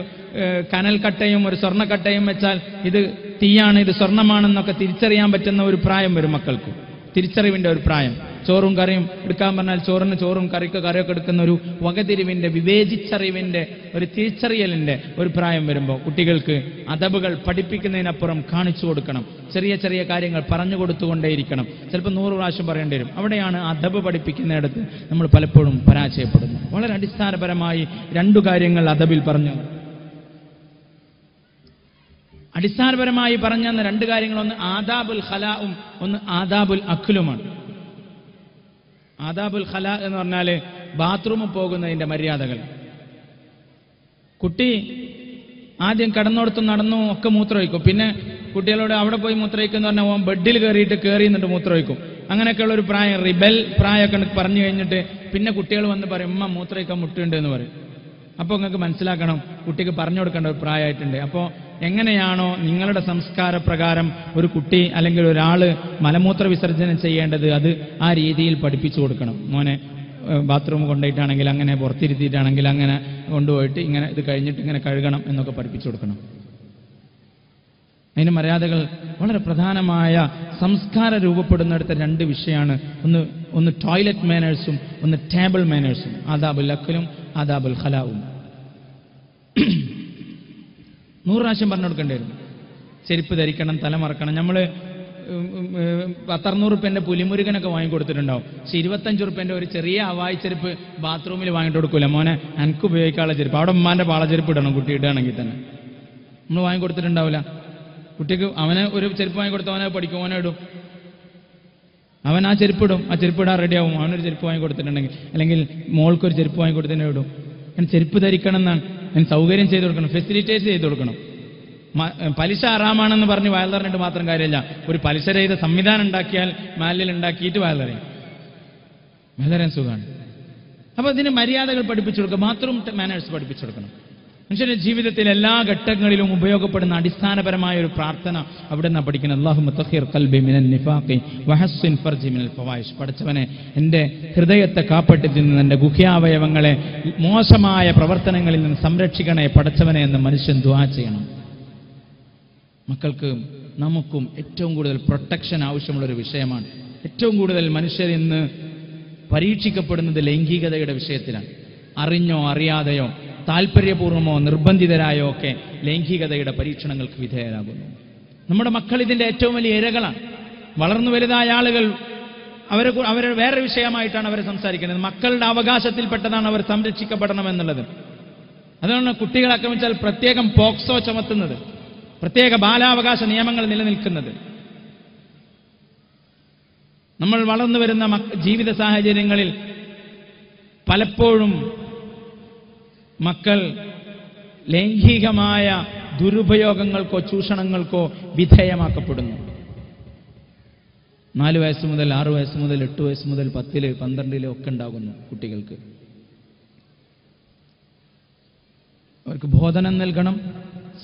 കനൽക്കട്ടയും ഒരു സ്വർണ്ണക്കട്ടയും വെച്ചാൽ ഇത് തീയാണ്, ഇത് സ്വർണ്ണമാണെന്നൊക്കെ തിരിച്ചറിയാൻ പറ്റുന്ന ഒരു പ്രായം വരും മക്കൾക്ക്. തിരിച്ചറിവിന്റെ ഒരു പ്രായം. ചോറും കറിയും എടുക്കാൻ പറഞ്ഞാൽ ചോറിന് ചോറും കറിക്ക് കറിയൊക്കെ എടുക്കുന്ന ഒരു വകതിരിവിന്റെ, വിവേചിച്ചറിവിന്റെ, ഒരു തിരിച്ചറിയലിന്റെ ഒരു പ്രായം വരുമ്പോൾ കുട്ടികൾക്ക് അദബുകൾ പഠിപ്പിക്കുന്നതിനപ്പുറം കാണിച്ചു കൊടുക്കണം. ചെറിയ ചെറിയ കാര്യങ്ങൾ പറഞ്ഞു കൊടുത്തുകൊണ്ടേയിരിക്കണം. ചിലപ്പോൾ 100 പ്രാവശ്യം പറയേണ്ടി വരും. അവിടെയാണ് അദബ് പഠിപ്പിക്കുന്നിടത്ത് നമ്മൾ പലപ്പോഴും പരാജയപ്പെടുന്നു. വളരെ അടിസ്ഥാനപരമായി 2 കാര്യങ്ങൾ അദബിൽ പറഞ്ഞു. അടിസ്ഥാനപരമായി പറഞ്ഞ 2 കാര്യങ്ങൾ, ഒന്ന് ആദാബുൽ ഖലാഉം ഒന്ന് ആദാബുൽ അഖ്ലുമാണ്. ആദാബുൽ ഖലാ എന്ന് പറഞ്ഞാൽ ബാത്റൂമിൽ പോകുന്നതിന്റെ മര്യാദകൾ. കുട്ടി ആദ്യം കിടന്നോടത്ത് നടന്നു ഒക്കെ മൂത്രമൊഴിക്കും. പിന്നെ കുട്ടികളോട് അവിടെ പോയി മൂത്രമൊഴിക്കും എന്ന് പറഞ്ഞാൽ ബെഡിൽ കയറി നിന്നിട്ട് മൂത്രമൊഴിക്കും. അങ്ങനെയൊക്കെയുള്ള ഒരു പ്രായം, റിബൽ പ്രായമൊക്കെ പറഞ്ഞു കഴിഞ്ഞിട്ട് പിന്നെ കുട്ടികൾ വന്ന് പറയും ഉമ്മ മൂത്രമൊഴിക്കാൻ മുട്ടുണ്ട് എന്ന് പറയും. അപ്പോൾ നിങ്ങൾക്ക് മനസ്സിലാക്കണം കുട്ടിക്ക് പറഞ്ഞു കൊടുക്കേണ്ട ഒരു പ്രായമായിട്ടുണ്ട്. അപ്പോൾ എങ്ങനെയാണോ നിങ്ങളുടെ സംസ്കാരപ്രകാരം ഒരു കുട്ടി അല്ലെങ്കിൽ ഒരാള് മലമൂത്ര വിസർജനം ചെയ്യേണ്ടത്, അത് ആ രീതിയിൽ പഠിപ്പിച്ചു കൊടുക്കണം. മോനെ ബാത്റൂം കൊണ്ടുപോയിട്ടാണെങ്കിൽ അങ്ങനെ, പുറത്തിരുത്തിയിട്ടാണെങ്കിൽ അങ്ങനെ കൊണ്ടുപോയിട്ട് ഇങ്ങനെ ഇത് കഴിഞ്ഞിട്ട് ഇങ്ങനെ കഴുകണം എന്നൊക്കെ പഠിപ്പിച്ചു കൊടുക്കണം. അതിന് മര്യാദകൾ വളരെ പ്രധാനമായ സംസ്കാരം രൂപപ്പെടുന്നിടത്ത് 2 വിഷയമാണ്. ഒന്ന് ടോയ്ലറ്റ് മാനേഴ്സും ഒന്ന് ടേബിൾ മാനേഴ്സും. ആദാബുൽ അഖ്ലും ആദാബുൽ ഖലാഉം 100 പ്രാവശ്യം പറഞ്ഞു കൊടുക്കേണ്ടി വരും. ചെരുപ്പ് ധരിക്കണം, തലമറക്കണം. നമ്മൾ 100 റുപ്യൻ്റെ പുലിമുരുകനൊക്കെ വാങ്ങിക്കൊടുത്തിട്ടുണ്ടാവും. പക്ഷെ 25 റുപ്യൻ്റെ ഒരു ചെറിയ ഹവായി ചെരുപ്പ് ബാത്റൂമിൽ വാങ്ങിട്ട് കൊടുക്കൂല. മോനെ എനിക്ക് ഉപയോഗിക്കാനുള്ള ചെരുപ്പ്, അവിടെ ഉമ്മാൻ്റെ പാളച്ചെരുപ്പ് ഇടണം കുട്ടി ഇടുകയാണെങ്കിൽ തന്നെ. നമ്മൾ വാങ്ങിക്കൊടുത്തിട്ടുണ്ടാവില്ല. കുട്ടിക്ക് അവന് ഒരു ചെരുപ്പ് വാങ്ങി കൊടുത്ത് അവനെ പഠിക്കും, അവനെ ഇടും, അവൻ ആ ചെരുപ്പിടും, ആ ചെരുപ്പിടാൻ റെഡിയാവും. അവനൊരു ചെരുപ്പ് വാങ്ങി കൊടുത്തിട്ടുണ്ടെങ്കിൽ, അല്ലെങ്കിൽ മോൾക്കൊരു ചെരുപ്പ് വാങ്ങി കൊടുത്തതിനെ ഇടും. ഞാൻ ചെരുപ്പ് ധരിക്കണം എന്നാണ്, ഞാൻ സൗകര്യം ചെയ്ത് കൊടുക്കണം, ഫെസിലിറ്റേറ്റ് ചെയ്ത് കൊടുക്കണം. പലിശ ഹറാമാണെന്ന് പറഞ്ഞ് വയലറിഞ്ഞിട്ട് മാത്രം കാര്യമില്ല. ഒരു പലിശ രഹിത സംവിധാനം ഉണ്ടാക്കിയാൽ മാലിൽ ഉണ്ടാക്കിയിട്ട് വയലറിയും, വയലറിയാൻ സുഖമാണ്. അപ്പോൾ ഇതിന് മര്യാദകൾ പഠിപ്പിച്ചു കൊടുക്കുക, ബാത്റൂം മാനേഴ്സ് പഠിപ്പിച്ചു കൊടുക്കണം. മനുഷ്യന്റെ ജീവിതത്തിൽ എല്ലാ ഘട്ടങ്ങളിലും ഉപയോഗപ്പെടുന്ന അടിസ്ഥാനപരമായ ഒരു പ്രാർത്ഥന അവിടെ നിന്നാണ് പഠിക്കുന്നത്. അല്ലാഹുമ്മ തഖിർ ഖൽബി മിനൻ നിഫാഖി വഹസ്സിൻ ഫർജി മിനൽ ഫവാഹിഷ്. പഠിച്ചവനെ, എൻ്റെ ഹൃദയത്തെ കാപ്പട്ടിൽ നിന്ന്, എൻ്റെ ഗുഹ്യാവയവങ്ങളെ മോശമായ പ്രവർത്തനങ്ങളിൽ നിന്ന് സംരക്ഷിക്കണേ പഠിച്ചവനെ എന്ന് മനുഷ്യൻ ദുആ ചെയ്യണം. മക്കൾക്ക്, നമുക്കും ഏറ്റവും കൂടുതൽ പ്രൊട്ടക്ഷൻ ആവശ്യമുള്ളൊരു വിഷയമാണ്. ഏറ്റവും കൂടുതൽ മനുഷ്യർ ഇന്ന് പരീക്ഷിക്കപ്പെടുന്നത് ലൈംഗികതയുടെ വിഷയത്തിലാണ്. അറിഞ്ഞോ അറിയാതെയോ താല്പര്യപൂർവമോ നിർബന്ധിതരായോ ഒക്കെ ലൈംഗികതയുടെ പരീക്ഷണങ്ങൾക്ക് വിധേയരാകുന്നു. നമ്മുടെ മക്കൾ ഇതിൻ്റെ ഏറ്റവും വലിയ ഇരകളാണ്. വളർന്നു വലുതായ ആളുകൾ അവരെ വേറെ വിഷയമായിട്ടാണ് അവർ സംസാരിക്കുന്നത്. മക്കളുടെ അവകാശത്തിൽപ്പെട്ടതാണ് അവർ സംരക്ഷിക്കപ്പെടണമെന്നുള്ളത്. അതുകൊണ്ട് കുട്ടികളെ ആക്രമിച്ചാൽ പ്രത്യേകം പോക്സോ ചുമത്തുന്നത്, പ്രത്യേക ബാലാവകാശ നിയമങ്ങൾ നിലനിൽക്കുന്നത്. നമ്മൾ വളർന്നു വരുന്ന ജീവിത സാഹചര്യങ്ങളിൽ പലപ്പോഴും മക്കൾ ലൈംഗികമായ ദുരുപയോഗങ്ങൾക്കോ ചൂഷണങ്ങൾക്കോ വിധേയമാക്കപ്പെടുന്നു. 4 വയസ്സ് മുതൽ 6 വയസ്സ് മുതൽ 8 വയസ്സ് മുതൽ 10, 12 ഒക്കെ ഉണ്ടാകുന്നു കുട്ടികൾക്ക്. അവർക്ക് ബോധനം നൽകണം,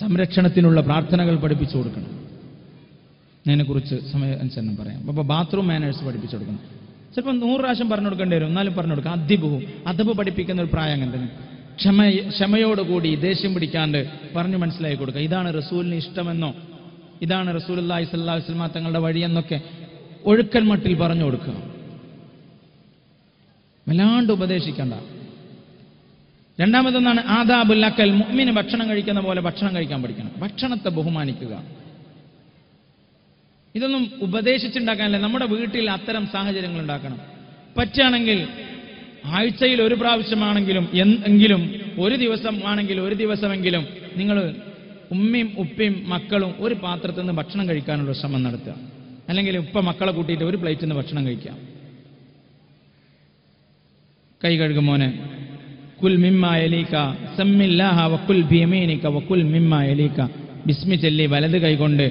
സംരക്ഷണത്തിനുള്ള പ്രാർത്ഥനകൾ പഠിപ്പിച്ചു കൊടുക്കണം. അതിനെക്കുറിച്ച് സമയാനുസരണം പറയാം. അപ്പോൾ ബാത്റൂം മാനേഴ്സ് പഠിപ്പിച്ചു കൊടുക്കണം. ചിലപ്പോൾ 100 പ്രാവശ്യം പറഞ്ഞു കൊടുക്കേണ്ടി വരും, എന്നാലും പറഞ്ഞു കൊടുക്കാം. അദബ് പഠിപ്പിക്കുന്ന ഒരു പ്രായം അങ്ങനെ തന്നെ. ക്ഷമയോടുകൂടി ദേഷ്യം പിടിക്കാണ്ട് പറഞ്ഞു മനസ്സിലാക്കി കൊടുക്കുക. ഇതാണ് റസൂലിന് ഇഷ്ടമെന്നോ, ഇതാണ് റസൂലുള്ളാഹി സ്വല്ലല്ലാഹു അലൈഹി വസല്ലം തങ്ങളുടെ വഴിയെന്നൊക്കെ ഒഴുക്കൻ മട്ടിൽ പറഞ്ഞു കൊടുക്കുക. വല്ലാണ്ട് ഉപദേശിക്കണ്ട. രണ്ടാമതൊന്നാണ് ആദാബുൽ അക്കൽ. മുഅ്മിന് ഭക്ഷണം കഴിക്കുന്ന പോലെ ഭക്ഷണം കഴിക്കാൻ പഠിക്കണം. ഭക്ഷണത്തെ ബഹുമാനിക്കുക. ഇതൊന്നും ഉപദേശിച്ചുണ്ടാക്കാനല്ല, നമ്മുടെ വീട്ടിൽ അത്തരം സാഹചര്യങ്ങൾ ഉണ്ടാക്കണം. പറ്റുകയാണെങ്കിൽ ആഴ്ചയിൽ 1 പ്രാവശ്യമാണെങ്കിലും എങ്കിലും, ഒരു ദിവസം ആണെങ്കിൽ 1 ദിവസമെങ്കിലും നിങ്ങൾ ഉമ്മയും ഉപ്പയും മക്കളും ഒരു പാത്രത്തിൽ നിന്ന് ഭക്ഷണം കഴിക്കാനുള്ള ശ്രമം നടത്തുക. അല്ലെങ്കിൽ ഉപ്പ മക്കളെ കൂട്ടിയിട്ട് ഒരു പ്ലേറ്റിൽ നിന്ന് ഭക്ഷണം കഴിക്കാം. കൈ കഴുകും മോനെ. കുൽ മിമ്മ യലീക സമ്മില്ലാഹ വകുൽ ബിയമീനിക വകുൽ മിമ്മ യലീക. ബിസ്മി ചൊല്ലി വലത് കൈകൊണ്ട്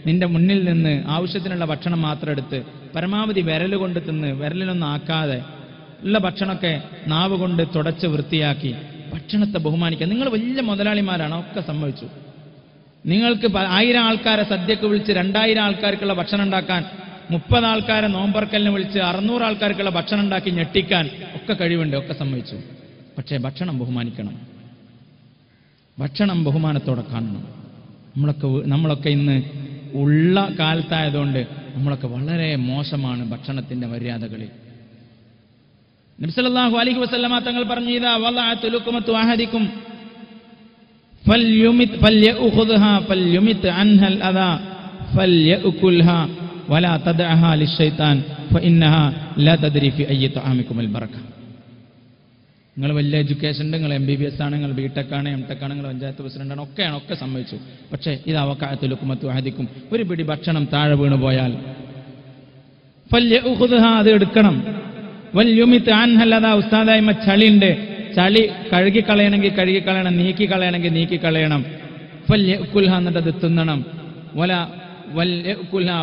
നിന്റെ മുന്നിൽ നിന്ന് ആവശ്യത്തിനുള്ള ഭക്ഷണം മാത്രം എടുത്ത് പരമാവധി വിരലുകൊണ്ട് തിന്ന്, വിരലിലൊന്നും ആക്കാതെ ഉള്ള ഭക്ഷണമൊക്കെ നാവ് കൊണ്ട് തുടച്ച് വൃത്തിയാക്കി ഭക്ഷണത്തെ ബഹുമാനിക്കുക. നിങ്ങൾ വലിയ മുതലാളിമാരാണ്, ഒക്കെ സംഭവിച്ചു. നിങ്ങൾക്ക് 1000 ആൾക്കാരെ സദ്യക്ക് വിളിച്ച് 2000 ആൾക്കാർക്കുള്ള ഭക്ഷണം ഉണ്ടാക്കാൻ, 30 ആൾക്കാരെ നോമ്പർക്കലിന് വിളിച്ച് 600 ആൾക്കാർക്കുള്ള ഭക്ഷണം ഉണ്ടാക്കി ഞെട്ടിക്കാൻ ഒക്കെ കഴിവുണ്ട്, ഒക്കെ സംഭവിച്ചു. പക്ഷേ ഭക്ഷണം ബഹുമാനിക്കണം, ഭക്ഷണം ബഹുമാനത്തോടെ കാണണം. നമ്മളൊക്കെ ഇന്ന് ഉള്ള കാലത്തായതുകൊണ്ട് നമ്മളൊക്കെ വളരെ മോശമാണ് ഭക്ഷണത്തിന്റെ മര്യാദകളിൽ. നബി സല്ലല്ലാഹു അലൈഹി വസല്ലമ തങ്ങൾ പറഞ്ഞു, ഇദാ വളഅതു ലുക്മതു അഹദികും ഫൽയഖുദ്ഹാ ഫൽയുമിത് അൻഹൽ അദാ ഫൽയഅകുൽഹാ വലാ തദ്അഹാ ലിശൈത്താൻ ഫഇന്നഹാ ലാ തദ്രി ഫി അയ്യി തആമികുൽ ബറക. നിങ്ങൾ വലിയ എഡ്യൂക്കേഷൻ ഉണ്ട്, നിങ്ങൾ MBBS ആണ്, നിങ്ങൾ BTech ആണ്, MTech ആണ്, നിങ്ങൾ പഞ്ചായത്ത് പ്രസിഡന്റാണ്, ഒക്കെ സംഭവിച്ചു. പക്ഷേ ഇത് വഖഅതു ലുക്മതു അഹദികും, ഒരു പിടി ഭക്ഷണം താഴെ വീണു പോയാൽ ഫൽയഖുദ്ഹാ, അത് എടുക്കണം. വൽയുമിത് അൻഹൽ അദാ, ഉസ്താദായ്മ ചളിയുണ്ട്, ചളി കഴുകിക്കളയണമെങ്കിൽ കഴുകിക്കളയണം, നീക്കിക്കളയണമെങ്കിൽ നീക്കിക്കളയണം. ഫൽയഅകുൽഹാ, എന്നിട്ട് അത് തിന്നണം.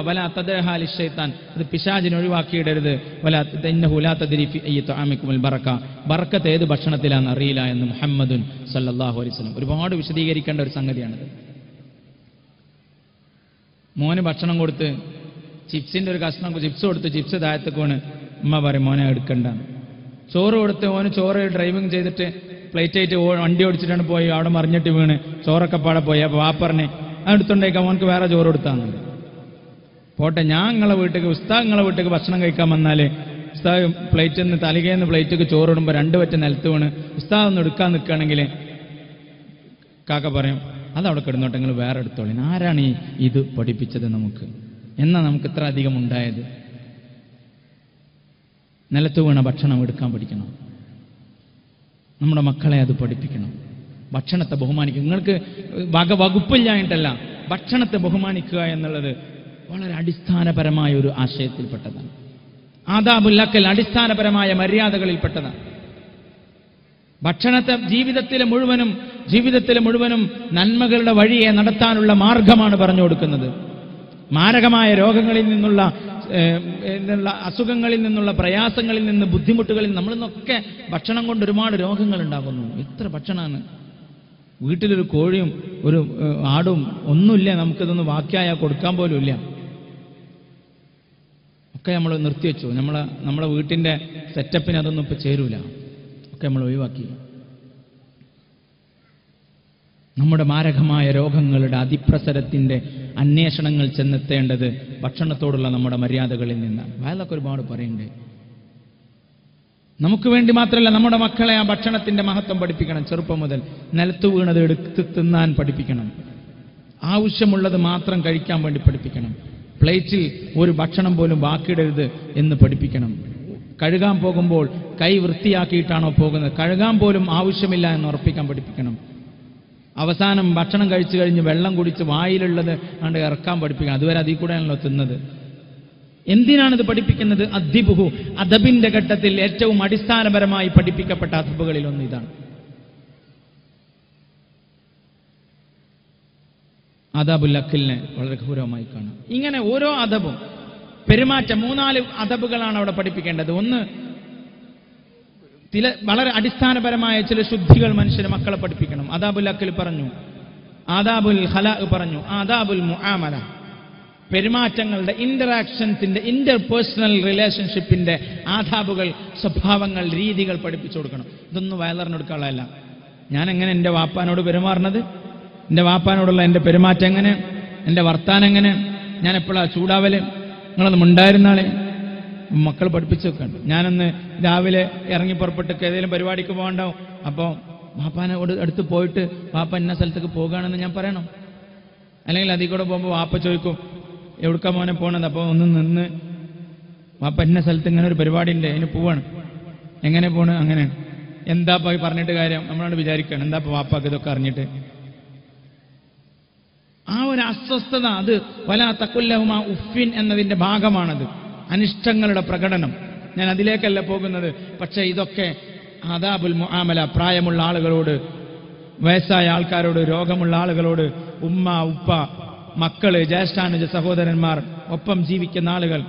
വലാ തദ്അഹാ ലിശൈത്താൻ, അത് പിശാചിനെ ഒഴിവാക്കിയിടരുത്. ഇന്നഹു ലാ തദ്രി ഫി അയ്യി തആമികുൽ ബറക, ബറക്കത്ത് ഏത് ഭക്ഷണത്തിലാണെന്ന് അറിയില്ല എന്ന് മുഹമ്മദുൻ സല്ലല്ലാഹു അലൈഹി വസല്ലം. ഒരുപാട് വിശദീകരിക്കേണ്ട ഒരു സംഗതിയാണിത്. മോന് ഭക്ഷണം കൊടുത്ത് ചിപ്സിന്റെ ഒരു കഷ്ണം ചിപ്സ് കൊടുത്ത് ചിപ്സ് താഴത്തേക്ക് വീണ് ഉമ്മ പറയും മോനെ എടുക്കണ്ട. ചോറ് കൊടുത്ത് മോന് ചോറ് ഡ്രൈവിംഗ് ചെയ്തിട്ട് പ്ലേറ്റ് ആയിട്ട് വണ്ടി ഓടിച്ചിട്ടാണ് പോയി, അവിടെ മറിഞ്ഞിട്ട് വീണ് ചോറൊക്കെ പാടെ പോയി. അപ്പോൾ വാപ്പറിനെ അടുത്തുണ്ടേക്കാം, മോനക്ക് വേറെ ചോറ് കൊടുത്താന്ന്. പോട്ടെ, ഞാൻ നിങ്ങളെ വീട്ടിലേക്ക്, ഉസ്താദ് നിങ്ങളെ വീട്ടിലേക്ക് ഭക്ഷണം കഴിക്കാൻ വന്നാൽ ഉസ്താദ് പ്ലേറ്റിൽ നിന്ന് തലികയെന്ന് പ്ലേറ്റിലേക്ക് ചോറിടുമ്പോൾ 2 വറ്റ് നിലത്ത് വീണ് ഉസ്താദ് ഒന്ന് എടുക്കാൻ നിൽക്കുകയാണെങ്കിൽ കാക്ക പറയും അതവിടെ കിടന്നോട്ടെ, നിങ്ങൾ വേറെ എടുത്തോളി. ആരാണ് ഇത് പഠിപ്പിച്ചത് നമുക്ക്? എന്നാ നമുക്ക് ഇത്ര അധികം ഉണ്ടായത്? നിലത്ത് വീണ ഭക്ഷണം എടുക്കാൻ പഠിക്കണം. നമ്മുടെ മക്കളെ അത് പഠിപ്പിക്കണം. ഭക്ഷണത്തെ ബഹുമാനിക്കും. നിങ്ങൾക്ക് വകുപ്പില്ലായിട്ടല്ല, ഭക്ഷണത്തെ ബഹുമാനിക്കുക എന്നുള്ളത് വളരെ അടിസ്ഥാനപരമായ ഒരു ആശയത്തിൽപ്പെട്ടതാണ്. ആദാബുൽ അക്കൽ അടിസ്ഥാനപരമായ മര്യാദകളിൽപ്പെട്ടതാണ്. ഭക്ഷണത്തെ ജീവിതത്തിലെ മുഴുവനും നന്മകളുടെ വഴിയെ നടത്താനുള്ള മാർഗമാണ് പറഞ്ഞു കൊടുക്കുന്നത്. മാരകമായ രോഗങ്ങളിൽ നിന്നുള്ള അസുഖങ്ങളിൽ നിന്നുള്ള പ്രയാസങ്ങളിൽ നിന്ന്, ബുദ്ധിമുട്ടുകളിൽ നമ്മളിൽ നിന്നൊക്കെ ഭക്ഷണം കൊണ്ട് ഒരുപാട് രോഗങ്ങൾ ഉണ്ടാകുന്നു. എത്ര ഭക്ഷണമാണ്! വീട്ടിലൊരു കോഴിയും ഒരു ആടും ഒന്നുമില്ല, നമുക്കിതൊന്നും ബാക്കിയായാൽ കൊടുക്കാൻ പോലും ഇല്ല. ഒക്കെ നമ്മൾ നിർത്തിവെച്ചു. നമ്മളെ വീട്ടിൻ്റെ സെറ്റപ്പിന് അതൊന്നും ഇപ്പം ചേരൂല, ഒക്കെ നമ്മൾ ഒഴിവാക്കി. നമ്മുടെ മാരകമായ രോഗങ്ങളുടെ അതിപ്രസരത്തിൻ്റെ അന്വേഷണങ്ങൾ ചെന്നെത്തേണ്ടത് ഭക്ഷണത്തോടുള്ള നമ്മുടെ മര്യാദകളിൽ നിന്നാണ്. അയാളൊക്കെ ഒരുപാട് പറയുന്നുണ്ട്. നമുക്ക് വേണ്ടി മാത്രമല്ല, നമ്മുടെ മക്കളെ ആ ഭക്ഷണത്തിന്റെ മഹത്വം പഠിപ്പിക്കണം. ചെറുപ്പം മുതൽ നിലത്ത് വീണത് എടുത്ത് തിന്നാൻ പഠിപ്പിക്കണം. ആവശ്യമുള്ളത് മാത്രം കഴിക്കാൻ വേണ്ടി പഠിപ്പിക്കണം. പ്ലേറ്റിൽ ഒരു ഭക്ഷണം പോലും ബാക്കിയിടരുത് എന്ന് പഠിപ്പിക്കണം. കഴുകാൻ പോകുമ്പോൾ കൈ വൃത്തിയാക്കിയിട്ടാണോ പോകുന്നത്, കഴുകാൻ പോലും ആവശ്യമില്ല എന്ന് ഉറപ്പിക്കാൻ പഠിപ്പിക്കണം. അവസാനം ഭക്ഷണം കഴിച്ചു കഴിഞ്ഞ് വെള്ളം കുടിച്ച് വായിലുള്ളത് കണ്ട് ഇറക്കാൻ പഠിപ്പിക്കണം. അതുവരെ അതിൽ കൂടെയാണല്ലോ തിന്നത്. എന്തിനാണിത് പഠിപ്പിക്കുന്നത്? അദ്ദിബുഹു, അദബിന്റെ ഘട്ടത്തിൽ ഏറ്റവും അടിസ്ഥാനപരമായി പഠിപ്പിക്കപ്പെട്ട അദബുകളിൽ ഒന്ന് ഇതാണ്. അദബുൽ അഖിലിനെ വളരെ ഗൗരവമായി കാണാം. ഇങ്ങനെ ഓരോ അദബും പെരുമാറ്റം 3-4 അദബുകളാണ് അവിടെ പഠിപ്പിക്കേണ്ടത്. ഒന്ന്, വളരെ അടിസ്ഥാനപരമായ ചില ശുദ്ധികൾ മനുഷ്യരെ മക്കളെ പഠിപ്പിക്കണം. ആദാബുൽ അഖിൽ പറഞ്ഞു, ആദാബുൽ ഖലാ പറഞ്ഞു, ആദാബുൽ മുആമല, പെരുമാറ്റങ്ങളുടെ ഇന്ററാക്ഷൻസിന്റെ ഇന്റർപേഴ്സണൽ റിലേഷൻഷിപ്പിന്റെ ആദാബുകൾ, സ്വഭാവങ്ങൾ, രീതികൾ പഠിപ്പിച്ചു കൊടുക്കണം. ഇതൊന്നും വയലറിനെടുക്കാനുള്ളതല്ല. ഞാൻ എങ്ങനെ എൻ്റെ വാപ്പാനോട് പെരുമാറുന്നത്, എൻ്റെ വാപ്പാനോടുള്ള എൻ്റെ പെരുമാറ്റം എങ്ങനെ, എൻ്റെ വർത്താനം എങ്ങനെ, ഞാൻ എപ്പോഴാണ് ചൂടാവല്, നിങ്ങളൊന്നും ഉണ്ടായിരുന്നാളെ മക്കൾ പഠിപ്പിച്ചു വെക്കണ്ട. ഞാനൊന്ന് രാവിലെ ഇറങ്ങി പുറപ്പെട്ട് ഏതെങ്കിലും പരിപാടിക്ക് പോകണ്ടാവും. അപ്പോൾ വാപ്പാനോട് അടുത്ത് പോയിട്ട് വാപ്പ ഇന്ന സ്ഥലത്തേക്ക് പോകുകയാണെന്ന് ഞാൻ പറയണം. അല്ലെങ്കിൽ അതിൽ കൂടെ പോകുമ്പോൾ വാപ്പ ചോദിക്കും, എവിടുക്കാ മോനെ പോകണത്? അപ്പോൾ ഒന്ന് നിന്ന്, വാപ്പ ഇന്ന സ്ഥലത്ത് ഇങ്ങനെ ഒരു പരിപാടി ഉണ്ട്, അതിന് പോവാണ്. എങ്ങനെ പോണ്? അങ്ങനെ. എന്താ പോയി പറഞ്ഞിട്ട് കാര്യം? നമ്മളോട് വിചാരിക്കണം, എന്താ ഇപ്പോൾ വാപ്പാക്ക് ഇതൊക്കെ അറിഞ്ഞിട്ട്? ആ ഒരു അസ്വസ്ഥത, അത് വലാ തഖുല്ലഹുമാ ഉഫ്ഫിൻ എന്നതിന്റെ ഭാഗമാണത്. അനിഷ്ടങ്ങളുടെ പ്രകടനം. ഞാൻ അതിലേക്കല്ല പോകുന്നത്. പക്ഷേ ഇതൊക്കെ ആദാബുൽ മുആമല, പ്രായമുള്ള ആളുകളോട്, വയസ്സായ ആൾക്കാരോട്, രോഗമുള്ള ആളുകളോട്, ഉമ്മ, ഉപ്പ, മക്കള്, ജ്യേഷ്ഠാനുജ സഹോദരന്മാർ, ഒപ്പം ജീവിക്കുന്ന ആളുകൾ,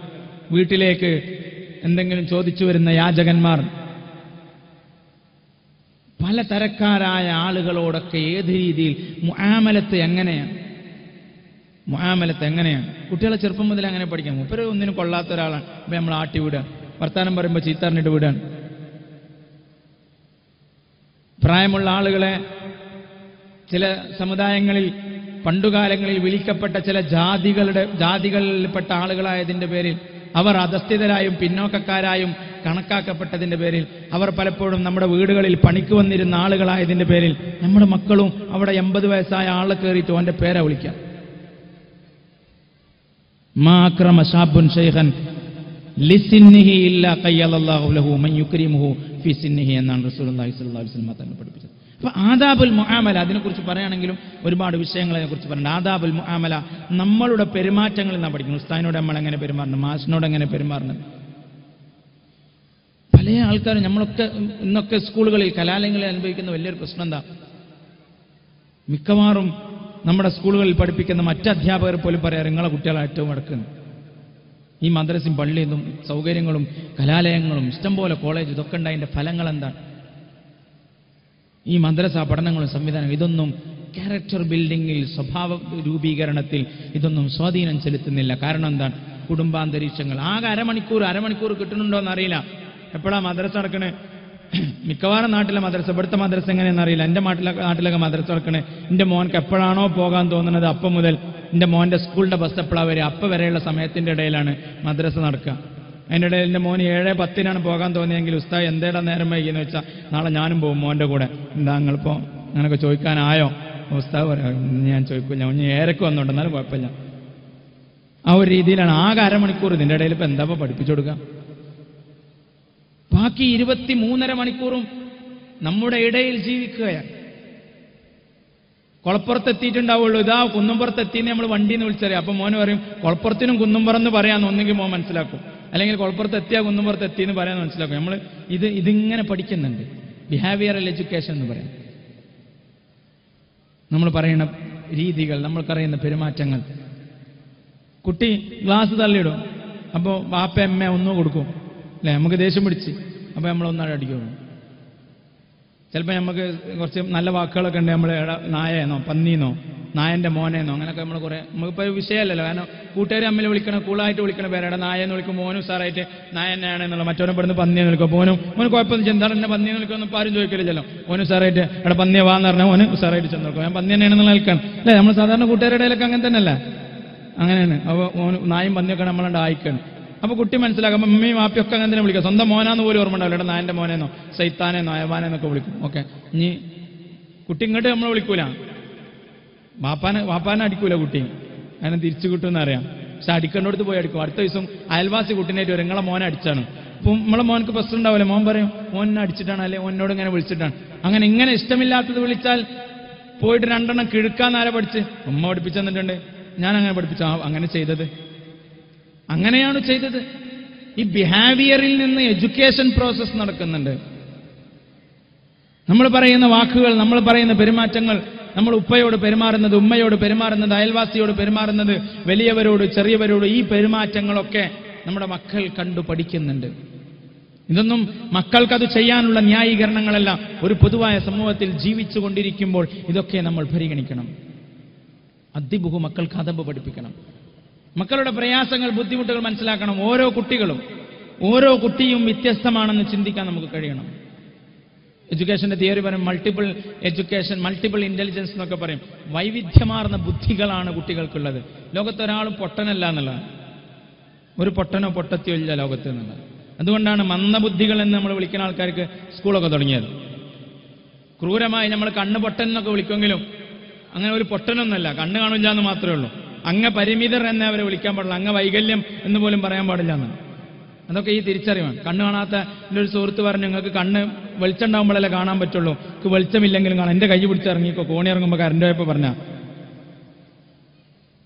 വീട്ടിലേക്ക് എന്തെങ്കിലും ചോദിച്ചു വരുന്ന യാചകന്മാർ, പലതരക്കാരായ ആളുകളോടൊക്കെ ഏത് രീതിയിൽ മുആമലത്ത് എങ്ങനെയാണ്, മുആമലത്ത് എങ്ങനെയാണ്? കുട്ടികളെ ചെറുപ്പം മുതൽ അങ്ങനെ പഠിക്കാം. മൂപ്പര് ഒന്നിനും കൊള്ളാത്ത ഒരാളാണ്, അപ്പം നമ്മൾ ആട്ടി വിടുകയാണ്, വർത്താനം പറയുമ്പോൾ ചീത്തറിഞ്ഞിട്ട് വിടുകയാണ്. പ്രായമുള്ള ആളുകളെ ചില സമുദായങ്ങളിൽ പണ്ടുകാലങ്ങളിൽ വിളിക്കപ്പെട്ട ചില ജാതികളിൽപ്പെട്ട ആളുകളായതിൻ്റെ പേരിൽ, അവർ അധസ്ഥിതരായും പിന്നോക്കക്കാരായും കണക്കാക്കപ്പെട്ടതിൻ്റെ പേരിൽ, അവർ പലപ്പോഴും നമ്മുടെ വീടുകളിൽ പണിക്ക് വന്നിരുന്ന ആളുകളായതിൻ്റെ പേരിൽ നമ്മുടെ മക്കളും അവിടെ 80 വയസ്സായ ആളെ കയറിയിട്ട് അവൻ്റെ പേരെ വിളിക്കാം. മാ അക്രമ ശാബുൻ ശൈഖൻ ലിസിന്നിഹി ഇല്ലാ ഖയ്യലല്ലാഹു ലഹു മൻ യുക്രിമുഹു ഫി സിന്നിഹി എന്നാണ് റസൂലുള്ളാഹി സ്വല്ലല്ലാഹു അലൈഹി വസല്ലം തങ്ങൾ പഠിപ്പിച്ചത്. അപ്പോൾ ആദാബുൽ മുആമല, അതിനെക്കുറിച്ച് പറയുകയാണെങ്കിലും ഒരുപാട് വിഷയങ്ങളെ കുറിച്ച് പറയുന്നത്. ആദാബുൽ മുആമല നമ്മളുടെ പെരുമാറ്റങ്ങളിൽ നാം പഠിക്കുന്നു. ഉസ്താദിനോട് നമ്മൾ എങ്ങനെ പെരുമാറണം, മാഷിനോട് എങ്ങനെ പെരുമാറണം. പല ആൾക്കാരും നമ്മളൊക്കെ ഇന്നൊക്കെ സ്കൂളുകളിൽ, കലാലയങ്ങളിൽ അനുഭവിക്കുന്ന വലിയൊരു പ്രശ്നം എന്താ? മിക്കവാറും നമ്മുടെ സ്കൂളുകളിൽ പഠിപ്പിക്കുന്ന മറ്റ് അധ്യാപകർ പോലും പറയാറ്, നിങ്ങളെ കുട്ടികളെ ഏറ്റവും അടക്കുന്നത്. ഈ മദ്രസയും പള്ളിയും സൗകര്യങ്ങളും കലാലയങ്ങളും ഇഷ്ടംപോലെ കോളേജ്, ഇതൊക്കെ ഉണ്ടായതിൻ്റെ ഫലങ്ങൾ എന്താണ്? ഈ മദ്രസ പഠനങ്ങളും സംവിധാനങ്ങളും ഇതൊന്നും ക്യാരക്ടർ ബിൽഡിങ്ങിൽ, സ്വഭാവ രൂപീകരണത്തിൽ ഇതൊന്നും സ്വാധീനം ചെലുത്തുന്നില്ല. കാരണം എന്താണ്? കുടുംബാന്തരീക്ഷങ്ങൾ. ആകെ അരമണിക്കൂർ കിട്ടുന്നുണ്ടോ എന്നറിയില്ല. എപ്പോഴാണ് മദ്രസ നടക്കണേ? മിക്കവാറും നാട്ടിലെ മദ്രസ, ഇവിടുത്തെ മദ്രസ എങ്ങനെയെന്ന് അറിയില്ല. എൻ്റെ നാട്ടിലൊക്കെ മദ്രസ നടക്കണേ, എൻ്റെ മോൻക്ക് എപ്പോഴാണോ പോകാൻ തോന്നുന്നത് അപ്പം മുതൽ എൻ്റെ മോൻ്റെ സ്കൂളിൻ്റെ ബസ് എപ്പോഴാണ് വരിക, അപ്പം വരെയുള്ള സമയത്തിൻ്റെ ഇടയിലാണ് മദ്രസ നടക്കുക. അതിൻ്റെ ഇടയിൽ എൻ്റെ മോന് 7:10 പോകാൻ തോന്നിയെങ്കിൽ ഉസ്താദ് എന്തേടാ നേരം വൈകിയെന്ന് വെച്ചാൽ നാളെ ഞാനും പോകും മോൻ്റെ കൂടെ. എന്താ നിങ്ങളിപ്പോൾ അങ്ങനെയൊക്കെ ചോദിക്കാനായോ? ഉസ്താദ് പറയാം, ഞാൻ ചോദിക്കും, ഞാൻ ഏരക്ക് വന്നോണ്ട്, എന്നാലും കുഴപ്പമില്ല. ആ ഒരു രീതിയിലാണ്. ആകെ അരമണിക്കൂർ. ഇതിൻ്റെ ഇടയിൽ ഇപ്പം എന്താ പഠിപ്പിച്ചു കൊടുക്കുക? ബാക്കി 23.5 മണിക്കൂറും നമ്മുടെ ഇടയിൽ ജീവിക്കുകയാണ്. കുളപ്പുറത്തെത്തിയിട്ടുണ്ടാവുള്ളൂ. ഇതാ കുന്നുംപുറത്തെത്തിന്ന് നമ്മൾ വണ്ടിയിൽ നിന്ന് വിളിച്ചറിയാം. അപ്പം മോന് പറയും കുളപ്പുറത്തിനും കുന്നുംപുറം എന്ന് പറയാമെന്ന് ഒന്നെങ്കിൽ മോൻ മനസ്സിലാക്കും, അല്ലെങ്കിൽ കുളപ്പുറത്ത് എത്തിയാ കുന്നുംപുറത്ത് എത്തിയെന്ന് പറയാമെന്ന് മനസ്സിലാക്കും. നമ്മൾ ഇതിങ്ങനെ പഠിക്കുന്നുണ്ട്. ബിഹേവിയറൽ എഡ്യൂക്കേഷൻ എന്ന് പറയാം. നമ്മൾ പറയുന്ന രീതികൾ, നമ്മൾക്കറിയുന്ന പെരുമാറ്റങ്ങൾ. കുട്ടി ഗ്ലാസ് തള്ളിയിടും, അപ്പോൾ വാപ്പ അമ്മ ഒന്നും കൊടുക്കും അല്ലേ, നമുക്ക് ദേഷ്യം പിടിച്ച്, അപ്പോൾ നമ്മളൊന്നാട് അടിക്കും. ചിലപ്പോൾ നമുക്ക് കുറച്ച് നല്ല വാക്കുകളൊക്കെ ഉണ്ട്, നമ്മൾ നായേന്നോ പന്നീന്നോ നായൻ്റെ മോനേന്നോ അങ്ങനെയൊക്കെ നമ്മൾ കുറേ, നമുക്കിപ്പോൾ ഒരു വിഷയമല്ലല്ലോ. കാരണം കൂട്ടുകാർ അമ്മയിൽ വിളിക്കണം, കൂളായിട്ട് വിളിക്കണ പേരാണ്. നായെന്ന് വിളിക്കും, മോനും സാറായിട്ട് നായനാണ് എന്നുള്ള, മറ്റവരും പെടുന്ന പന്നിയെന്ന് വിളിക്കും. മോനും കുഴപ്പമൊന്നും ചെന്താണ് എന്നെ പന്നിയെന്ന് വിളിക്കുമെന്ന് ആരും ചോദിക്കില്ലല്ലോ. മോനും സാറായിട്ട് അവിടെ പന്നിയെ വാന്ന് പറഞ്ഞാൽ മോന് സാറായിട്ട് ചെന്ന് നോക്കും, ഞാൻ പന്നി തന്നെയാണെന്നുള്ള നിൽക്കണം അല്ലേ. നമ്മൾ സാധാരണ കൂട്ടുകാരുടെ ഇടയിലൊക്കെ അങ്ങനെ തന്നെയല്ലേ, അങ്ങനെയാണ്. അപ്പോൾ മോന് നായും പന്നിയൊക്കെ നമ്മളുണ്ട് ആയിക്കണം. അപ്പോൾ കുട്ടി മനസ്സിലാക്കുമ്പോൾ അമ്മയും വാപ്പിയൊക്കെ അങ്ങനെ തന്നെ വിളിക്കുക. സ്വന്തം മോനാന്ന് പോലും ഓർമ്മ ഉണ്ടാവില്ല, ഇവിടെ നായൻ്റെ മോനേന്നോ സൈത്താനേന്നോ അയവാനെന്നൊക്കെ വിളിക്കും. ഓക്കെ, ഇനി കുട്ടി ഇങ്ങോട്ട് നമ്മൾ വിളിക്കൂല, വാപ്പാനെ അടിക്കൂല കുട്ടി, അങ്ങനെ തിരിച്ചു കിട്ടുമെന്ന് അറിയാം. പക്ഷെ അടിക്കേണ്ടടുത്ത് പോയി അടിക്കും. അടുത്ത ദിവസം അയൽവാസി കുട്ടീനായിട്ട് വരും, നിങ്ങളെ മോനെ അടിച്ചാണ്. അപ്പം നമ്മളെ മോനക്ക് പ്രശ്നം ഉണ്ടാവില്ല, മോൻ പറയും മോനെ അടിച്ചിട്ടാണ്, അല്ലെ മോനോട് ഇങ്ങനെ വിളിച്ചിട്ടാണ്. അങ്ങനെ ഇങ്ങനെ ഇഷ്ടമില്ലാത്തത് വിളിച്ചാൽ പോയിട്ട് രണ്ടെണ്ണം കിഴുക്കാൻ ആരെ പഠിച്ച് ഉമ്മ പഠിപ്പിച്ചു തന്നിട്ടുണ്ട്. ഞാൻ അങ്ങനെ പഠിപ്പിച്ചു, അങ്ങനെ ചെയ്തത്, അങ്ങനെയാണ് ചെയ്തത്. ഈ ബിഹേവിയറിൽ നിന്ന് എഡ്യൂക്കേഷൻ പ്രോസസ് നടക്കുന്നുണ്ട്. നമ്മൾ പറയുന്ന വാക്കുകൾ, നമ്മൾ പറയുന്ന പെരുമാറ്റങ്ങൾ, നമ്മൾ ഉപ്പയോട് പെരുമാറുന്നത്, ഉമ്മയോട് പെരുമാറുന്നത്, അയൽവാസിയോട് പെരുമാറുന്നത്, വലിയവരോട് ചെറിയവരോട്, ഈ പെരുമാറ്റങ്ങളൊക്കെ നമ്മുടെ മക്കൾ കണ്ടു പഠിക്കുന്നുണ്ട്. ഇതൊന്നും മക്കൾക്കത് ചെയ്യാനുള്ള ന്യായീകരണങ്ങളല്ല. ഒരു പൊതുവായ സമൂഹത്തിൽ ജീവിച്ചു കൊണ്ടിരിക്കുമ്പോൾ ഇതൊക്കെ നമ്മൾ പരിഗണിക്കണം. അദ്ദിബുഹു, മക്കൾക്ക് അദബ് പഠിപ്പിക്കണം. മക്കളുടെ പ്രയാസങ്ങൾ, ബുദ്ധിമുട്ടുകൾ മനസ്സിലാക്കണം. ഓരോ കുട്ടിയും വ്യത്യസ്തമാണെന്ന് ചിന്തിക്കാൻ നമുക്ക് കഴിയണം. എഡ്യൂക്കേഷന്റെ തിയറി പറയും മൾട്ടിപ്പിൾ എഡ്യൂക്കേഷൻ, മൾട്ടിപ്പിൾ ഇന്റലിജൻസ് എന്നൊക്കെ പറയും. വൈവിധ്യമാർന്ന ബുദ്ധികളാണ് കുട്ടികൾക്കുള്ളത്. ലോകത്തൊരാളും പൊട്ടനല്ല എന്നുള്ളതാണ്. ഒരു പൊട്ടനോ പൊട്ടത്തിയോ ഇല്ല ലോകത്ത് എന്നുള്ളത്. അതുകൊണ്ടാണ് മന്ദബുദ്ധികൾ എന്ന് നമ്മൾ വിളിക്കുന്ന ആൾക്കാർക്ക് സ്കൂളൊക്കെ തുടങ്ങിയത്. ക്രൂരമായി നമ്മൾ കണ്ണ് പൊട്ടൻ എന്നൊക്കെ വിളിക്കുമെങ്കിലും അങ്ങനെ ഒരു പൊട്ടനൊന്നുമല്ല, കണ്ണ് കാണില്ല എന്ന് മാത്രമേ ഉള്ളൂ. അങ്ങ് പരിമിതർ എന്നെ അവരെ വിളിക്കാൻ പാടില്ല, അങ്ങ് വൈകല്യം എന്ന് പോലും പറയാൻ പാടില്ല എന്ന്. അതൊക്കെ ഈ തിരിച്ചറിവാണ്. കണ്ണ് കാണാത്ത എൻ്റെ ഒരു സുഹൃത്ത് പറഞ്ഞു, നിങ്ങൾക്ക് കണ്ണ് വെളിച്ചം ഉണ്ടാകുമ്പോഴല്ലേ കാണാൻ പറ്റുള്ളൂ, നിങ്ങൾക്ക് വെളിച്ചമില്ലെങ്കിലും കാണാം. എൻ്റെ കൈ പിടിച്ചിറങ്ങിക്കോ, കോണി ഇറങ്ങുമ്പോൾ കറണ്ട് പോയപ്പോൾ പറഞ്ഞ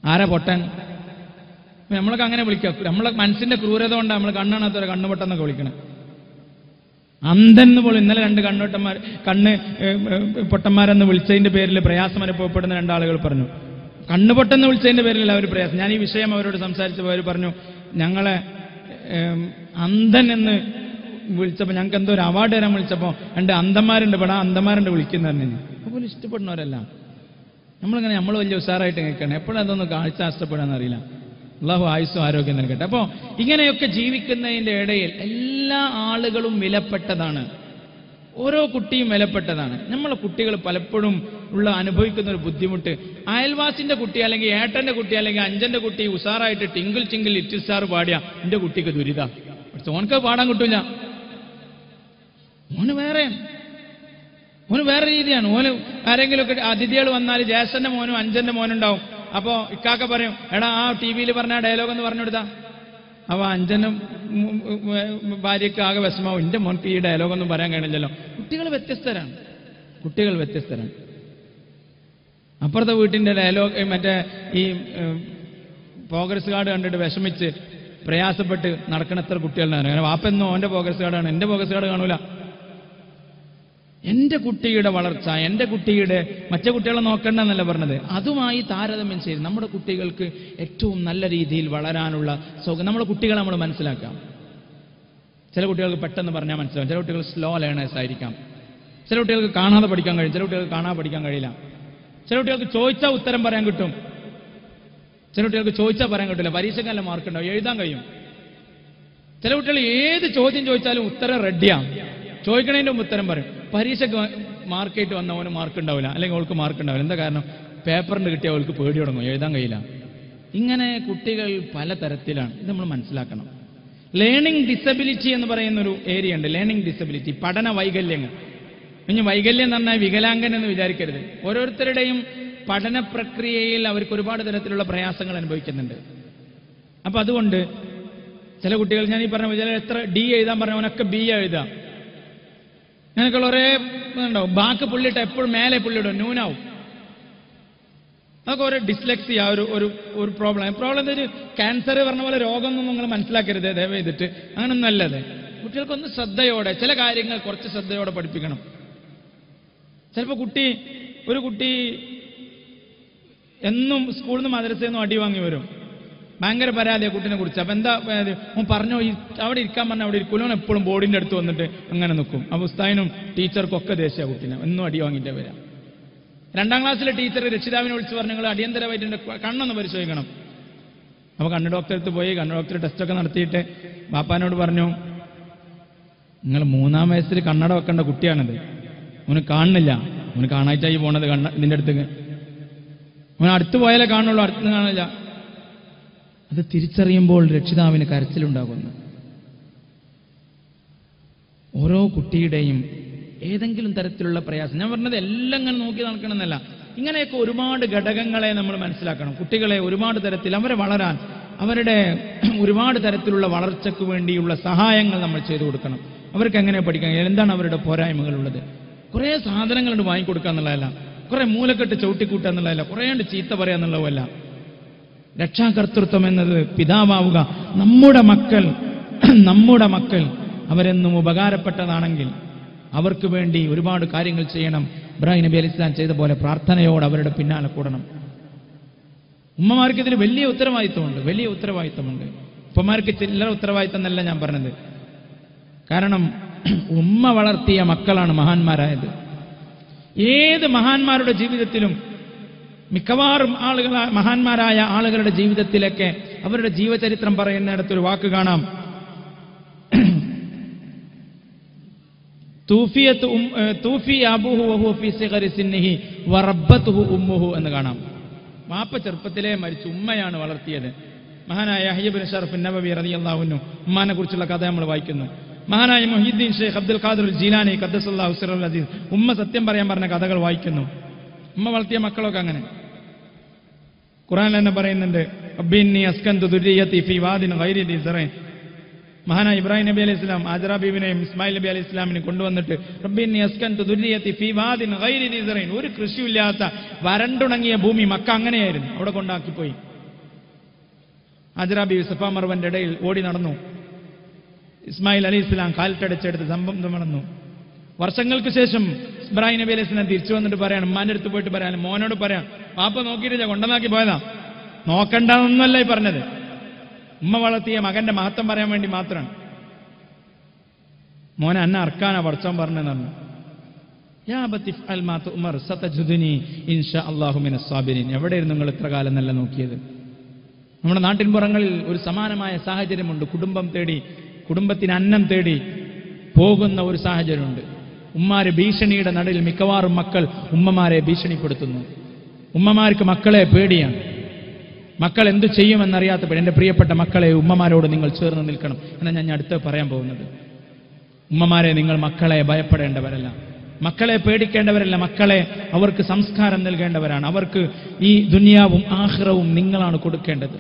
ആരാ പൊട്ടൻ? നമ്മളൊക്കെ അങ്ങനെ വിളിക്കുക. നമ്മളെ മനസ്സിന്റെ ക്രൂരത കൊണ്ടാണ് നമ്മൾ കണ്ണാണാത്തവരെ കണ്ണുപൊട്ടെന്നൊക്കെ വിളിക്കണം. അന്ധെന്ന് പോലും ഇന്നലെ രണ്ട് കണ്ണ് പൊട്ടന്മാരെന്ന് വിളിച്ചതിന്റെ പേരിൽ പ്രയാസം അനുഭവപ്പെടുന്ന രണ്ടാളുകൾ പറഞ്ഞു. കണ്ണുപൊട്ടെന്ന് വിളിച്ചതിന്റെ പേരിലല്ല അവർ പ്രയാസം. ഞാൻ ഈ വിഷയം അവരോട് സംസാരിച്ചപ്പോൾ അവർ പറഞ്ഞു, ഞങ്ങളെ അന്ധൻ എന്ന് വിളിച്ചപ്പോൾ ഞങ്ങൾക്ക് എന്തോ ഒരു അവാർഡ് തരാൻ വിളിച്ചപ്പോൾ രണ്ട് അന്ധന്മാരുണ്ട്, ഇവിടെ അന്ധന്മാരുണ്ട് വിളിക്കുന്നവരെന്നെ. അപ്പോൾ ഇഷ്ടപ്പെടുന്നവരല്ല. നമ്മളിങ്ങനെ നമ്മൾ വലിയ ഉഷാറായിട്ട് കേൾക്കണം. എപ്പോഴും അതൊന്നും കാഴ്ച നഷ്ടപ്പെടാന്നറിയില്ല. അള്ളാഹു ആയുസ്സും ആരോഗ്യം നൽകട്ടെ. അപ്പോൾ ഇങ്ങനെയൊക്കെ ജീവിക്കുന്നതിൻ്റെ ഇടയിൽ എല്ലാ ആളുകളും വിലപ്പെട്ടതാണ്. ഓരോ കുട്ടിയും വിലപ്പെട്ടതാണ്. നമ്മളെ കുട്ടികൾ പലപ്പോഴും അനുഭവിക്കുന്ന ഒരു ബുദ്ധിമുട്ട്, അയൽവാസിന്റെ കുട്ടി അല്ലെങ്കിൽ ഏട്ടന്റെ കുട്ടി അല്ലെങ്കിൽ അഞ്ചന്റെ കുട്ടി ഉഷാറായിട്ട് ടിങ്കിൾ ചിങ്കിൾ ലിറ്റിൽ സ്റ്റാർ പാടിയ എന്റെ കുട്ടിക്ക് ദുരിത. ഓനക്ക് പാടാൻ കിട്ടൂല. ഓന് വേറെ രീതിയാണ്. ഓന് ആരെങ്കിലുമൊക്കെ അതിഥികൾ വന്നാൽ ജ്യേഷ്ഠന്റെ മോനും അഞ്ചന്റെ മോനുണ്ടാവും. അപ്പോ ഇക്കാക്ക പറയും, എടാ ആ ടി വിയിൽ പറഞ്ഞ ഡയലോഗ് എന്ന് പറഞ്ഞെടുത്താ. അപ്പൊ അഞ്ചനും ഭാര്യയ്ക്ക് ആകെ വിഷമാവും, എന്റെ മോൻക്ക് ഈ ഡയലോഗൊന്നും പറയാൻ കഴിയില്ലല്ലോ. കുട്ടികൾ വ്യത്യസ്തരാണ്. അപ്പുറത്തെ വീട്ടിന്റെ ഡയലോഗ് മറ്റേ ഈ പ്രോഗ്രസ് കാർഡ് കണ്ടിട്ട് വിഷമിച്ച് പ്രയാസപ്പെട്ട് നടക്കണ എത്ര കുട്ടികളുണ്ടായിരുന്നു. അങ്ങനെ വാപ്പെന്നോ ഓന്റെ പ്രോഗ്രസ് കാർഡാണ്, എന്റെ പ്രോഗ്രസ് കാർഡ് കാണൂല. എന്റെ കുട്ടിയുടെ വളർച്ച, എന്റെ കുട്ടിയുടെ മറ്റേ കുട്ടികളെ നോക്കണ്ടെന്നല്ല പറഞ്ഞത്, അതുമായി താരതമ്യം ചെയ്ത് നമ്മുടെ കുട്ടികൾക്ക് ഏറ്റവും നല്ല രീതിയിൽ വളരാനുള്ള നമ്മുടെ കുട്ടികളെ നമ്മൾ മനസ്സിലാക്കാം. ചില കുട്ടികൾക്ക് പെട്ടെന്ന് പറഞ്ഞാൽ മനസ്സിലാവും, ചില കുട്ടികൾ സ്ലോ ലേണേഴ്സ് ആയിരിക്കാം, ചില കുട്ടികൾക്ക് കാണാതെ പഠിക്കാൻ കഴിയും, ചില കുട്ടികൾക്ക് കാണാതെ പഠിക്കാൻ കഴിയില്ല, ചില കുട്ടികൾക്ക് ചോദിച്ചാൽ ഉത്തരം പറയാൻ കിട്ടും, ചില കുട്ടികൾക്ക് ചോദിച്ചാൽ പറയാൻ കിട്ടില്ല, പരീക്ഷയ്ക്ക് നല്ല മാർക്ക് ഉണ്ടാവും, എഴുതാൻ കഴിയും. ചില കുട്ടികൾ ഏത് ചോദ്യം ചോദിച്ചാലും ഉത്തരം റെഡിയാണ്, ചോദിക്കണതിൻ്റെ മുമ്പ് ഉത്തരം പറയും. പരീക്ഷയ്ക്ക് മാർക്കായിട്ട് വന്നവന് മാർക്ക് ഉണ്ടാവില്ല, അല്ലെങ്കിൽ അവൾക്ക് മാർക്ക് ഉണ്ടാവില്ല. എന്താ കാരണം? പേപ്പറിന് കിട്ടിയ അവൾക്ക് പേടി തുടങ്ങും, എഴുതാൻ കഴിയില്ല. ഇങ്ങനെ കുട്ടികൾ പലതരത്തിലാണ്, ഇത് നമ്മൾ മനസ്സിലാക്കണം. ലേണിംഗ് ഡിസബിലിറ്റി എന്ന് പറയുന്ന ഒരു ഏരിയ ഉണ്ട്. ലേണിംഗ് ഡിസബിലിറ്റി, പഠന വൈകല്യങ്ങൾ. ഇനി വൈകല്യം എന്ന് പറഞ്ഞാൽ വികലാംഗൻ എന്ന് വിചാരിക്കരുത്. ഓരോരുത്തരുടെയും പഠന പ്രക്രിയയിൽ അവർക്ക് ഒരുപാട് തരത്തിലുള്ള പ്രയാസങ്ങൾ അനുഭവിക്കുന്നുണ്ട്. അപ്പൊ അതുകൊണ്ട് ചില കുട്ടികൾ, ഞാൻ ഈ പറഞ്ഞ ചില എത്ര ഡി എഴുതാൻ പറഞ്ഞവനൊക്കെ ബി എഴുതാം. അങ്ങനെയൊക്കെയുള്ള ഒരേ ഉണ്ടാവും. ബാക്ക് പുള്ളിട്ട് എപ്പോഴും മേലെ പുള്ളിയിടും, ന്യൂനാവും. അതൊക്കെ ഒരു ഡിസ്ലെക്സിയ, ഒരു പ്രോബ്ലം എന്താ വെച്ചാൽ ക്യാൻസർ പറഞ്ഞ പോലെ രോഗമൊന്നും നിങ്ങൾ മനസ്സിലാക്കരുത് ദയവ് ചെയ്തിട്ട്. അങ്ങനൊന്നും അല്ലത്. കുട്ടികൾക്കൊന്ന് ശ്രദ്ധയോടെ ചില കാര്യങ്ങൾ കുറച്ച് ശ്രദ്ധയോടെ പഠിപ്പിക്കണം. ചിലപ്പോൾ ഒരു കുട്ടി എന്നും സ്കൂളിൽ നിന്ന് മദ്രസയിൽ നിന്നും അടി വാങ്ങി വരും. ഭയങ്കര പരാതിയാണ് കുട്ടിനെ കുറിച്ച്. അപ്പം എന്താ പറഞ്ഞോ, അവിടെ ഇരിക്കാൻ പറഞ്ഞാൽ അവിടെ ഇരിക്കൂലോ, എപ്പോഴും ബോർഡിൻ്റെ അടുത്ത് വന്നിട്ട് അങ്ങനെ നിൽക്കും. അപ്പോൾ ഉസ്താദിനും ടീച്ചർക്കും ഒക്കെ ദേഷ്യ കുട്ടീനെ എന്നും അടി വാങ്ങിയിട്ടേ വരാം. 2ാം ക്ലാസ്സിലെ ടീച്ചർ രക്ഷിതാവിനെ വിളിച്ച് പറഞ്ഞു, നിങ്ങൾ അടിയന്തരമായിട്ട് എൻ്റെ കണ്ണൊന്ന് പരിശോധിക്കണം. അപ്പോൾ കണ്ണ് ഡോക്ടറെ അടുത്ത് പോയി. കണ്ണ് ഡോക്ടർ ടെസ്റ്റൊക്കെ നടത്തിയിട്ട് ബാപ്പാനോട് പറഞ്ഞു, നിങ്ങൾ 3ാം വയസ്സിൽ കണ്ണട വെക്കേണ്ട കുട്ടിയാണിത്, അവന് കാണുന്നില്ല, അവന് കാണായിട്ടായി പോണത് ഇതിൻ്റെ അടുത്തേക്ക്, അവൻ അടുത്ത് പോയാലേ കാണുള്ളൂ, അടുത്ത് കാണില്ല. അത് തിരിച്ചറിയുമ്പോൾ രക്ഷിതാവിന് കരച്ചിലുണ്ടാകുന്നു. ഓരോ കുട്ടിയുടെയും ഏതെങ്കിലും തരത്തിലുള്ള പ്രയാസം, ഞാൻ പറഞ്ഞത് എല്ലാം ഇങ്ങനെ നോക്കി നടക്കണമെന്നല്ല, ഇങ്ങനെയൊക്കെ ഒരുപാട് ഘടകങ്ങളെ നമ്മൾ മനസ്സിലാക്കണം. കുട്ടികളെ ഒരുപാട് തരത്തിൽ അവരെ വളരാൻ, അവരുടെ ഒരുപാട് തരത്തിലുള്ള വളർച്ചയ്ക്ക് വേണ്ടിയുള്ള സഹായങ്ങൾ നമ്മൾ ചെയ്തു കൊടുക്കണം. അവർക്ക് എങ്ങനെ പഠിക്കാൻ, എന്താണ് അവരുടെ പോരായ്മകളുള്ളത്. കുറേ സാധനങ്ങളുണ്ട് വാങ്ങിക്കൊടുക്കുക എന്നുള്ളതല്ല, കുറേ മൂലക്കെട്ട് ചവിട്ടിക്കൂട്ടുക എന്നുള്ളതല്ല, കുറേ ചീത്ത പറയുക എന്നുള്ളതല്ല. രക്ഷാകർത്തൃത്വം എന്നത് പിതാവാവുക. നമ്മുടെ മക്കൾ അവരെന്നും ഉപകാരപ്പെട്ടതാണെങ്കിൽ അവർക്ക് വേണ്ടി ഒരുപാട് കാര്യങ്ങൾ ചെയ്യണം. ഇബ്രാഹിം നബി അലൈഹി സ്വലാം ചെയ്ത പോലെ പ്രാർത്ഥനയോട് അവരുടെ പിന്നാലെ കൂടണം. ഉമ്മമാർക്ക് ഇതിന് വലിയ ഉത്തരവാദിത്വമുണ്ട്. ഉപ്പമാർക്ക് ചില്ലറ ഉത്തരവാദിത്വം എന്നല്ല ഞാൻ പറഞ്ഞത്. കാരണം ഉമ്മ വളർത്തിയ മക്കളാണ് മഹാന്മാരായത്. ഏത് മഹാന്മാരുടെ ജീവിതത്തിലും, മിക്കവാറും മഹാന്മാരായ ആളുകളുടെ ജീവിതത്തിലൊക്കെ അവരുടെ ജീവചരിത്രം പറയുന്നിടത്തൊരു വാക്ക് കാണാം, തൂഫി അബൂഹു വഹുവ ഫീ സിഗരി സിന്നിഹി വറബ്ബതുഹു ഉമ്മുഹു എന്ന് കാണാം. വാപ്പ ചെറുപ്പത്തിലേ മരിച്ചു, ഉമ്മയാണ് വളർത്തിയത്. മഹാനായ യഹ്യ ഇബ്നു ശറഫ് നബവി റളിയല്ലാഹു അൻഹു ഉമ്മാനെ കുറിച്ചുള്ള കഥ നമ്മൾ വായിക്കുന്നു. മഹാനായ മുഹ്യിദ്ദീൻ ഷെയ്ഖ് അബ്ദുൽ ഖാദിർ ജീലാനി ഖദ്ദസല്ലാഹു സിറൽ അസീസ് ഉമ്മ സത്യം പറയാൻ പറഞ്ഞ കഥകൾ വായിക്കുന്നു. ഉമ്മ വളർത്തിയ മക്കളൊക്കെ അങ്ങനെ. ഖുർആനിൽ തന്നെ പറയുന്നുണ്ട്, റബ്ബിന്നി അസ്കൻതു ദുർരിയതി ഫീ വാദിൻ ഗൈരി ദി സറൈൻ. മഹാനായ ഇബ്രാഹിം നബി അലൈഹി സ്വലാം ആജറ ബീവിനെയും ഇസ്മായിൽ നബി അലൈഹി സ്വലാമിനെ കൊണ്ടുവന്നിട്ട് റബ്ബിന്നി അസ്കൻതു ദുർരിയതി ഫീ വാദിൻ ഗൈരി ദി സറൈൻ, ഒരു കൃഷിയില്ലാത്ത വരണ്ടുണങ്ങിയ ഭൂമി, മക്ക അങ്ങനെയായിരുന്നു, അവിടെ കൊണ്ടാക്കിപ്പോയി. ആജറ ബീവി സഫ മർവന്റെ ഇടയിൽ ഓടി നടന്നു. ഇസ്മായിൽ അലൈഹി സ്വലാം കാലിട്ടടിച്ചെടുത്ത് സംബന്ധം നടന്നു. വർഷങ്ങൾക്ക് ശേഷം ഇബ്രാഹിം നബി അലൈഹി സ്വലാം തിരിച്ചു വന്നിട്ട് പറയാണ്, ഉമ്മാന്റെ അടുത്ത് പോയിട്ട് പറയാൻ, മോനോട് പറയാം, വാപ്പ നോക്കിയിട്ടില്ല, കൊണ്ടുവന്നാക്കി പോയതാ, നോക്കണ്ടെന്നല്ല ഈ പറഞ്ഞത്. ഉമ്മ വളർത്തിയ മകന്റെ മഹത്വം പറയാൻ വേണ്ടി മാത്രമാണ്. മോനെ അന്ന അർക്കാനാ പഠിച്ചോൻ പറഞ്ഞെന്ന് പറഞ്ഞു. യാ അബതി ഫഅൽ മാ തുഅ്മർ സതജ്ദുനി ഇൻഷാ അല്ലാഹു മിനസ് സാബിരീൻ. എവിടെയായിരുന്നു നിങ്ങൾ ഇത്ര കാലം നല്ല നോക്കിയത്? നമ്മുടെ നാട്ടിൻപുറങ്ങളിൽ ഒരു സമാനമായ സാഹചര്യമുണ്ട്. കുടുംബത്തിന് അന്നം തേടി പോകുന്ന ഒരു സാഹചര്യമുണ്ട്. ഉമ്മാരെ ഭീഷണിയുടെ നടുവിൽ മിക്കവാറും മക്കൾ ഉമ്മമാരെ ഭീഷണിപ്പെടുത്തുന്നു. ഉമ്മമാർക്ക് മക്കളെ പേടിയാണ്. മക്കൾ എന്തു ചെയ്യുമെന്നറിയാത്തപ്പോൾ എൻ്റെ പ്രിയപ്പെട്ട മക്കളെ, ഉമ്മമാരോട് നിങ്ങൾ ചേർന്ന് നിൽക്കണം എന്നാണ് ഞാൻ അടുത്ത് പറയാൻ പോകുന്നത്. ഉമ്മമാരെ, നിങ്ങൾ മക്കളെ ഭയപ്പെടേണ്ടവരല്ല, മക്കളെ പേടിക്കേണ്ടവരല്ല. മക്കളെ അവർക്ക് സംസ്കാരം നൽകേണ്ടവരാണ്. അവർക്ക് ഈ ദുനിയാവും ആഖിറവും നിങ്ങളാണ് കൊടുക്കേണ്ടത്.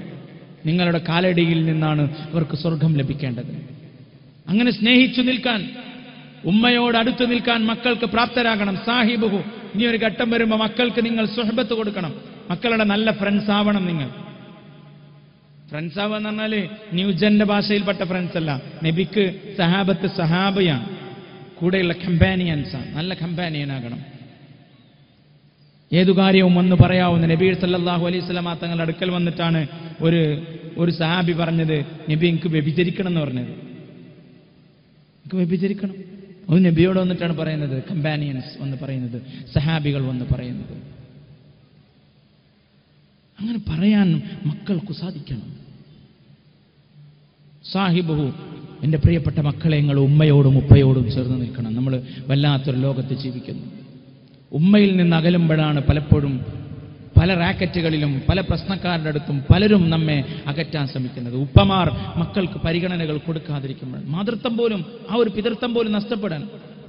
നിങ്ങളുടെ കാലടിയിൽ നിന്നാണ് അവർക്ക് സ്വർഗം ലഭിക്കേണ്ടത്. അങ്ങനെ സ്നേഹിച്ചു നിൽക്കാൻ, ഉമ്മയോട് അടുത്തു നിൽക്കാൻ മക്കൾക്ക് പ്രാപ്തരാകണം. സാഹിബുഹു, ഇനി ഒരു ഘട്ടം വരുമ്പോൾ മക്കൾക്ക് നിങ്ങൾ സുഹബത്ത് കൊടുക്കണം. മക്കളുടെ നല്ല ഫ്രണ്ട്സ് ആവണം. നിങ്ങൾ ഫ്രണ്ട്സ് ആവാന്ന് പറഞ്ഞാല് ന്യൂജന്റെ ഭാഷയിൽപ്പെട്ട ഫ്രണ്ട്സ് അല്ല. നബിക്ക് സഹാബത്ത് സഹാബയാണ്, കൂടെയുള്ള കമ്പാനിയൻസാണ്. നല്ല കമ്പാനിയനാകണം. ഏതു കാര്യവും ഒന്ന് പറയാവുന്ന നബി സല്ലല്ലാഹു അലൈഹി വസല്ലം തങ്ങളുടെ അടുക്കൽ വന്നിട്ടാണ് ഒരു സഹാബി പറഞ്ഞത്, നബി എനിക്ക് വ്യഭിചരിക്കണം എന്ന് പറഞ്ഞത്. എനിക്ക് വ്യഭിചരിക്കണം, അത് നബിയോട് വന്നിട്ടാണ് പറയുന്നത്. കമ്പാനിയൻസ് വന്ന് പറയുന്നത്, സഹാബികൾ വന്ന് പറയുന്നത്. അങ്ങനെ പറയാൻ മക്കൾക്ക് സാധിക്കണം. സാഹിബുഹു, എൻ്റെ പ്രിയപ്പെട്ട മക്കളെ, നിങ്ങൾ ഉമ്മയോടും ഉപ്പയോടും ചേർന്ന് നിൽക്കണം. നമ്മൾ വല്ലാത്തൊരു ലോകത്ത് ജീവിക്കുന്നു. ഉമ്മയിൽ നിന്ന് അകലുമ്പോഴാണ് പലപ്പോഴും പല റാക്കറ്റുകളിലും പല പ്രശ്നക്കാരുടെ അടുത്തും പലരും നമ്മെ അകറ്റാൻ ശ്രമിക്കുന്നത്. ഉപ്പമാർ മക്കൾക്ക് പരിഗണനകൾ കൊടുക്കാതിരിക്കുമ്പോൾ, മാതൃത്വം പോലും, ആ ഒരു പിതൃത്വം പോലും നഷ്ടപ്പെടാൻ,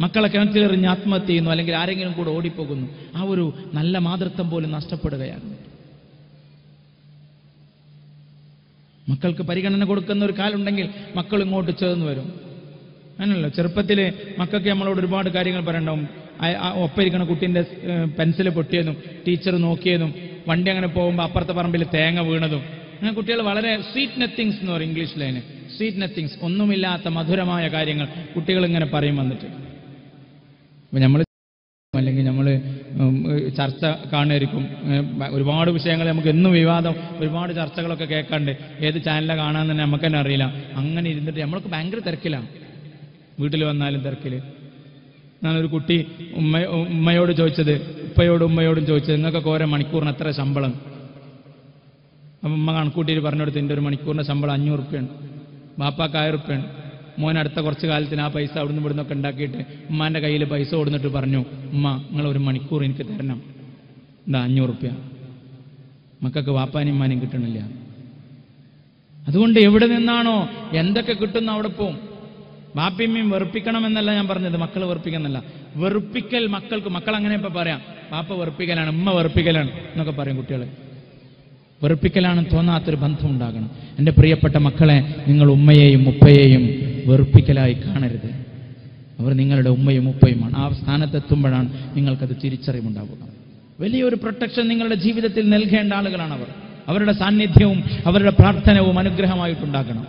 മക്കളെ കിണറ്റിലെറിഞ്ഞ് ആത്മഹത്യ ചെയ്യുന്നു, അല്ലെങ്കിൽ ആരെങ്കിലും കൂടെ ഓടിപ്പോകുന്നു, ആ ഒരു നല്ല മാതൃത്വം പോലും നഷ്ടപ്പെടുകയാണ്. മക്കൾക്ക് പരിഗണന കൊടുക്കുന്ന ഒരു കാലുണ്ടെങ്കിൽ മക്കൾ ഇങ്ങോട്ട് ചേർന്ന് വരും. അങ്ങനല്ലോ ചെറുപ്പത്തിൽ മക്കൾക്ക് നമ്മളോട് ഒരുപാട് കാര്യങ്ങൾ പറയണ്ടാവും. ഒപ്പം ഇരിക്കുന്ന കുട്ടീൻ്റെ പെൻസിൽ പൊട്ടിയതും ടീച്ചർ നോക്കിയതും വണ്ടി അങ്ങനെ പോകുമ്പോൾ അപ്പുറത്തെ പറമ്പിൽ തേങ്ങ വീണതും, അങ്ങനെ കുട്ടികൾ വളരെ സ്വീറ്റ് നത്തിങ്സ് എന്ന് പറയും ഇംഗ്ലീഷിലതിന്, സ്വീറ്റ് നത്തിങ്സ്, ഒന്നുമില്ലാത്ത മധുരമായ കാര്യങ്ങൾ കുട്ടികൾ ഇങ്ങനെ പറയും വന്നിട്ട്. അപ്പം നമ്മൾ അല്ലെങ്കിൽ നമ്മൾ ചർച്ച കാണുമായിരിക്കും, ഒരുപാട് വിഷയങ്ങൾ നമുക്ക് എന്നും വിവാദം, ഒരുപാട് ചർച്ചകളൊക്കെ കേൾക്കാണ്ട് ഏത് ചാനലിലാണ് കാണാമെന്ന് തന്നെ നമുക്ക് തന്നെ അറിയില്ല. അങ്ങനെ ഇരുന്നിട്ട് നമ്മൾക്ക് ഭയങ്കര തിരക്കിലാണ്, വീട്ടിൽ വന്നാലും തിരക്കിൽ. ഞാനൊരു കുട്ടി ഉമ്മയോട് ചോദിച്ചത്, ഉമ്മയോടും ചോദിച്ചത്, നിങ്ങൾക്കൊക്കെ ഓരോ മണിക്കൂറിന് എത്ര ശമ്പളം? അപ്പം ഉമ്മ കണക്കൂട്ടിയിട്ട് പറഞ്ഞെടുത്ത് എൻ്റെ ഒരു മണിക്കൂറിൻ്റെ ശമ്പളം 500 റുപ്യാണ്, ബാപ്പാക്ക് 1000 റുപ്യാണ്. മോൻ അടുത്ത കുറച്ച് കാലത്തിന് ആ പൈസ അവിടുന്ന് ഇവിടുന്നൊക്കെ ഉണ്ടാക്കിയിട്ട് ഉമ്മാൻ്റെ കയ്യിൽ പൈസ കൊടുത്തിട്ട് പറഞ്ഞു, ഉമ്മ നിങ്ങൾ ഒരു മണിക്കൂർ എനിക്ക് തരണം, എന്താ 500 റുപ്യ. മക്കൾക്ക് വാപ്പാനും ഉമ്മാനും കിട്ടണില്ല. അതുകൊണ്ട് എവിടെ നിന്നാണോ എന്തൊക്കെ കിട്ടുന്ന അവിടെ പോവും. വാപ്പിയമ്മയും വെറുപ്പിക്കണമെന്നല്ല ഞാൻ പറഞ്ഞത്, മക്കൾ വെറുപ്പിക്കുന്നല്ല. വെറുപ്പിക്കൽ മക്കൾ അങ്ങനെ ഇപ്പം പറയാം, വാപ്പ വെറുപ്പിക്കലാണ്, ഉമ്മ വെറുപ്പിക്കലാണ് എന്നൊക്കെ പറയും കുട്ടികൾ. വെറുപ്പിക്കലാണെന്ന് തോന്നാത്തൊരു ബന്ധം ഉണ്ടാകണം. എൻ്റെ പ്രിയപ്പെട്ട മക്കളെ, നിങ്ങൾ ഉമ്മയെയും ഉപ്പയെയും വെറുപ്പിക്കലായി കാണരുത്. അവർ നിങ്ങളുടെ ഉമ്മയും ഉപ്പയുമാണ്. ആ സ്ഥാനത്തെത്തുമ്പോഴാണ് നിങ്ങൾക്കത് തിരിച്ചറിവുണ്ടാവുക. വലിയൊരു പ്രൊട്ടക്ഷൻ നിങ്ങളുടെ ജീവിതത്തിൽ നൽകേണ്ട ആളുകളാണ് അവർ. അവരുടെ സാന്നിധ്യവും അവരുടെ പ്രാർത്ഥനവും അനുഗ്രഹമായിട്ടുണ്ടാകണം.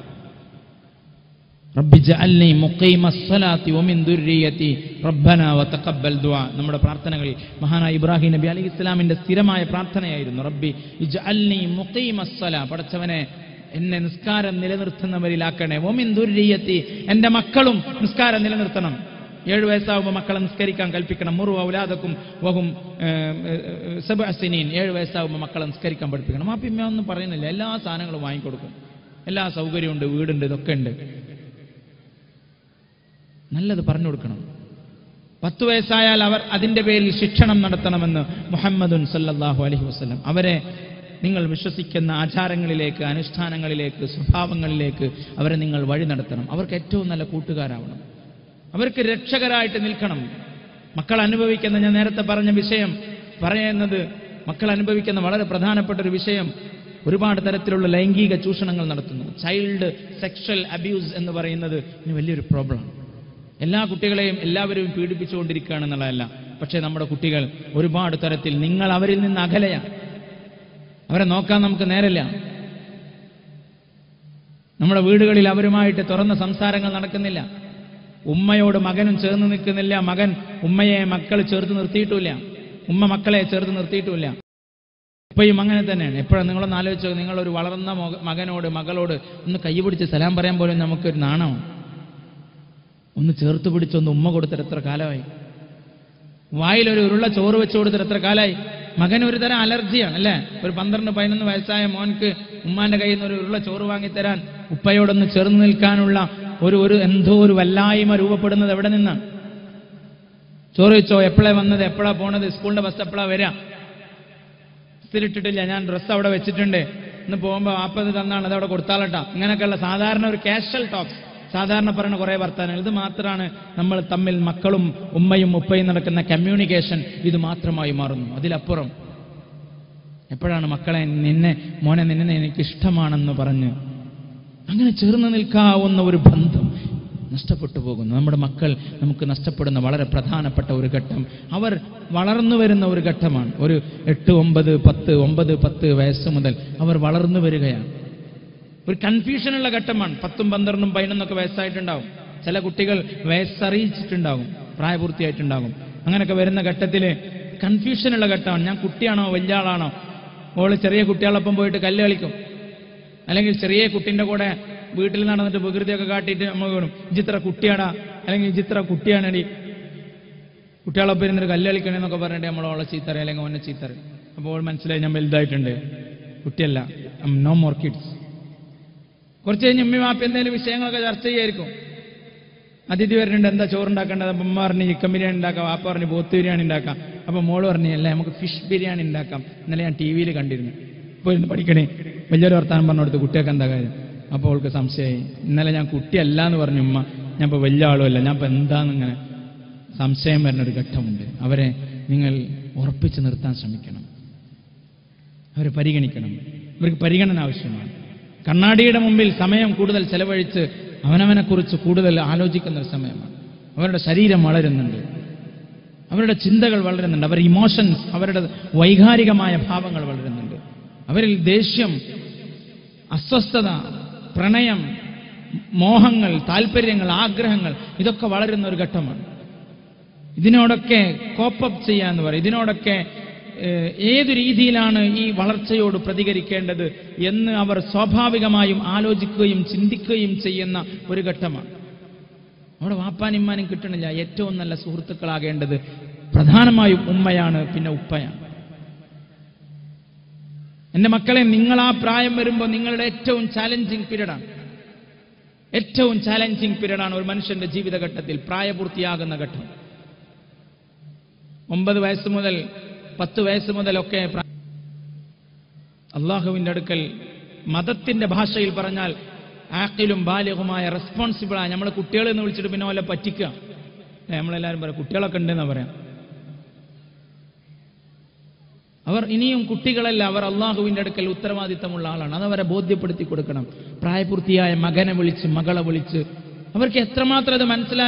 റബ്ബി ജഅൽനി മുഖീമസ്സലാത്തി വമിൻ ദുർരിയതി റബ്ബനാ വതഖബ്ബൽ ദുആ. നമ്മുടെ പ്രാർത്ഥനകളിൽ മഹാനായ ഇബ്രാഹിം നബി അലൈഹി ഇസ്ലാമിന്റെ സ്ഥിരമായ പ്രാർത്ഥനയായിരുന്നു, റബ്ബി ഇജ്അൽനി മുഖീമസ്സലാ, പടച്ചവനെ എന്നെ നിസ്കാരം നിലനിർത്തുന്നവരിലാക്കണേ, വമിൻ ദുർരിയതി, എൻ്റെ മക്കളും നിസ്കാരം നിലനിർത്തണം. 7 വയസ്സാകുമ്പോൾ മക്കളെ നിസ്കരിക്കാൻ കൽപ്പിക്കണം. മുറു ഔലാദക്കും വഹും 7 സിനീൻ, 7 വയസ്സാകുമ്പോൾ മക്കളെ നിസ്കരിക്കാൻ പഠിപ്പിക്കണം. ആ പിന്നെ ഒന്നും പറയുന്നില്ല, എല്ലാ സാധനങ്ങളും വാങ്ങിക്കൊടുക്കും, എല്ലാ സൗകര്യമുണ്ട്, വീടുണ്ട്, ഇതൊക്കെ ഉണ്ട്. നല്ലത് പറഞ്ഞു കൊടുക്കണം. 10 വയസ്സായാൽ അവർ അതിൻ്റെ പേരിൽ ശിക്ഷണം നടത്തണമെന്ന് മുഹമ്മദുൻ സല്ലല്ലാഹു അലൈഹി വസല്ലം. അവരെ നിങ്ങൾ വിശ്വസിക്കുന്ന ആചാരങ്ങളിലേക്ക്, അനുഷ്ഠാനങ്ങളിലേക്ക്, സ്വഭാവങ്ങളിലേക്ക് അവരെ നിങ്ങൾ വഴി നടത്തണം. അവർക്ക് ഏറ്റവും നല്ല കൂട്ടുകാരാവണം, അവർക്ക് രക്ഷകരായിട്ട് നിൽക്കണം. മക്കൾ അനുഭവിക്കുന്ന, ഞാൻ നേരത്തെ പറഞ്ഞ വിഷയം പറയുന്നത്, മക്കൾ അനുഭവിക്കുന്ന വളരെ പ്രധാനപ്പെട്ട ഒരു വിഷയം, ഒരുപാട് തരത്തിലുള്ള ലൈംഗിക ചൂഷണങ്ങൾ നടത്തുന്നു. ചൈൽഡ് സെക്ഷൽ അബ്യൂസ് എന്ന് പറയുന്നത് ഇനി വലിയൊരു പ്രോബ്ലമാണ്. എല്ലാ കുട്ടികളെയും എല്ലാവരും പീഡിപ്പിച്ചുകൊണ്ടിരിക്കുകയാണെന്നുള്ളതല്ല, പക്ഷേ നമ്മുടെ കുട്ടികൾ ഒരുപാട് തരത്തിൽ, നിങ്ങൾ അവരിൽ നിന്ന് അകലെയാണ്, അവരെ നോക്കാൻ നമുക്ക് നേരമില്ല. നമ്മുടെ വീടുകളിൽ അവരുമായിട്ട് തുറന്ന സംസാരങ്ങൾ നടക്കുന്നില്ല. ഉമ്മയോട് മകനും ചേർന്ന് നിൽക്കുന്നില്ല, മകൻ ഉമ്മയെ മക്കൾ ചേർത്ത് നിർത്തിയിട്ടുമില്ല, ഉമ്മ മക്കളെ ചേർത്ത് നിർത്തിയിട്ടുമില്ല. ഇപ്പോഴും അങ്ങനെ തന്നെയാണ്. എപ്പോഴും നിങ്ങളൊന്ന് ആലോചിച്ചോ, നിങ്ങളൊരു വളർന്ന മകനോട് മകളോട് ഒന്ന് കൈ പിടിച്ച് സലാം പറയാൻ പോലും നമുക്കൊരു നാണമാണ്. ഒന്ന് ചേർത്ത് പിടിച്ചൊന്ന് ഉമ്മ കൊടുത്തിട്ട് എത്ര കാലമായി? വായിലൊരു ഉരുള ചോറ് വെച്ച് കൊടുത്തിട്ട് എത്ര കാലമായി? മകൻ ഒരു തരം അലർജിയാണ് അല്ലേ? ഒരു 12-11 വയസ്സായ മോൻക്ക് ഉമ്മാന്റെ കയ്യിൽ നിന്ന് ഒരു ഉരുള ചോറ് വാങ്ങിത്തരാൻ, ഉപ്പയോടൊന്ന് ചേർന്ന് നിൽക്കാനുള്ള ഒരു എന്തോ ഒരു വല്ലായ്മ രൂപപ്പെടുന്നത് എവിടെ നിന്നാണ്? ചോറ് വെച്ചോ, എപ്പോഴാണ് വന്നത്, എപ്പോഴാണ് പോണത്, സ്കൂളിന്റെ ബസ് എപ്പോഴാണ് വരിക, സ്ഥിരിട്ടിട്ടില്ല, ഞാൻ ഡ്രസ്സ് അവിടെ വെച്ചിട്ടുണ്ട്, ഇന്ന് പോകുമ്പോൾ വാപ്പത് തന്നാണ്, അത് അവിടെ കൊടുത്താലട്ടാ. ഇങ്ങനെയൊക്കെയുള്ള സാധാരണ ഒരു കാഷ്വൽ ടോക്സ്, സാധാരണ പറയുന്ന കുറേ വർത്താനങ്ങൾ, ഇത് മാത്രമാണ് നമ്മൾ തമ്മിൽ, മക്കളും ഉമ്മയും ഉപ്പയും നടക്കുന്ന കമ്മ്യൂണിക്കേഷൻ ഇത് മാത്രമായി മാറുന്നു. അതിലപ്പുറം എപ്പോഴാണ് മക്കളെ മോനെ നിന്നെ എനിക്കിഷ്ടമാണെന്ന് പറഞ്ഞ് അങ്ങനെ ചേർന്ന് നിൽക്കാവുന്ന ഒരു ബന്ധം നഷ്ടപ്പെട്ടു പോകുന്നു. നമ്മുടെ മക്കൾ നമുക്ക് നഷ്ടപ്പെടുന്ന വളരെ പ്രധാനപ്പെട്ട ഒരു ഘട്ടം, അവർ വളർന്നു വരുന്ന ഒരു ഘട്ടമാണ്. ഒരു 8, 9, 10 വയസ്സ് മുതൽ അവർ വളർന്നു വരികയാണ്. ഒരു കൺഫ്യൂഷനുള്ള ഘട്ടമാണ്. 10, 12, 11 വയസ്സായിട്ടുണ്ടാവും. ചില കുട്ടികൾ വയസ്സറിയിച്ചിട്ടുണ്ടാകും, പ്രായപൂർത്തിയായിട്ടുണ്ടാകും. അങ്ങനെയൊക്കെ വരുന്ന ഘട്ടത്തിൽ കൺഫ്യൂഷനുള്ള ഘട്ടമാണ്. ഞാൻ കുട്ടിയാണോ വലിയ ആളാണോ? ഓള് ചെറിയ കുട്ടികളൊപ്പം പോയിട്ട് കല്ല് കളിക്കും, അല്ലെങ്കിൽ ചെറിയ കുട്ടിൻ്റെ കൂടെ വീട്ടിൽ നടന്നിട്ട് വികൃതിയൊക്കെ കാട്ടിയിട്ട് നമ്മൾ വേണം ഇജിത്ര കുട്ടിയാടാ, അല്ലെങ്കിൽ ഇജിത്ര കുട്ടിയാണടി, കുട്ടികളൊപ്പം ഇരുന്നിട്ട് കല്ല് കളിക്കണമെന്നൊക്കെ പറഞ്ഞിട്ട് നമ്മളോളെ ചീത്തറി അല്ലെങ്കിൽ ഓനെ ചീത്തറി. അപ്പോൾ മനസ്സിലായി ഞാൻ വലുതായിട്ടുണ്ട്, കുട്ടിയല്ല, നോ മോർ കിഡ്സ്. കുറച്ച് കഴിഞ്ഞ് ഉമ്മി വാപ്പി എന്തെങ്കിലും വിഷയങ്ങളൊക്കെ ചർച്ച ചെയ്യായിരിക്കും. അതിഥി വരുന്നുണ്ട്, എന്താ ചോറുണ്ടാക്കേണ്ടത്? അപ്പം ഉമ്മ പറഞ്ഞ് ചിക്കൻ ബിരിയാണി ഉണ്ടാക്കാം, വാപ്പ പറഞ്ഞ് പോത്ത് ബിരിയാണി ഉണ്ടാക്കാം. അപ്പം മോള് പറഞ്ഞ് അല്ലേ നമുക്ക് ഫിഷ് ബിരിയാണി ഉണ്ടാക്കാം, ഇന്നലെ ഞാൻ TV-യിൽ കണ്ടിരുന്നു. ഇപ്പോൾ ഇരുന്ന് പഠിക്കണേ, വലിയൊരു വർത്താനം പറഞ്ഞു കൊടുത്ത് കുട്ടിയൊക്കെ എന്താ കാര്യം? അപ്പോൾ അവൾക്ക് സംശയമായി, ഇന്നലെ ഞാൻ കുട്ടിയല്ല എന്ന് പറഞ്ഞു ഉമ്മ, ഞാൻ ഇപ്പോൾ വലിയ ആളുമല്ല, ഞാൻ ഇപ്പോൾ എന്താണെന്നിങ്ങനെ സംശയം വരുന്നൊരു ഘട്ടമുണ്ട്. അവരെ നിങ്ങൾ ഉറപ്പിച്ച് നിർത്താൻ ശ്രമിക്കണം, അവരെ പരിഗണിക്കണം. ഇവർക്ക് പരിഗണന ആവശ്യമാണ്. കണ്ണാടിയുടെ മുമ്പിൽ സമയം കൂടുതൽ ചെലവഴിച്ച് അവനവനെക്കുറിച്ച് കൂടുതൽ ആലോചിക്കുന്ന ഒരു സമയമാണ്. അവരുടെ ശരീരം വളരുന്നുണ്ട്, അവരുടെ ചിന്തകൾ വളരുന്നുണ്ട്, അവരുടെ ഇമോഷൻസ്, അവരുടെ വൈകാരികമായ ഭാവങ്ങൾ വളരുന്നുണ്ട്. അവരിൽ ദേഷ്യം, അസ്വസ്ഥത, പ്രണയം, മോഹങ്ങൾ, താല്പര്യങ്ങൾ, ആഗ്രഹങ്ങൾ ഇതൊക്കെ വളരുന്ന ഒരു ഘട്ടമാണ്. ഇതിനോടൊക്കെ കോപ്പപ്പ് ചെയ്യാന്ന് പറയും. ഇതിനോടൊക്കെ ഏതു രീതിയിലാണ് ഈ വളർച്ചയോട് പ്രതികരിക്കേണ്ടത് എന്ന് അവർ സ്വാഭാവികമായും ആലോചിക്കുകയും ചിന്തിക്കുകയും ചെയ്യുന്ന ഒരു ഘട്ടമാണ്. അവിടെ വാപ്പാനിമ്മാനും കിട്ടണില്ല. ഏറ്റവും നല്ല സുഹൃത്തുക്കളാകേണ്ടത് പ്രധാനമായും ഉമ്മയാണ്, പിന്നെ ഉപ്പയാണ്. എന്റെ മക്കളെ, നിങ്ങൾ ആ പ്രായം വരുമ്പോൾ നിങ്ങളുടെ ഏറ്റവും ചാലഞ്ചിങ് പീരീഡാണ്. ഏറ്റവും ചാലഞ്ചിങ് പീരീഡാണ് ഒരു മനുഷ്യന്റെ ജീവിതഘട്ടത്തിൽ പ്രായപൂർത്തിയാകുന്ന ഘട്ടം. 9 വയസ്സ് മുതൽ 10 വയസ്സ് മുതലൊക്കെ അള്ളാഹുവിന്റെ അടുക്കൽ മതത്തിന്റെ ഭാഷയിൽ പറഞ്ഞാൽ ആഖിലും ബാലിഗുമായ റെസ്പോൺസിബിളായ നമ്മളെ കുട്ടികളെ എന്ന് വിളിച്ചിട്ട് പിന്നെ വല്ല പറ്റിക്കുക. നമ്മളെല്ലാവരും പറയാം കുട്ടികളൊക്കെ ഉണ്ടെന്നാ പറയാം. അവർ ഇനിയും കുട്ടികളല്ല, അവർ അള്ളാഹുവിന്റെ അടുക്കൽ ഉത്തരവാദിത്തമുള്ള ആളാണ്. അതവരെ ബോധ്യപ്പെടുത്തി കൊടുക്കണം. പ്രായപൂർത്തിയായ മകനെ വിളിച്ച്, മകളെ വിളിച്ച്, അവർക്ക് എത്രമാത്രം അത്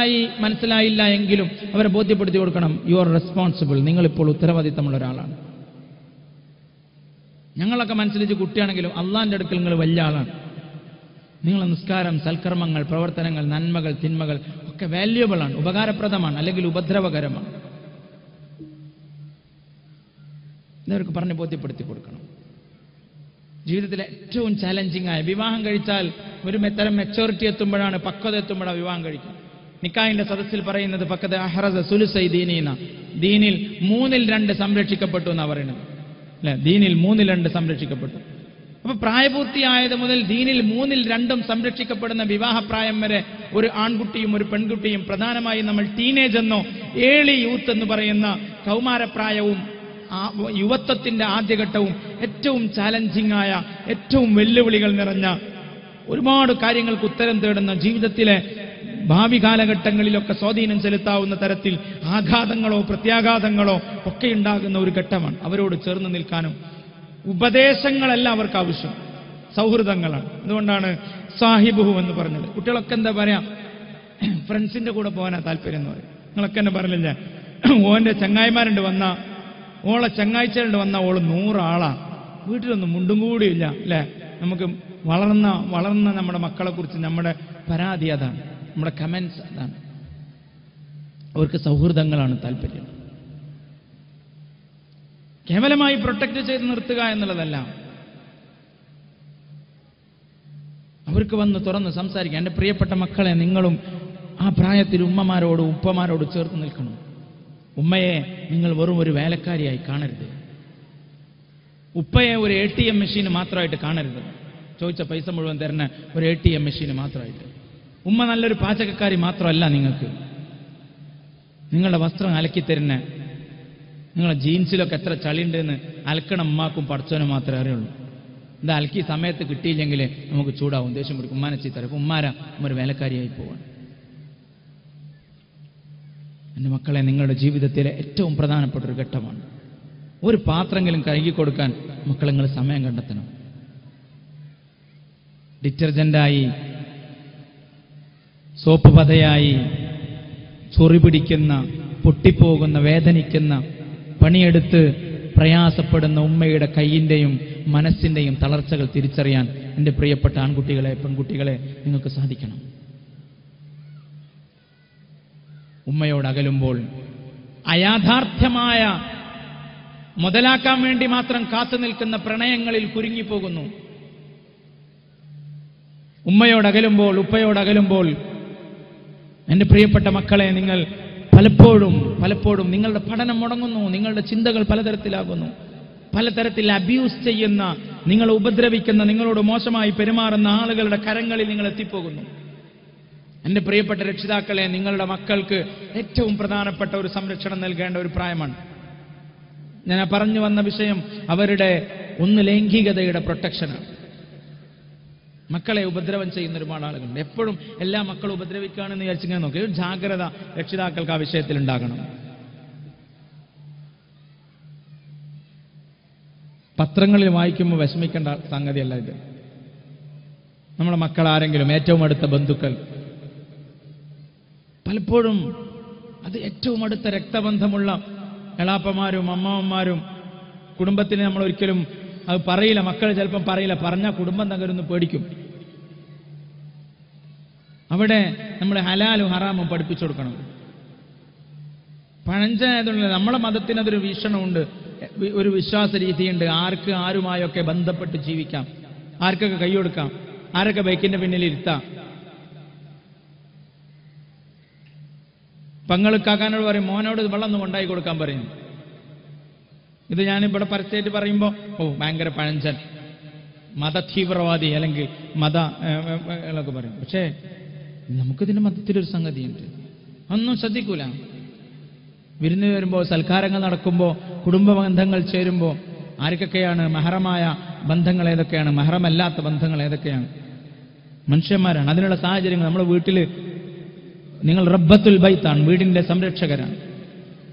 മനസ്സിലായില്ല എങ്കിലും അവരെ ബോധ്യപ്പെടുത്തി കൊടുക്കണം. യു ആർ റെസ്പോൺസിബിൾ, നിങ്ങളിപ്പോൾ ഉത്തരവാദിത്തമുള്ള ഒരാളാണ്. ഞങ്ങളൊക്കെ മനസ്സിലിച്ച് കുട്ടിയാണെങ്കിലും അള്ളാഹിന്റെ അടുക്കൽ നിങ്ങൾ വലിയ ആളാണ്. നിങ്ങളെ നിസ്കാരം, സൽക്കർമ്മങ്ങൾ, പ്രവർത്തനങ്ങൾ, നന്മകൾ, തിന്മകൾ ഒക്കെ വാല്യുബിൾ ആണ്, ഉപകാരപ്രദമാണ്, അല്ലെങ്കിൽ ഉപദ്രവകരമാണ്. ഇതവർക്ക് പറഞ്ഞ് ബോധ്യപ്പെടുത്തി കൊടുക്കണം. ജീവിതത്തിലെ ഏറ്റവും ചാലഞ്ചിങ് ആയ, വിവാഹം കഴിച്ചാൽ ഒരു തരം മെച്ചോറിറ്റി എത്തുമ്പോഴാണ്, പക്വത എത്തുമ്പോഴാണ് വിവാഹം കഴിക്കുക. നിക്കാഹിന്റെ സദസ്സിൽ പറയുന്നത് പക്കത്ത് അഹ്റസ സുലുസൈ ദീനീന, ദീനിൽ 2/3 സംരക്ഷിക്കപ്പെട്ടു എന്നാ പറയുന്നത് അല്ലെ. ദീനിൽ 2/3 സംരക്ഷിക്കപ്പെട്ടു. അപ്പൊ പ്രായപൂർത്തിയായത് മുതൽ ദീനിൽ 2/3 സംരക്ഷിക്കപ്പെടുന്ന വിവാഹപ്രായം വരെ ഒരു ആൺകുട്ടിയും ഒരു പെൺകുട്ടിയും, പ്രധാനമായും നമ്മൾ ടീനേജ് എന്നോ ഏർലി യൂത്ത് എന്ന് പറയുന്ന കൗമാരപ്രായവും യുവത്വത്തിന്റെ ആദ്യഘട്ടവും ഏറ്റവും ചാലഞ്ചിങ് ആയ, ഏറ്റവും വെല്ലുവിളികൾ നിറഞ്ഞ, ഒരുപാട് കാര്യങ്ങൾക്ക് ഉത്തരം തേടുന്ന, ജീവിതത്തിലെ ഭാവി കാലഘട്ടങ്ങളിലൊക്കെ സ്വാധീനം ചെലുത്താവുന്ന തരത്തിൽ ആഘാതങ്ങളോ പ്രത്യാഘാതങ്ങളോ ഒക്കെ ഉണ്ടാകുന്ന ഒരു ഘട്ടമാണ്. അവരോട് ചേർന്ന് നിൽക്കാനും ഉപദേശങ്ങളല്ല അവർക്ക് ആവശ്യം, സൗഹൃദങ്ങളാണ്. അതുകൊണ്ടാണ് സാഹിബുഹു എന്ന് പറഞ്ഞത്. കുട്ടികളൊക്കെ എന്താ പറയാ, ഫ്രണ്ട്സിന്റെ കൂടെ പോകാനാ താല്പര്യം എന്ന് പറയും. നിങ്ങളൊക്കെ എന്നെ പറഞ്ഞില്ല, ഓന്റെ ചങ്ങായിമാരുണ്ട് വന്ന, ഓളെ ചങ്ങാഴ്ചകളുണ്ട് വന്ന ഓള് 100 ആളാ, വീട്ടിലൊന്നും മുണ്ടും കൂടിയില്ല അല്ലെ. നമുക്ക് വളർന്ന നമ്മുടെ മക്കളെ കുറിച്ച് നമ്മുടെ പരാതി അതാണ്, നമ്മുടെ കമന്റ്സ് അതാണ്. അവർക്ക് സൗഹൃദങ്ങളാണ് താല്പര്യം. കേവലമായി പ്രൊട്ടക്ട് ചെയ്ത് നിർത്തുക എന്നുള്ളതല്ല, അവർക്ക് വന്ന് തുറന്ന് സംസാരിക്കാം. എൻ്റെ പ്രിയപ്പെട്ട മക്കളെ, നിങ്ങളും ആ പ്രായത്തിൽ ഉമ്മമാരോട് ഉപ്പമാരോട് ചേർത്ത് നിൽക്കണം. ഉമ്മയെ നിങ്ങൾ വെറും ഒരു വേലക്കാരിയായി കാണരുത്. ഉപ്പയെ ഒരു ATM മെഷീൻ മാത്രമായിട്ട് കാണരുത്, ചോദിച്ച പൈസ മുഴുവൻ തരുന്ന ഒരു ATM മെഷീൻ മാത്രമായിട്ട്. ഉമ്മ നല്ലൊരു പാചകക്കാരി മാത്രമല്ല നിങ്ങൾക്ക്. നിങ്ങളുടെ വസ്ത്രം അലക്കി തരുന്ന, നിങ്ങളെ ജീൻസിലൊക്കെ എത്ര ചളിയുണ്ടെന്ന് അലക്കണം ഉമ്മാക്കും പഠിച്ചവനും മാത്രമേ അറിയുള്ളൂ. ഇത് അലക്കി സമയത്ത് കിട്ടിയില്ലെങ്കിൽ നമുക്ക് ചൂടാവും, ദേഷ്യം പിടിക്കും, ഉമ്മാനെ ചീത്തറക്കും. ഉമ്മ ഒരു വേലക്കാരിയായി പോവാണ്. എൻ്റെ മക്കളെ, നിങ്ങളുടെ ജീവിതത്തിലെ ഏറ്റവും പ്രധാനപ്പെട്ട ഒരു ഘട്ടമാണ്. ഒരു പാത്രമെങ്കിലും കഴുകി കൊടുക്കാൻ മക്കളെ നിങ്ങൾ സമയം കണ്ടെത്തണം. ഡിറ്റർജന്റായി, സോപ്പ് പതയായി, ചൊറി പിടിക്കുന്ന, പൊട്ടിപ്പോകുന്ന, വേദനിക്കുന്ന, പണിയെടുത്ത് പ്രയാസപ്പെടുന്ന ഉമ്മയുടെ കൈയിന്റെയും മനസ്സിന്റെയും തളർച്ചകൾ തിരിച്ചറിയാൻ എൻ്റെ പ്രിയപ്പെട്ട ആൺകുട്ടികളെ, പെൺകുട്ടികളെ നിങ്ങൾക്ക് സാധിക്കണം. ഉമ്മയോട് അകലുമ്പോൾ അയാഥാർത്ഥ്യമായ, മുതലാക്കാൻ വേണ്ടി മാത്രം കാത്തു നിൽക്കുന്ന പ്രണയങ്ങളിൽ കുരുങ്ങിപ്പോകുന്നു. ഉമ്മയോടകലുമ്പോൾ, ഉപ്പയോടകലുമ്പോൾ എൻ്റെ പ്രിയപ്പെട്ട മക്കളെ, നിങ്ങൾ പലപ്പോഴും നിങ്ങളുടെ പഠനം മുടങ്ങുന്നു, നിങ്ങളുടെ ചിന്തകൾ പലതരത്തിലാകുന്നു. പലതരത്തിൽ അബ്യൂസ് ചെയ്യുന്ന, നിങ്ങളെ ഉപദ്രവിക്കുന്ന, നിങ്ങളോട് മോശമായി പെരുമാറുന്ന ആളുകളുടെ കരങ്ങളിൽ നിങ്ങൾ എത്തിപ്പോകുന്നു. എൻ്റെ പ്രിയപ്പെട്ട രക്ഷിതാക്കളെ, നിങ്ങളുടെ മക്കൾക്ക് ഏറ്റവും പ്രധാനപ്പെട്ട ഒരു സംരക്ഷണം നൽകേണ്ട ഒരു പ്രായമാണ്. ഞാൻ പറഞ്ഞു വന്ന വിഷയം അവരുടെ ലൈംഗികതയുടെ പ്രൊട്ടക്ഷനാണ്. മക്കളെ ഉപദ്രവം ചെയ്യുന്ന ഒരുപാട് ആളുകളുണ്ട്. എപ്പോഴും എല്ലാ മക്കളും ഉപദ്രവിക്കുകയാണെന്ന് വിചാരിച്ചിങ്ങനെ നോക്കി. ഒരു ജാഗ്രത രക്ഷിതാക്കൾക്ക് ആ വിഷയത്തിൽ ഉണ്ടാകണം. പത്രങ്ങളിൽ വായിക്കുമ്പോൾ വിഷമിക്കേണ്ട സംഗതിയല്ല ഇത്. നമ്മുടെ മക്കൾ ആരെങ്കിലും, ഏറ്റവും അടുത്ത ബന്ധുക്കൾ പലപ്പോഴും അത് ഏറ്റവും അടുത്ത രക്തബന്ധമുള്ള എളാപ്പമാരും അമ്മാവന്മാരും കുടുംബത്തിന് നമ്മൾ ഒരിക്കലും അത് പറയില്ല, മക്കൾ ചിലപ്പം പറയില്ല, പറഞ്ഞാൽ കുടുംബം തകരുന്ന് പേടിക്കും. അവിടെ നമ്മൾ ഹലാലും ഹറാമും പഠിപ്പിച്ചു കൊടുക്കണം. പഴഞ്ചനായതുകൊണ്ട് നമ്മളെ മതത്തിന് അതൊരു വീക്ഷണമുണ്ട്, ഒരു വിശ്വാസ രീതിയുണ്ട്. ആർക്ക് ആരുമായൊക്കെ ബന്ധപ്പെട്ട് ജീവിക്കാം, ആർക്കൊക്കെ കൈയൊടുക്കാം, ആരൊക്കെ ബൈക്കിന്റെ പിന്നിൽ ഇരുത്താം. പങ്കളുക്കാക്കാനോട് പറയും, മോനോട് വെള്ളം ഒന്ന് കൊണ്ടായി കൊടുക്കാൻ പറയും. ഇത് ഞാനിവിടെ പരസ്യമായിട്ട് പറയുമ്പോൾ ഭയങ്കര പഴഞ്ചൻ മത തീവ്രവാദി അല്ലെങ്കിൽ എന്നൊക്കെ പറയും. പക്ഷേ നമുക്കിതിന്റെ മതത്തിലൊരു സംഗതിയുണ്ട്, ഒന്നും ശ്രദ്ധിക്കൂല. വിരുന്ന് വരുമ്പോൾ, സൽക്കാരങ്ങൾ നടക്കുമ്പോൾ, കുടുംബ ബന്ധങ്ങൾ ചേരുമ്പോൾ ആർക്കൊക്കെയാണ് മഹറമായ ബന്ധങ്ങൾ, ഏതൊക്കെയാണ് മഹറമല്ലാത്ത ബന്ധങ്ങൾ, ഏതൊക്കെയാണ്? മനുഷ്യന്മാരാണ്. അതിനുള്ള സാഹചര്യങ്ങൾ നമ്മുടെ വീട്ടിൽ, നിങ്ങൾ റബ്ബത്തുൽ ബൈത്താണ്, വീടിന്റെ സംരക്ഷകരാണ്.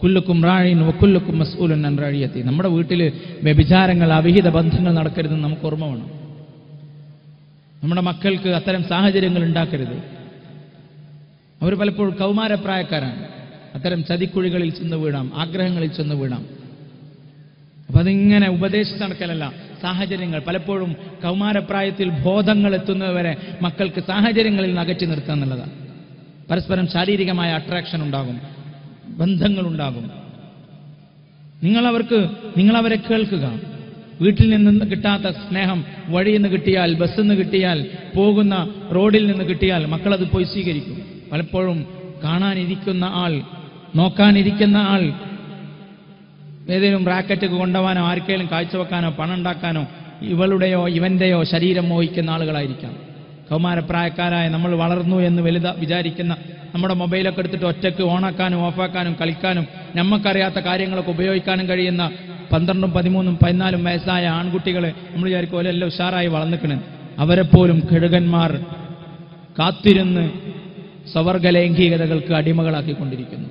കുല്ലുക്കും റാഴീൻ വക്കുല്ലുക്കും മസ്ഊലുൻ അൻ റഅിയത്തി. നമ്മുടെ വീട്ടിൽ വ്യഭിചാരങ്ങൾ, അവിഹിത ബന്ധങ്ങൾ നടക്കരുതെന്ന് നമുക്ക് ഓർമ്മ വേണം. നമ്മുടെ മക്കൾക്ക് അത്തരം സാഹചര്യങ്ങൾ ഉണ്ടാക്കരുത്. അവർ പലപ്പോഴും കൗമാരപ്രായക്കാരാണ്. അത്തരം ചതിക്കുഴികളിൽ ചെന്ന് വീടാം, ആഗ്രഹങ്ങളിൽ ചെന്ന് വീടാം. അപ്പൊ അതിങ്ങനെ ഉപദേശിച്ച് നടക്കലല്ല, സാഹചര്യങ്ങൾ പലപ്പോഴും കൗമാരപ്രായത്തിൽ ബോധങ്ങൾ എത്തുന്നതുവരെ മക്കൾക്ക് സാഹചര്യങ്ങളിൽ നിന്ന് അകറ്റി നിർത്തുക എന്നുള്ളതാണ്. പരസ്പരം ശാരീരികമായ അട്രാക്ഷൻ ഉണ്ടാകും, ബന്ധങ്ങളുണ്ടാകും. നിങ്ങളവരെ കേൾക്കുക. വീട്ടിൽ നിന്ന് കിട്ടാത്ത സ്നേഹം വഴിയിൽ നിന്ന് കിട്ടിയാൽ, ബസ്സിൽ നിന്ന് കിട്ടിയാൽ, പോകുന്ന റോഡിൽ നിന്ന് കിട്ടിയാൽ മക്കളത് പോയി സ്വീകരിക്കും. പലപ്പോഴും കാണാനിരിക്കുന്ന ആൾ, നോക്കാനിരിക്കുന്ന ആൾ ഏതെങ്കിലും റാക്കറ്റ് കൊണ്ടുപോകാനോ ആർക്കെങ്കിലും കാഴ്ചവെക്കാനോ പണം ഉണ്ടാക്കാനോ ഇവളുടെയോ ഇവന്റെയോ ശരീരം മോഹിക്കുന്ന ആളുകളായിരിക്കാം. കൗമാരപ്രായക്കാരായ നമ്മൾ വളർന്നു എന്ന് വിചാരിക്കുന്ന, നമ്മുടെ മൊബൈലൊക്കെ എടുത്തിട്ട് ഒറ്റയ്ക്ക് ഓണാക്കാനും ഓഫാക്കാനും കളിക്കാനും നമുക്കറിയാത്ത കാര്യങ്ങളൊക്കെ ഉപയോഗിക്കാനും കഴിയുന്ന 12, 13, 14 വയസ്സായ ആൺകുട്ടികളെ നമ്മൾ വിചാരിക്കും ഓലെല്ലാം ഉഷാറായി വളർന്നിക്കണ്. അവരെപ്പോലും കഴുകന്മാർ കാത്തിരുന്ന് സ്വവർഗ ലൈംഗികതകൾക്ക് അടിമകളാക്കിക്കൊണ്ടിരിക്കുന്നു.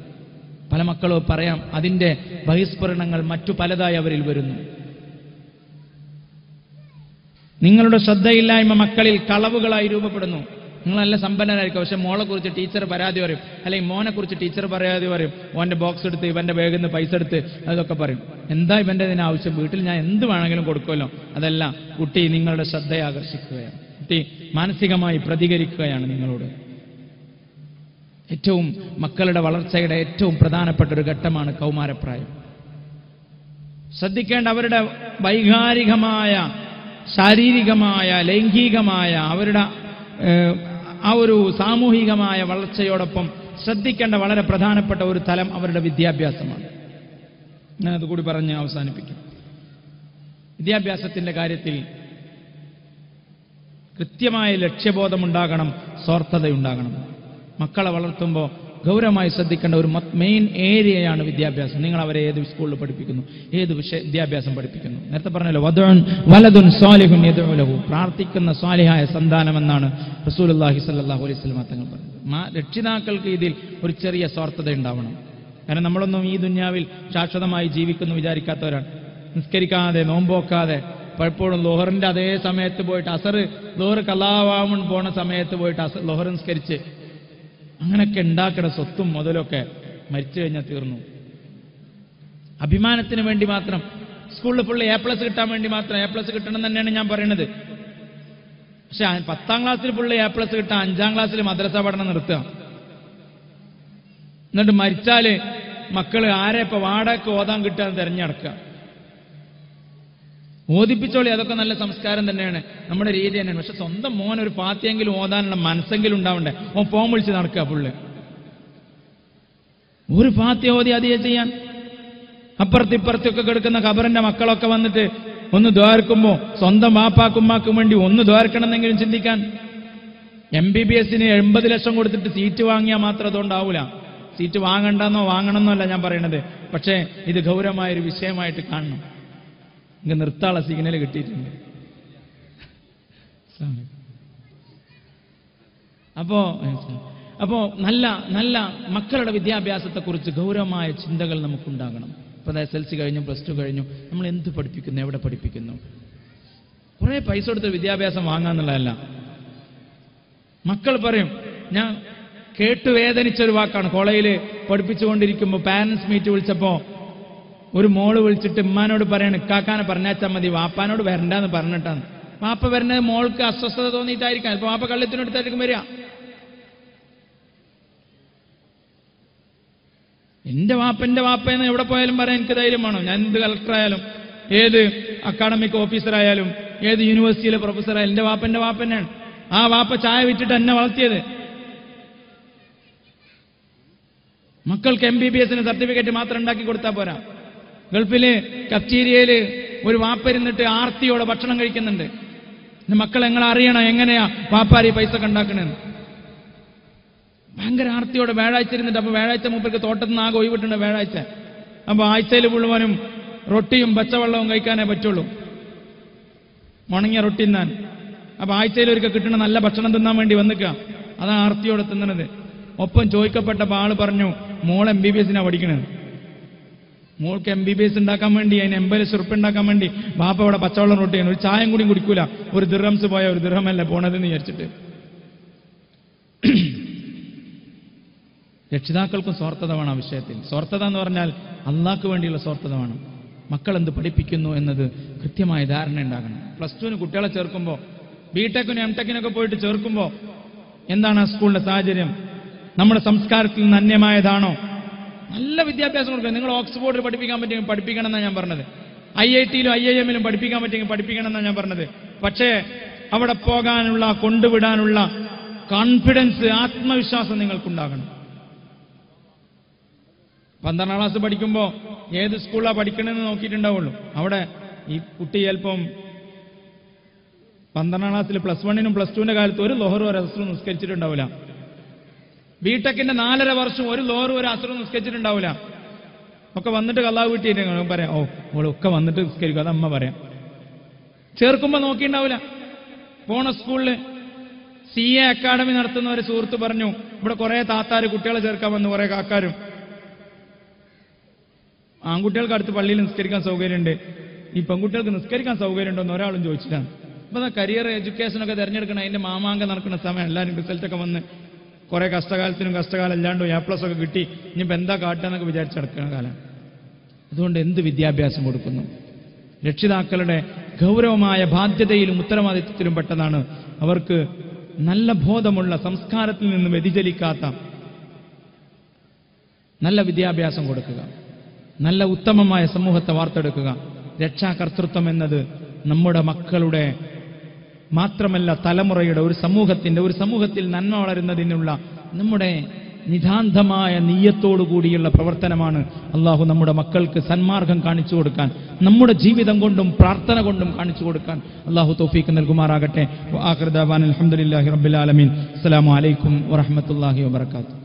പല മക്കളും പറയാം, അതിന്റെ ബഹിസ്ഫുരണങ്ങൾ മറ്റു പലതായി അവരിൽ വരുന്നു. നിങ്ങളുടെ ശ്രദ്ധയില്ലായ്മ മക്കളിൽ കളവുകളായി രൂപപ്പെടുന്നു. നിങ്ങൾ നല്ല സമ്പന്നനായിരിക്കും, പക്ഷെ മോളെ കുറിച്ച് ടീച്ചർ പരാതി പറയും, അല്ലെങ്കിൽ മോനെ കുറിച്ച് ടീച്ചർ പരാതി പറയും. ഓന്റെ ബോക്സ് എടുത്ത്, ഇവന്റെ ബാഗിൽ നിന്ന് പൈസ എടുത്ത്, അതൊക്കെ പറയും. എന്താ ഇവന്റെ ഇതിന് ആവശ്യം? വീട്ടിൽ ഞാൻ എന്ത് വേണമെങ്കിലും കൊടുക്കുമല്ലോ. അതല്ല, കുട്ടി നിങ്ങളുടെ ശ്രദ്ധയെ ആകർഷിക്കുകയാണ്, കുട്ടി മാനസികമായി പ്രതികരിക്കുകയാണ് നിങ്ങളോട്. ഏറ്റവും മക്കളുടെ വളർച്ചയുടെ ഏറ്റവും പ്രധാനപ്പെട്ട ഒരു ഘട്ടമാണ് കൗമാരപ്രായം. ശ്രദ്ധിക്കേണ്ട അവരുടെ വൈകാരികമായ, ശാരീരികമായ, ലൈംഗികമായ, അവരുടെ ആ ഒരു സാമൂഹികമായ വളർച്ചയോടൊപ്പം ശ്രദ്ധിക്കേണ്ട വളരെ പ്രധാനപ്പെട്ട ഒരു തലം അവരുടെ വിദ്യാഭ്യാസമാണ്. ഞാനത് കൂടി പറഞ്ഞ് അവസാനിപ്പിക്കും. വിദ്യാഭ്യാസത്തിന്റെ കാര്യത്തിൽ കൃത്യമായ ലക്ഷ്യബോധമുണ്ടാകണം, സ്വാർത്ഥതയുണ്ടാകണം. മക്കളെ വളർത്തുമ്പോൾ ഗൗരവമായി ശ്രദ്ധിക്കേണ്ട ഒരു മെയിൻ ഏരിയയാണ് വിദ്യാഭ്യാസം. നിങ്ങൾ അവരെ ഏത് സ്കൂളിൽ പഠിപ്പിക്കുന്നു, ഏത് വിദ്യാഭ്യാസം പഠിപ്പിക്കുന്നു? നേരത്തെ പറഞ്ഞല്ലോ, വലദുൻ സാലിഹുൻ യദ്ഉ ലഹു, പ്രാർത്ഥിക്കുന്ന സാലിഹായ സന്താനമെന്നാണ് റസൂലുള്ളാഹി സ്വല്ലല്ലാഹു അലൈഹി വസല്ലം തങ്ങൾ പറഞ്ഞത്. രക്ഷിതാക്കൾക്ക് ഇതിൽ ഒരു ചെറിയ സ്വാർത്ഥത ഉണ്ടാവണം. കാരണം നമ്മളൊന്നും ഈ ദുനിയാവിൽ ശാശ്വതമായി ജീവിക്കുന്നു വിചാരിക്കാത്തവരാണ്. നിസ്കരിക്കാതെ, നോമ്പോക്കാതെ, പലപ്പോഴും ലോഹറിന്റെ അതേ സമയത്ത് പോയിട്ട് ലോഹർ കലാവാമൺ പോണ സമയത്ത് പോയിട്ട് ലോഹർ നിസ്കരിച്ച് അങ്ങനെയൊക്കെ ഉണ്ടാക്കുന്ന സ്വത്തും മുതലൊക്കെ മരിച്ചു കഴിഞ്ഞാൽ തീർന്നു. അഭിമാനത്തിന് വേണ്ടി മാത്രം, സ്കൂളിൽ ഫുള്ള് A+ കിട്ടാൻ വേണ്ടി മാത്രം, A+ കിട്ടണം തന്നെയാണ് ഞാൻ പറയുന്നത്. പക്ഷെ 10ാം ക്ലാസ്സിൽ ഫുള്ള് A+ കിട്ടാൻ 5ാം ക്ലാസ്സിൽ മദ്രസ പഠനം നിർത്തുക. എന്നിട്ട് മരിച്ചാല് മക്കള് ആരെ ഇപ്പൊ വാടകയ്ക്ക് ഓതാൻ കിട്ടാൻ തെരഞ്ഞെടുക്കുക. ഓദിപ്പിച്ചോളി, അതൊക്കെ നല്ല സംസ്കാരം തന്നെയാണ്, നമ്മുടെ രീതി തന്നെയാണ്. പക്ഷെ സ്വന്തം മോൻ ഒരു ഫാത്തിയെങ്കിലും ഓതാനുള്ള മനസ്സെങ്കിലും ഉണ്ടാവണ്ടേ? ഓൻ ഫോം വിളിച്ച് നടക്കുക ഫുള്ള്. ഒരു ഫാത്തിയ ഓതി അതിയെ ചെയ്യാൻ അപ്പുറത്തിപ്പുറത്തൊക്കെ കിടക്കുന്ന ഖബറിന്റെ മക്കളൊക്കെ വന്നിട്ട് ഒന്ന് ദ്വാർക്കുമ്പോ സ്വന്തം വാപ്പാക്കുമ്മാക്കും വേണ്ടി ഒന്ന് ദ്വാർക്കണമെന്നെങ്കിലും ചിന്തിക്കാൻ. MBBSന് 80 ലക്ഷം കൊടുത്തിട്ട് സീറ്റ് വാങ്ങിയാൽ മാത്രം അതുകൊണ്ടാവൂല. സീറ്റ് വാങ്ങണ്ടെന്നോ വാങ്ങണമെന്നോ അല്ല ഞാൻ പറയണത്. പക്ഷേ ഇത് ഗൗരവമായൊരു വിഷയമായിട്ട് കാണണം. ഇങ്ങ് നിർത്താനുള്ള സിഗ്നൽ കിട്ടിയിട്ടുണ്ട്. അപ്പോ നല്ല നല്ല മക്കളുടെ വിദ്യാഭ്യാസത്തെക്കുറിച്ച് ഗൗരവമായ ചിന്തകൾ നമുക്കുണ്ടാകണം. ഇപ്പൊ SLC കഴിഞ്ഞു, +2 കഴിഞ്ഞു, നമ്മൾ എന്ത് പഠിപ്പിക്കുന്നു, എവിടെ പഠിപ്പിക്കുന്നു? കുറെ പൈസ കൊടുത്ത് വിദ്യാഭ്യാസം വാങ്ങാന്നുള്ളതല്ല. മക്കൾ പറയും, ഞാൻ കേട്ടു വേദനിച്ചൊരു വാക്കാണ്. കോളേജിൽ പഠിപ്പിച്ചുകൊണ്ടിരിക്കുമ്പോൾ പാരന്റ്സ് മീറ്റ് വിളിച്ചപ്പോൾ ഒരു മോള് വിളിച്ചിട്ട് ഉമ്മാനോട് പറയാണ്, ഇക്കാക്കാനെ പറഞ്ഞാച്ചാൽ മതി, വാപ്പാനോട് വരണ്ടെന്ന് പറഞ്ഞിട്ടാണ്. വാപ്പ വരുന്നത് മോൾക്ക് അസ്വസ്ഥത തോന്നിയിട്ടായിരിക്കാം. അപ്പൊ വാപ്പ കള്ളത്തിനടുത്തായിരിക്കും വരിക. എന്റെ വാപ്പയെന്ന് എവിടെ പോയാലും പറയാൻ എനിക്ക് ധൈര്യം വേണം. ഞാൻ എന്ത് കളക്ടറായാലും ഏത് അക്കാഡമിക് ഓഫീസറായാലും ഏത് യൂണിവേഴ്സിറ്റിയിലെ പ്രൊഫസറായാലും എന്റെ വാപ്പന്നെയാണ്. ആ വാപ്പ ചായ വിറ്റിട്ട് എന്നെ വളർത്തിയത്. മക്കൾക്ക് MBBS സർട്ടിഫിക്കറ്റ് മാത്രം ഉണ്ടാക്കി കൊടുത്താൽ പോരാ. ഗൾഫില് കഫ്റ്റീരിയയില് ഒരു വാപ്പ ഇരുന്നിട്ട് ആർത്തിയോടെ ഭക്ഷണം കഴിക്കുന്നുണ്ട്. മക്കൾ എങ്ങനെ അറിയണം എങ്ങനെയാ വാപ്പാരി പൈസ ഒക്കെ ഉണ്ടാക്കണെന്ന്. ഭയങ്കര ആർത്തിയോടെ വ്യാഴാഴ്ച ഇരുന്നിട്ട്, അപ്പൊ വ്യാഴാഴ്ച മൂപ്പർക്ക് തോട്ടത്തിൽ നിന്ന് ആകെ ഒഴിവിട്ടുണ്ട് വ്യാഴാഴ്ച. അപ്പൊ ആഴ്ചയിൽ മുഴുവനും റൊട്ടിയും പച്ചവെള്ളവും കഴിക്കാനേ പറ്റുള്ളൂ, ഉണങ്ങിയ റൊട്ടി തിന്നാൻ. അപ്പൊ ആഴ്ചയിൽ ഒരിക്കൽ കിട്ടുന്ന നല്ല ഭക്ഷണം തിന്നാൻ വേണ്ടി വന്നിക്കുക. അതാണ് ആർത്തിയോടെ തിന്നണത്. ഒപ്പം ചോദിക്കപ്പെട്ടപ്പോൾ ആള് പറഞ്ഞു, മോൾ MBBS പഠിക്കണത്. മോൾക്ക് MBBS ഉണ്ടാക്കാൻ വേണ്ടി, അതിന് 80 ലക്ഷം ഉണ്ടാക്കാൻ വേണ്ടി ബാപ്പ ഇവിടെ പച്ചവെള്ളം റൊട്ടിയാണ്. ഒരു ചായം കൂടി കുടിക്കൂല. ഒരു ദിർഹംസ് പോയ ഒരു ദിർഹമല്ല പോണതെന്ന് വിചാരിച്ചിട്ട്. രക്ഷിതാക്കൾക്കും സ്വാർത്ഥത വേണം ആ വിഷയത്തിൽ. സ്വാർത്ഥത എന്ന് പറഞ്ഞാൽ അള്ളാഹ്ക്ക് വേണ്ടിയുള്ള സ്വാർത്ഥത വേണം. മക്കൾ എന്ത് പഠിപ്പിക്കുന്നു എന്നത് കൃത്യമായ ധാരണ ഉണ്ടാകണം. +2 കുട്ടികളെ ചേർക്കുമ്പോൾ, BTECനും MTECനൊക്കെ പോയിട്ട് ചേർക്കുമ്പോൾ എന്താണ് ആ സ്കൂളിന്റെ സാഹചര്യം? നമ്മുടെ സംസ്കാരത്തിൽ നിന്ന് അന്യമായതാണോ? നല്ല വിദ്യാഭ്യാസം കൊടുക്കുക. നിങ്ങൾ ഓക്സ്ഫോർഡിൽ പഠിപ്പിക്കാൻ പറ്റുമെങ്കിൽ പഠിപ്പിക്കണം എന്നാണ് ഞാൻ പറഞ്ഞത്. IITയിലും IIMലും പഠിപ്പിക്കാൻ പറ്റുമെങ്കിൽ പഠിപ്പിക്കണം എന്നാണ് ഞാൻ പറഞ്ഞത്. പക്ഷേ അവിടെ പോകാനുള്ള, കൊണ്ടുവിടാനുള്ള കോൺഫിഡൻസ്, ആത്മവിശ്വാസം നിങ്ങൾക്കുണ്ടാകണം. 12ാം ക്ലാസ് പഠിക്കുമ്പോൾ ഏത് സ്കൂളിലാണ് പഠിക്കണമെന്ന് നോക്കിയിട്ടുണ്ടാവുള്ളൂ. അവിടെ ഈ കുട്ടി ചിലപ്പം 12ാം ക്ലാസ്സിൽ +1നും +2ന്റെ കാലത്ത് ഒരു ലോഹറും ഒരു അസ്റും നിസ്കരിച്ചിട്ടുണ്ടാവില്ല. BTECന്റെ 4.5 വർഷം ഒരു ലോഹറും ഒരു അസ്റും നിസ്കരിച്ചിട്ടുണ്ടാവില്ല. ഒക്കെ വന്നിട്ട് കള്ളാവ് വീട്ടിയിട്ട് പറയാം, ഓ ഒക്കെ വന്നിട്ട് നിസ്കരിക്കും, അത് അമ്മ പറയാം. ചേർക്കുമ്പോൾ നോക്കിയിട്ടുണ്ടാവില്ല. പോണ സ്കൂളിൽ CA അക്കാഡമി നടത്തുന്ന ഒരു സുഹൃത്ത് പറഞ്ഞു, ഇവിടെ കുറെ താത്താര് കുട്ടികളെ ചേർക്കാൻ വന്നു, കുറെ കാക്കാരും. ആൺകുട്ടികൾക്ക് അടുത്ത് പള്ളിയിൽ നിസ്കരിക്കാൻ സൗകര്യമുണ്ട്, ഈ പെൺകുട്ടികൾക്ക് നിസ്കരിക്കാൻ സൗകര്യമുണ്ടോ എന്ന് ഒരാളും ചോദിച്ചിട്ടാണ്. അപ്പൊ കരിയർ എഡ്യൂക്കേഷനൊക്കെ തിരഞ്ഞെടുക്കണം. അതിന്റെ മാമാങ്കം നടക്കുന്ന സമയം, എല്ലാവരും റിസൾട്ടൊക്കെ വന്ന് കുറെ കഷ്ടകാലത്തിനും കഷ്ടകാലം അല്ലാണ്ടോ A+ ഒക്കെ കിട്ടി, ഇനിയിപ്പോൾ എന്താ കാട്ടാന്നൊക്കെ വിചാരിച്ചടക്കുന്ന കാലം. അതുകൊണ്ട് എന്ത് വിദ്യാഭ്യാസം കൊടുക്കുന്നു? രക്ഷിതാക്കളുടെ ഗൗരവമായ ബാധ്യതയിലും ഉത്തരവാദിത്വത്തിലും പെട്ടതാണ് അവർക്ക് നല്ല ബോധമുള്ള, സംസ്കാരത്തിൽ നിന്ന് വ്യതിചലിക്കാത്ത നല്ല വിദ്യാഭ്യാസം കൊടുക്കുക, നല്ല ഉത്തമമായ സമൂഹത്തെ വാർത്തെടുക്കുക. രക്ഷാകർതൃത്വം എന്നത് നമ്മുടെ മക്കളുടെ മാത്രമല്ല, തലമുറയുടെ, ഒരു സമൂഹത്തിൽ നന്മ വളരുന്നതിനുള്ള നമ്മുടെ നിതാന്തമായ നീയത്തോടുകൂടിയുള്ള പ്രവർത്തനമാണ്. അള്ളാഹു നമ്മുടെ മക്കൾക്ക് സന്മാർഗം കാണിച്ചു കൊടുക്കാൻ, നമ്മുടെ ജീവിതം കൊണ്ടും പ്രാർത്ഥന കൊണ്ടും കാണിച്ചു കൊടുക്കാൻ അള്ളാഹു തൗഫീഖ് നൽകുമാറാകട്ടെ. വആഖിറു ദഅവാന അൽഹംദുലില്ലാഹി റബ്ബിൽ ആലമീൻ. അസ്സലാമു അലൈക്കും വറഹ്മത്തുള്ളാഹി വബറകാതുഹു.